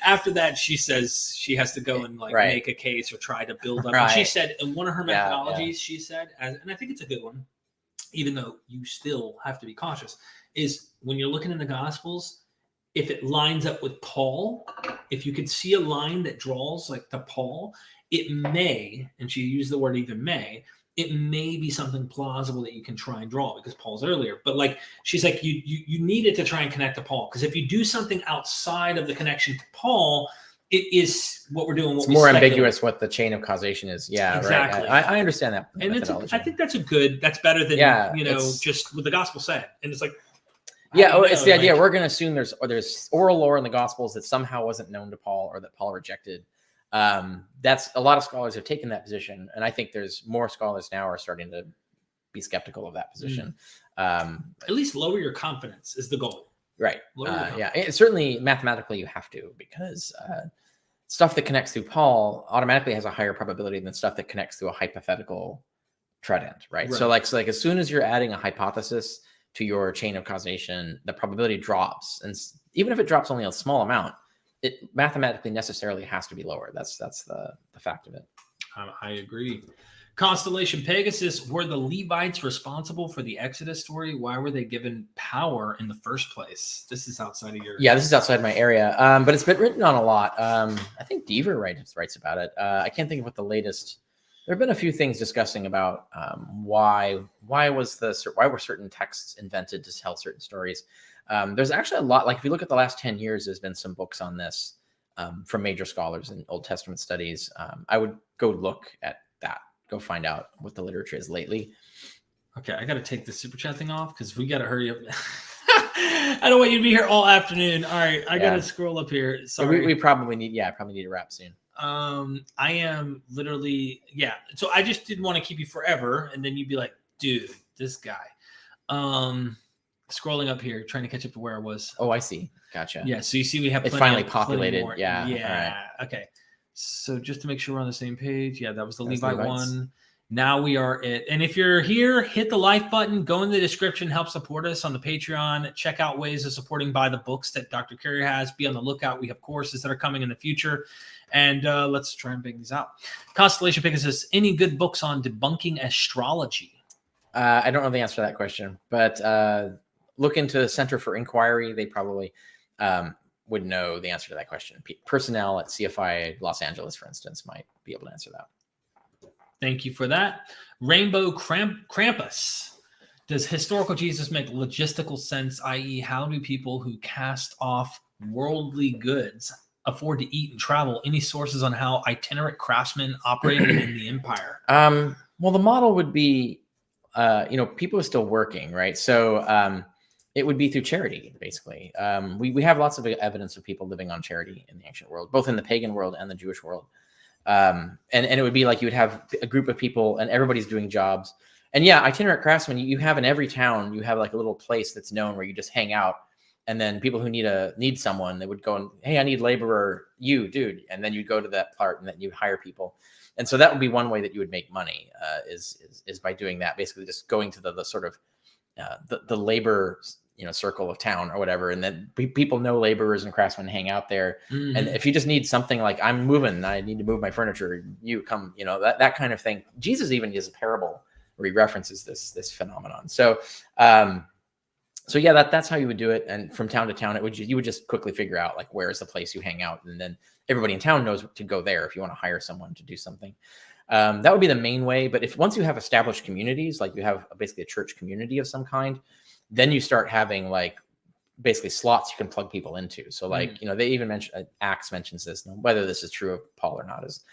after that she says she has to go and make a case or try to build up. And she said in one of her methodologies, she said, and I think it's a good one, even though you still have to be cautious, is when you're looking in the Gospels, if it lines up with Paul, if you could see a line that draws like to Paul, it may, and she used the word even may, it may be something plausible that you can try and draw because Paul's earlier. But like she's like, you needed to try and connect to Paul, because if you do something outside of the connection to Paul, it is what we're doing. It's more ambiguous what the chain of causation is. Yeah, exactly. Right. I understand that. And I think that's better than just what the gospel said. And it's like, it's the idea. We're going to assume there's oral lore in the Gospels that somehow wasn't known to Paul or that Paul rejected. That's a lot of scholars have taken that position, and I think there's more scholars now are starting to be skeptical of that position. At least lower your confidence is the goal, right? Certainly mathematically you have to, because stuff that connects through Paul automatically has a higher probability than stuff that connects through a hypothetical trident, right? So like as soon as you're adding a hypothesis to your chain of causation, the probability drops. And even if it drops only a small amount, it mathematically necessarily has to be lower. That's the fact of it. I agree. Constellation Pegasus, were the Levites responsible for the Exodus story? Why were they given power in the first place? This is outside of your... Yeah, this is outside my area, but it's been written on a lot. I think Deaver writes about it. I can't think of what the latest There have been a few things discussing about why were certain texts invented to tell certain stories. There's actually a lot. Like if you look at the last 10 years, there's been some books on this from major scholars in Old Testament studies. I would go look at that. Go find out what the literature is lately. Okay, I got to take the super chat thing off because we got to hurry up. I don't want you to be here all afternoon. All right, I got to scroll up here. Sorry. We probably need, I probably need to wrap soon. I am literally, So I just didn't want to keep you forever. And then you'd be like, dude, this guy. Scrolling up here, trying to catch up to where I was. Oh, I see. Gotcha. Yeah. So you see, we have it finally populated. Yeah. Yeah. Right. Okay. So just to make sure we're on the same page. Yeah. That was the Levite one. Now we are at, and if you're here, hit the like button, go in the description, help support us on the Patreon, check out ways of supporting by the books that Dr. Carrier has. Be on the lookout. We have courses that are coming in the future. And let's try and bang these out. Constellation Picker says, any good books on debunking astrology? I don't know the answer to that question, but look into Center for Inquiry. They probably would know the answer to that question. Personnel at CFI Los Angeles, for instance, might be able to answer that. Thank you for that. Rainbow Krampus. Does historical Jesus make logistical sense, i.e., how do people who cast off worldly goods afford to eat and travel? Any sources on how itinerant craftsmen operated in the empire? Well, the model would be, people are still working, right? So it would be through charity, basically. We have lots of evidence of people living on charity in the ancient world, both in the pagan world and the Jewish world. And it would be like you would have a group of people and everybody's doing jobs. And yeah, itinerant craftsmen, you have in every town, you have like a little place that's known where you just hang out. And then people who need someone, they would go and, hey, I need laborer, you, dude. And then you go to that part and then you hire people. And so that would be one way that you would make money is by doing that, basically just going to the sort of the labor circle of town or whatever, and then people know laborers and craftsmen hang out there. Mm-hmm. And if you just need something like I'm moving, I need to move my furniture, you come, that kind of thing. Jesus even gives a parable where he references this phenomenon. So yeah, that's how you would do it. And from town to town, you would just quickly figure out like where's the place you hang out, and then everybody in town knows to go there if you want to hire someone to do something. That would be the main way. But once you have established communities, like you have basically a church community of some kind, then you start having like basically slots you can plug people into. So like, they even mention Acts mentions this. Now, whether this is true of Paul or not is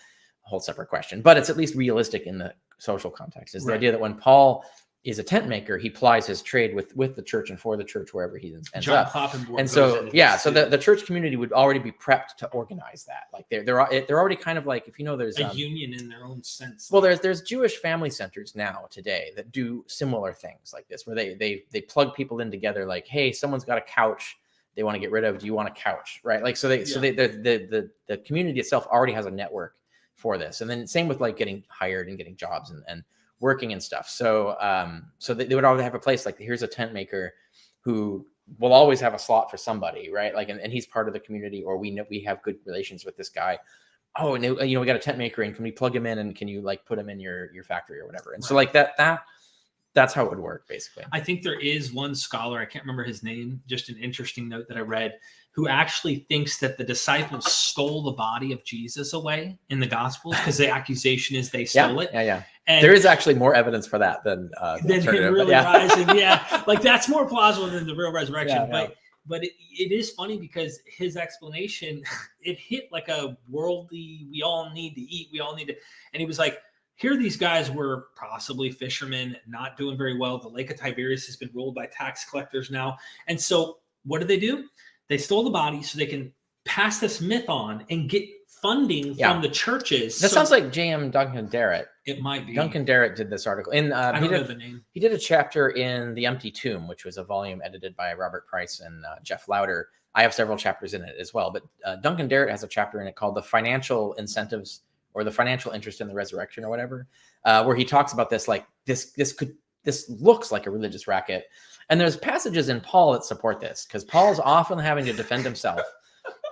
a whole separate question, but it's at least realistic in the social context. Is the idea that when Paul is a tent maker, he plies his trade with the church and for the church wherever he ends up. And so, so the church community would already be prepped to organize that. Like they're already kind of like, there's a union in their own sense. Well, there's Jewish family centers now today that do similar things like this, where they plug people in together. Like, hey, someone's got a couch they want to get rid of. Do you want a couch? Right. Like, the community itself already has a network for this. And then same with like getting hired and getting jobs and working and stuff. So they would always have a place like, here's a tent maker who will always have a slot for somebody, right? Like, and he's part of the community, or we know we have good relations with this guy. Oh, and we got a tent maker, and can we plug him in, and can you like put him in your factory or whatever? And so like that's how it would work, basically. I think there is one scholar, I can't remember his name, just an interesting note that I read, who actually thinks that the disciples stole the body of Jesus away in the Gospels because the accusation is they stole it. Yeah. And there is actually more evidence for that than him really rising. Yeah, like that's more plausible than the real resurrection. But it is funny because his explanation, it hit like a worldly, we all need to eat, and he was like, here these guys were possibly fishermen, not doing very well. The Lake of Tiberias has been ruled by tax collectors now. And so what do? They stole the body so they can pass this myth on and get funding from the churches. That sounds like J.M. Duncan Derrett. It might be. Duncan Derrett did this article. I don't know the name. He did a chapter in The Empty Tomb, which was a volume edited by Robert Price and Jeff Lauder. I have several chapters in it as well. But Duncan Derrett has a chapter in it called The Financial Incentives or the Financial Interest in the Resurrection or whatever, where he talks about this, like this looks like a religious racket. And there's passages in Paul that support this, because Paul's often having to defend himself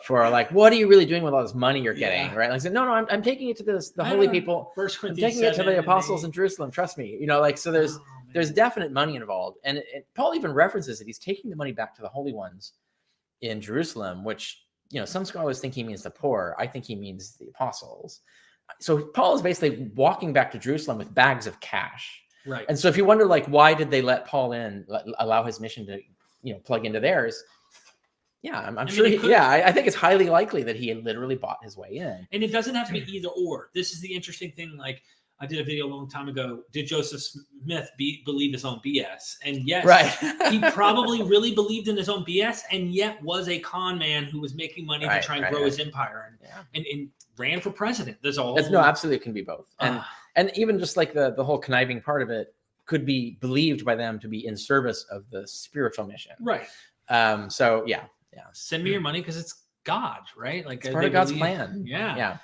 for like, what are you really doing with all this money you're getting? Right. Like, no, I'm taking it to the holy people. I'm taking it to the apostles in Jerusalem. Trust me. So there's definite money involved. And Paul even references that he's taking the money back to the holy ones in Jerusalem, which, some scholars think he means the poor. I think he means the apostles. So Paul is basically walking back to Jerusalem with bags of cash. Right. And so if you wonder, like, why did they let Paul in, allow his mission to, plug into theirs? Yeah, I'm sure. I think it's highly likely that he had literally bought his way in. And it doesn't have to be either or. This is the interesting thing. Like, I did a video a long time ago. Did Joseph Smith believe his own BS? And yes, right. He probably really believed in his own BS, and yet was a con man who was making money to try and grow his empire, and ran for president. There's all. No, absolutely, it can be both. And even just like the whole conniving part of it could be believed by them to be in service of the spiritual mission. Right. So yeah. Send me your money because it's God, right? Like, it's part of God's plan. Yeah.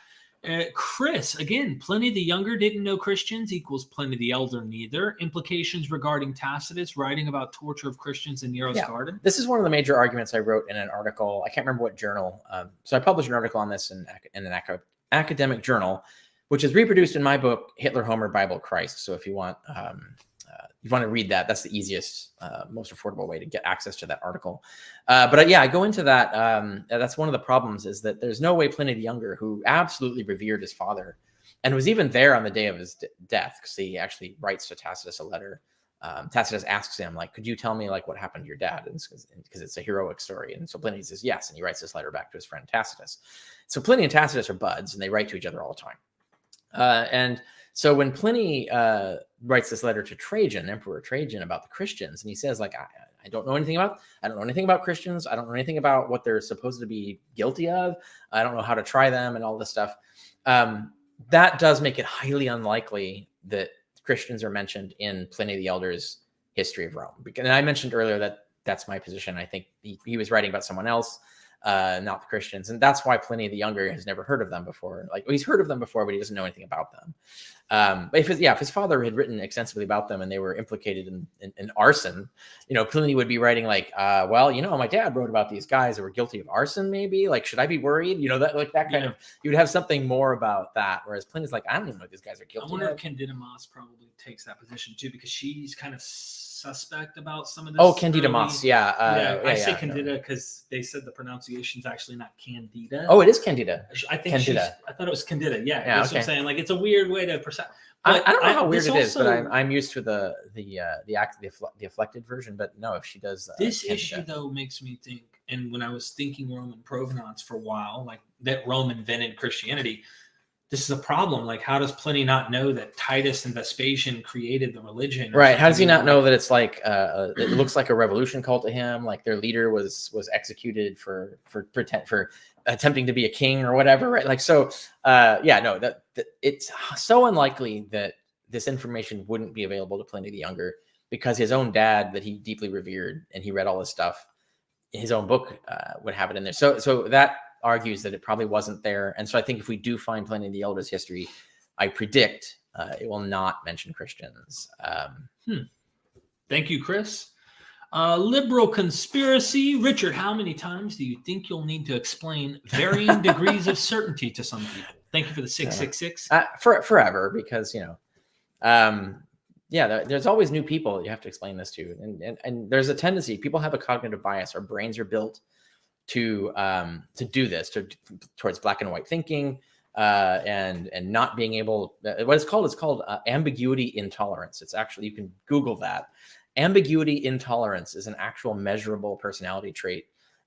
Chris, again, Pliny the Younger didn't know Christians equals Pliny the Elder neither. Implications regarding Tacitus writing about torture of Christians in Nero's garden. This is one of the major arguments I wrote in an article. I can't remember what journal. So I published an article on this in an academic journal, which is reproduced in my book, Hitler, Homer, Bible, Christ. So if you want to read that, that's the easiest, most affordable way to get access to that article. But I go into that. That's one of the problems, is that there's no way Pliny the Younger, who absolutely revered his father and was even there on the day of his death, because he actually writes to Tacitus a letter. Tacitus asks him, like, could you tell me, like, what happened to your dad? Because it's a heroic story. And so Pliny says yes. And he writes this letter back to his friend Tacitus. So Pliny and Tacitus are buds, and they write to each other all the time. And so when Pliny writes this letter to Trajan, Emperor Trajan, about the Christians, and he says, like, I don't know anything about Christians. I don't know anything about what they're supposed to be guilty of. I don't know how to try them and all this stuff. That does make it highly unlikely that Christians are mentioned in Pliny the Elder's history of Rome. And I mentioned earlier that that's my position. I think he was writing about someone else, not the Christians. And that's why Pliny the Younger has never heard of them before. Like, he's heard of them before, but he doesn't know anything about them. But if his father had written extensively about them and they were implicated in arson, Pliny would be writing like, my dad wrote about these guys that were guilty of arson, maybe, like, should I be worried? That kind of, you would have something more about that. Whereas Pliny's like, I don't even know what these guys are guilty of. I wonder if Candida Moss probably takes that position too, because she's kind of suspect about some of this. Oh, Candida Moss. I say Candida because they said the pronunciation is actually not Candida. Oh, it is Candida. I think Candida. I thought it was Candida. Yeah, that's what I'm saying. Like, it's a weird way to perceive. I don't know how weird it is, but I'm used to the afflected version. But no, if she does this Candida. issue though makes me think. And when I was thinking Roman provenance for a while, like that Rome invented Christianity. This is a problem. Like, how does Pliny not know that Titus and Vespasian created the religion? Right. How does he not know that it's like it looks like a revolution cult to him? Like, their leader was executed for attempting to be a king or whatever. Right. Like, so that it's so unlikely that this information wouldn't be available to Pliny the Younger, because his own dad, that he deeply revered and he read all this stuff, his own book would have it in there. So that argues that it probably wasn't there. And so I think if we do find Pliny the Elder's history, I predict it will not mention Christians. Thank you, Chris. Liberal conspiracy. Richard, how many times do you think you'll need to explain varying degrees of certainty to some people? Thank you for the 666. Forever, because, there's always new people you have to explain this to. And there's a tendency, people have a cognitive bias. Our brains are built to do this, towards black and white thinking, and not being able. What it's called ambiguity intolerance. It's actually, you can Google that. Ambiguity intolerance is an actual measurable personality trait,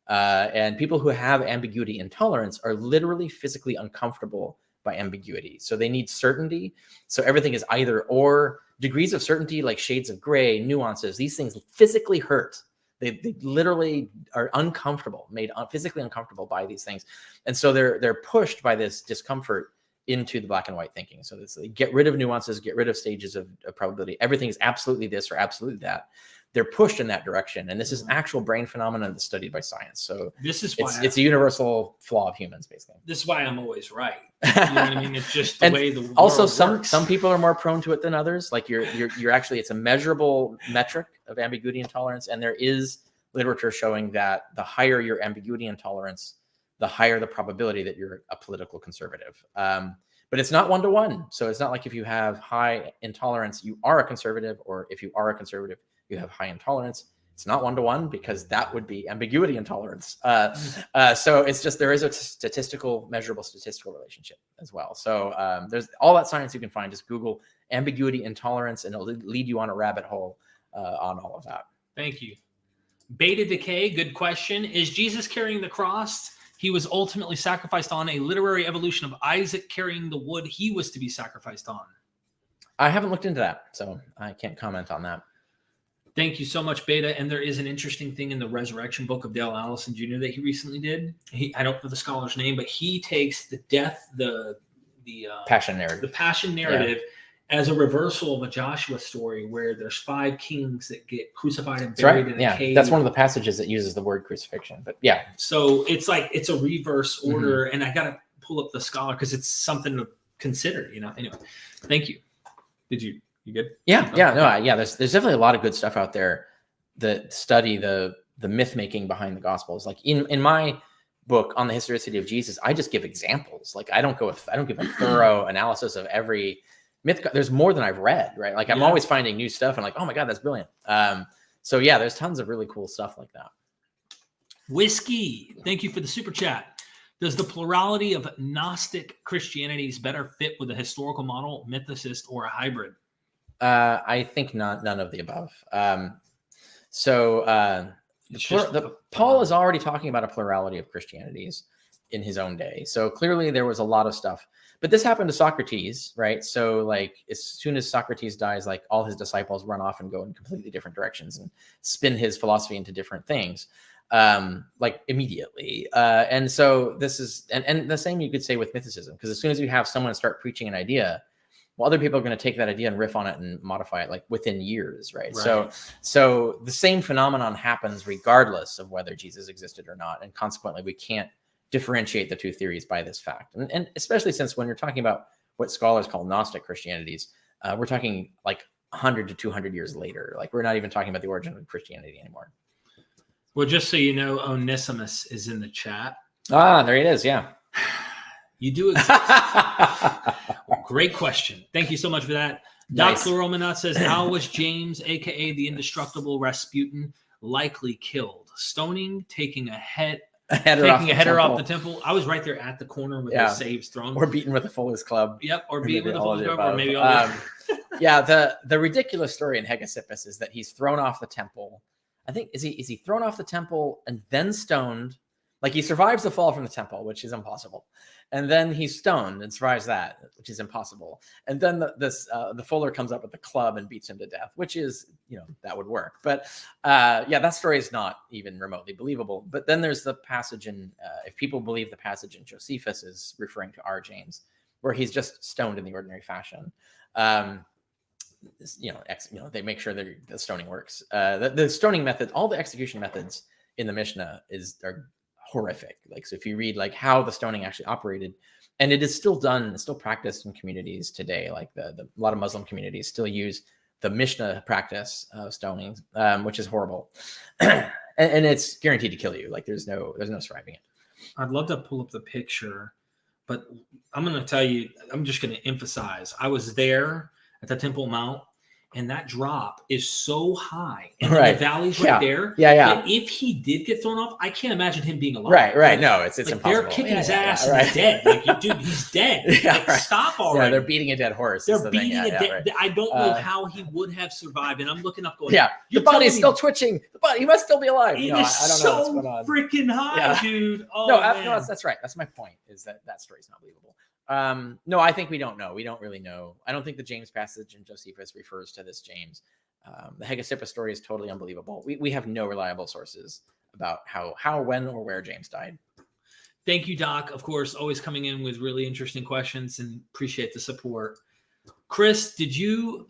and people who have ambiguity intolerance are literally physically uncomfortable by ambiguity. So they need certainty. So everything is either or. Degrees of certainty, like shades of gray, nuances, these things physically hurt. They literally are uncomfortable, made physically uncomfortable by these things. And so they're pushed by this discomfort into the black and white thinking. So it's like, get rid of nuances, get rid of stages of probability. Everything is absolutely this or absolutely that. They're pushed in that direction. And this is an actual brain phenomenon that's studied by science. So this is why it's a universal flaw of humans, basically. This is why I'm always right. You know what I mean? It's just the way the world also works. Some people are more prone to it than others. Like you're actually, it's a measurable metric of ambiguity intolerance. And there is literature showing that the higher your ambiguity intolerance, the higher the probability that you're a political conservative. But it's not one-to-one. So it's not like if you have high intolerance, you are a conservative, or if you are a conservative, you have high intolerance. It's not one-to-one because that would be ambiguity intolerance. So it's just, there is a measurable statistical relationship as well. So there's all that science you can find. Just Google ambiguity intolerance and it'll lead you on a rabbit hole on all of that. Thank you. Beta Decay, good question. Is Jesus carrying the cross he was ultimately sacrificed on a literary evolution of Isaac carrying the wood he was to be sacrificed on? I haven't looked into that, so I can't comment on that. Thank you so much, Beta. And there is an interesting thing in the Resurrection book of Dale Allison Jr. that he recently did. I don't know the scholar's name, but he takes the death, the passion narrative, as a reversal of a Joshua story where there's 5 kings that get crucified and buried in a cave. That's one of the passages that uses the word crucifixion. But yeah, so it's like it's a reverse order, and I got to pull up the scholar because it's something to consider. Anyway, thank you. Did you good? Yeah. There's definitely a lot of good stuff out there that study the myth making behind the Gospels. Like in my book on the historicity of Jesus, I just give examples. Like I don't give a thorough analysis of every myth. There's more than I've read, right? Like I'm always finding new stuff and like, oh my God, that's brilliant. So yeah, there's tons of really cool stuff like that. Whiskey, thank you for the super chat. Does the plurality of Gnostic Christianities better fit with a historical model, mythicist, or a hybrid? I think none of the above. Paul is already talking about a plurality of Christianities in his own day. So clearly there was a lot of stuff. But this happened to Socrates, right? So like as soon as Socrates dies, like all his disciples run off and go in completely different directions and spin his philosophy into different things. Like immediately. And so this is, and the same you could say with mythicism, because as soon as you have someone start preaching an idea, well, other people are going to take that idea and riff on it and modify it like within years, right? So the same phenomenon happens regardless of whether Jesus existed or not. And consequently, we can't differentiate the two theories by this fact. And especially since when you're talking about what scholars call Gnostic Christianities, we're talking like 100 to 200 years later. Like we're not even talking about the origin of Christianity anymore. Well, just so you know, Onesimus is in the chat. Ah, there he is. Yeah. You do exist. Great question. Thank you so much for that. Nice. Dr. Romanot says, how was James, a.k.a. the indestructible Rasputin, likely killed? Stoning, taking a header off the temple. I was right there at the corner with the saves thrown. Or beaten with a Fuller's club. Yep, or beaten with a Fuller's club, or maybe yeah, the ridiculous story in Hegesippus is that he's thrown off the temple. I think, is he thrown off the temple and then stoned? Like he survives the fall from the temple, which is impossible. And then he's stoned and survives that, which is impossible. And then the Fuller comes up with the club and beats him to death, which is, that would work. But that story is not even remotely believable. But then there's the passage in, if people believe the passage in Josephus is referring to our James, where he's just stoned in the ordinary fashion. They make sure that the stoning works. The stoning method, all the execution methods in the Mishnah are horrific. Like, so if you read like how the stoning actually operated, and it is still done, it's still practiced in communities today. Like a lot of Muslim communities still use the Mishnah practice of stoning, which is horrible, and it's guaranteed to kill you. Like there's no surviving it. I'd love to pull up the picture, but I'm going to tell you, I'm just going to emphasize, I was there at the Temple Mount, and that drop is so high, and the valley's right there. That if he did get thrown off, I can't imagine him being alive. Right. No, it's impossible. They're kicking his ass and he's dead. Like, dude, he's dead. Stop already. Yeah, they're beating a dead horse. They're beating a dead. I don't know how he would have survived. And I'm looking up going, the body's still twitching. The body, he must still be alive. It is so freaking high, dude. Oh, no, that's right. That's my point. Is that story's not believable. No, I think we don't know. We don't really know. I don't think the James passage in Josephus refers to this James. The Hegesippus story is totally unbelievable. We have no reliable sources about how, when, or where James died. Thank you, Doc. Of course, always coming in with really interesting questions and appreciate the support. Chris, did you,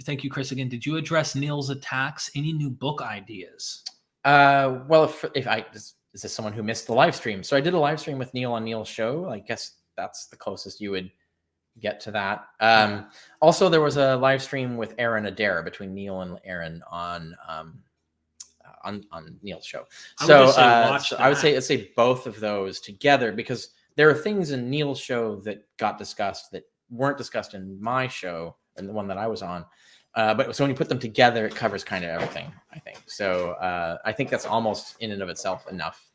thank you, Chris, again. Did you address Neil's attacks? Any new book ideas? Well, if is this someone who missed the live stream? So I did a live stream with Neil on Neil's show. I guess that's the closest you would get to that. Also, there was a live stream with Aaron Adair between Neil and Aaron on Neil's show. I would say both of those together, because there are things in Neil's show that got discussed that weren't discussed in my show and the one that I was on. But so when you put them together, it covers kind of everything, I think. So I think that's almost in and of itself enough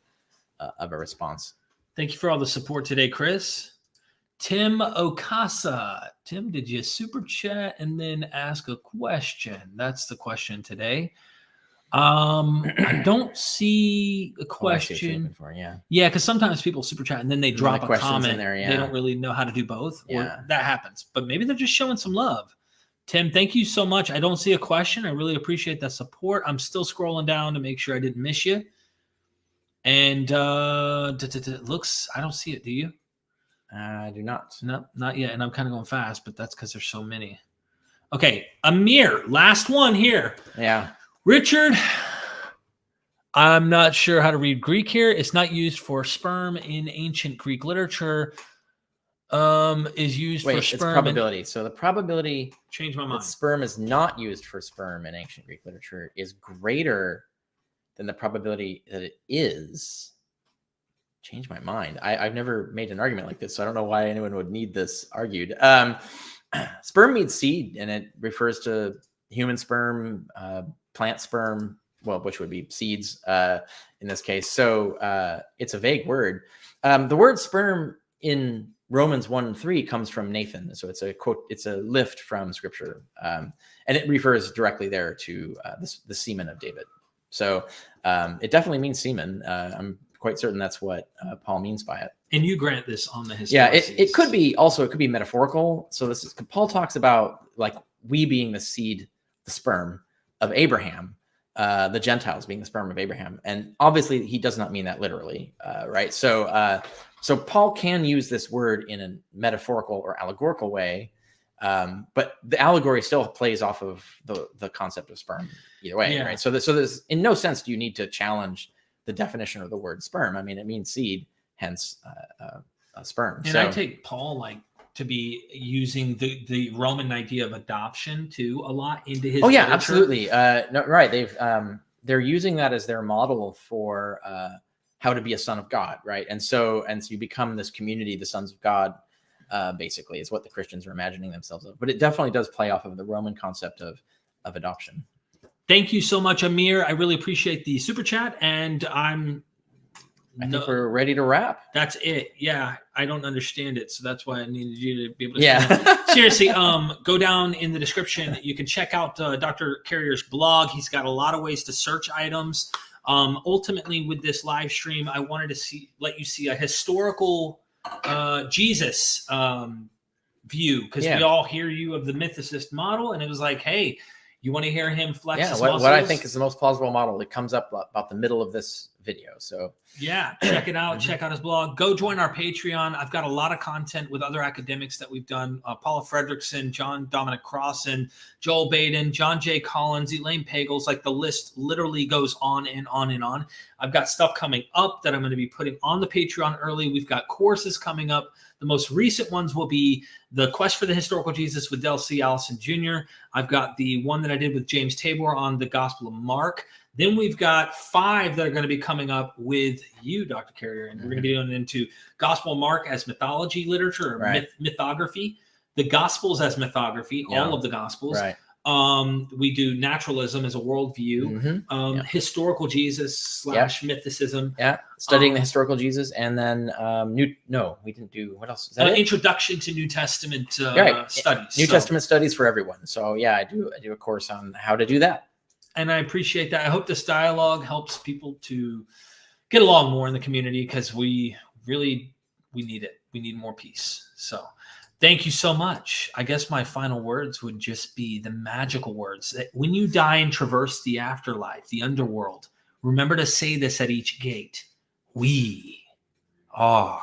of a response. Thank you for all the support today, Chris. Tim Okasa. Tim, did you super chat and then ask a question? That's the question today. I don't see a question. Yeah, because sometimes people super chat and then they drop a comment in there. Yeah. They don't really know how to do both. Or that happens. But maybe they're just showing some love. Tim, thank you so much. I don't see a question. I really appreciate that support. I'm still scrolling down to make sure I didn't miss you. And looks, I don't see it. Do you? I do not. No, not yet. And I'm kind of going fast, but that's because there's so many. Okay, Amir, last one here. Yeah. Richard, I'm not sure how to read Greek here. It's not used for sperm in ancient Greek literature. Is used for sperm. It's probability. So the probability change my mind. That sperm is not used for sperm in ancient Greek literature is greater than the probability that it is. Change my mind. I've never made an argument like this, so I don't know why anyone would need this argued. Sperm means seed, and it refers to human sperm, plant sperm, well, which would be seeds in this case. So it's a vague word. The word sperm in Romans 1:3 comes from Nathan. So it's a quote, it's a lift from scripture. And it refers directly there to the semen of David. So it definitely means semen. I'm quite certain that's what Paul means by it. And you grant this on the historical. Yeah, it could be also, it could be metaphorical. So this is, Paul talks about like we being the seed, the sperm of Abraham, the Gentiles being the sperm of Abraham. And obviously he does not mean that literally, right? So Paul can use this word in a metaphorical or allegorical way, but the allegory still plays off of the concept of sperm either way, right? So there's in no sense do you need to challenge the definition of the word sperm. I mean, it means seed, hence sperm. And I take Paul to be using the Roman idea of adoption too a lot into his. Oh yeah, literature. Absolutely. No, right. They're using that as their model for how to be a son of God, right? And so you become this community, the sons of God, basically, is what the Christians are imagining themselves of. But it definitely does play off of the Roman concept of adoption. Thank you so much, Amir. I really appreciate the super chat, and I think we're ready to wrap. That's it. Yeah, I don't understand it, so that's why I needed you to be able to. Yeah. Seriously, go down in the description. You can check out Dr. Carrier's blog. He's got a lot of ways to search items. Ultimately, with this live stream, I wanted to let you see a historical Jesus view, because we all hear you of the Mythicist model, and it was like, hey, you want to hear him flex his muscles? What I think is the most plausible model. It comes up about the middle of this video. So yeah, check it out. Check out his blog. Go join our Patreon. I've got a lot of content with other academics that we've done. Paula Fredrickson, John Dominic Crossan, Joel Baden, John J. Collins, Elaine Pagels. Like the list literally goes on and on and on. I've got stuff coming up that I'm going to be putting on the Patreon early. We've got courses coming up. The most recent ones will be the Quest for the Historical Jesus with Del C. Allison Jr. I've got the one that I did with James Tabor on the Gospel of Mark. Then we've got 5 that are going to be coming up with you, Dr. Carrier. And we're going to be going into Gospel of Mark as mythology literature or mythography, the Gospels as mythography, all of the Gospels. Right. We do naturalism as a worldview, historical Jesus / mythicism. Yeah, studying the historical Jesus, and then we didn't do, what else? Is that introduction to New Testament studies. New Testament studies for everyone. So yeah, I do a course on how to do that. And I appreciate that. I hope this dialogue helps people to get along more in the community, because we need it. We need more peace. So thank you so much. I guess my final words would just be the magical words that when you die and traverse the afterlife, the underworld, remember to say this at each gate. We are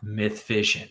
Myth Vision.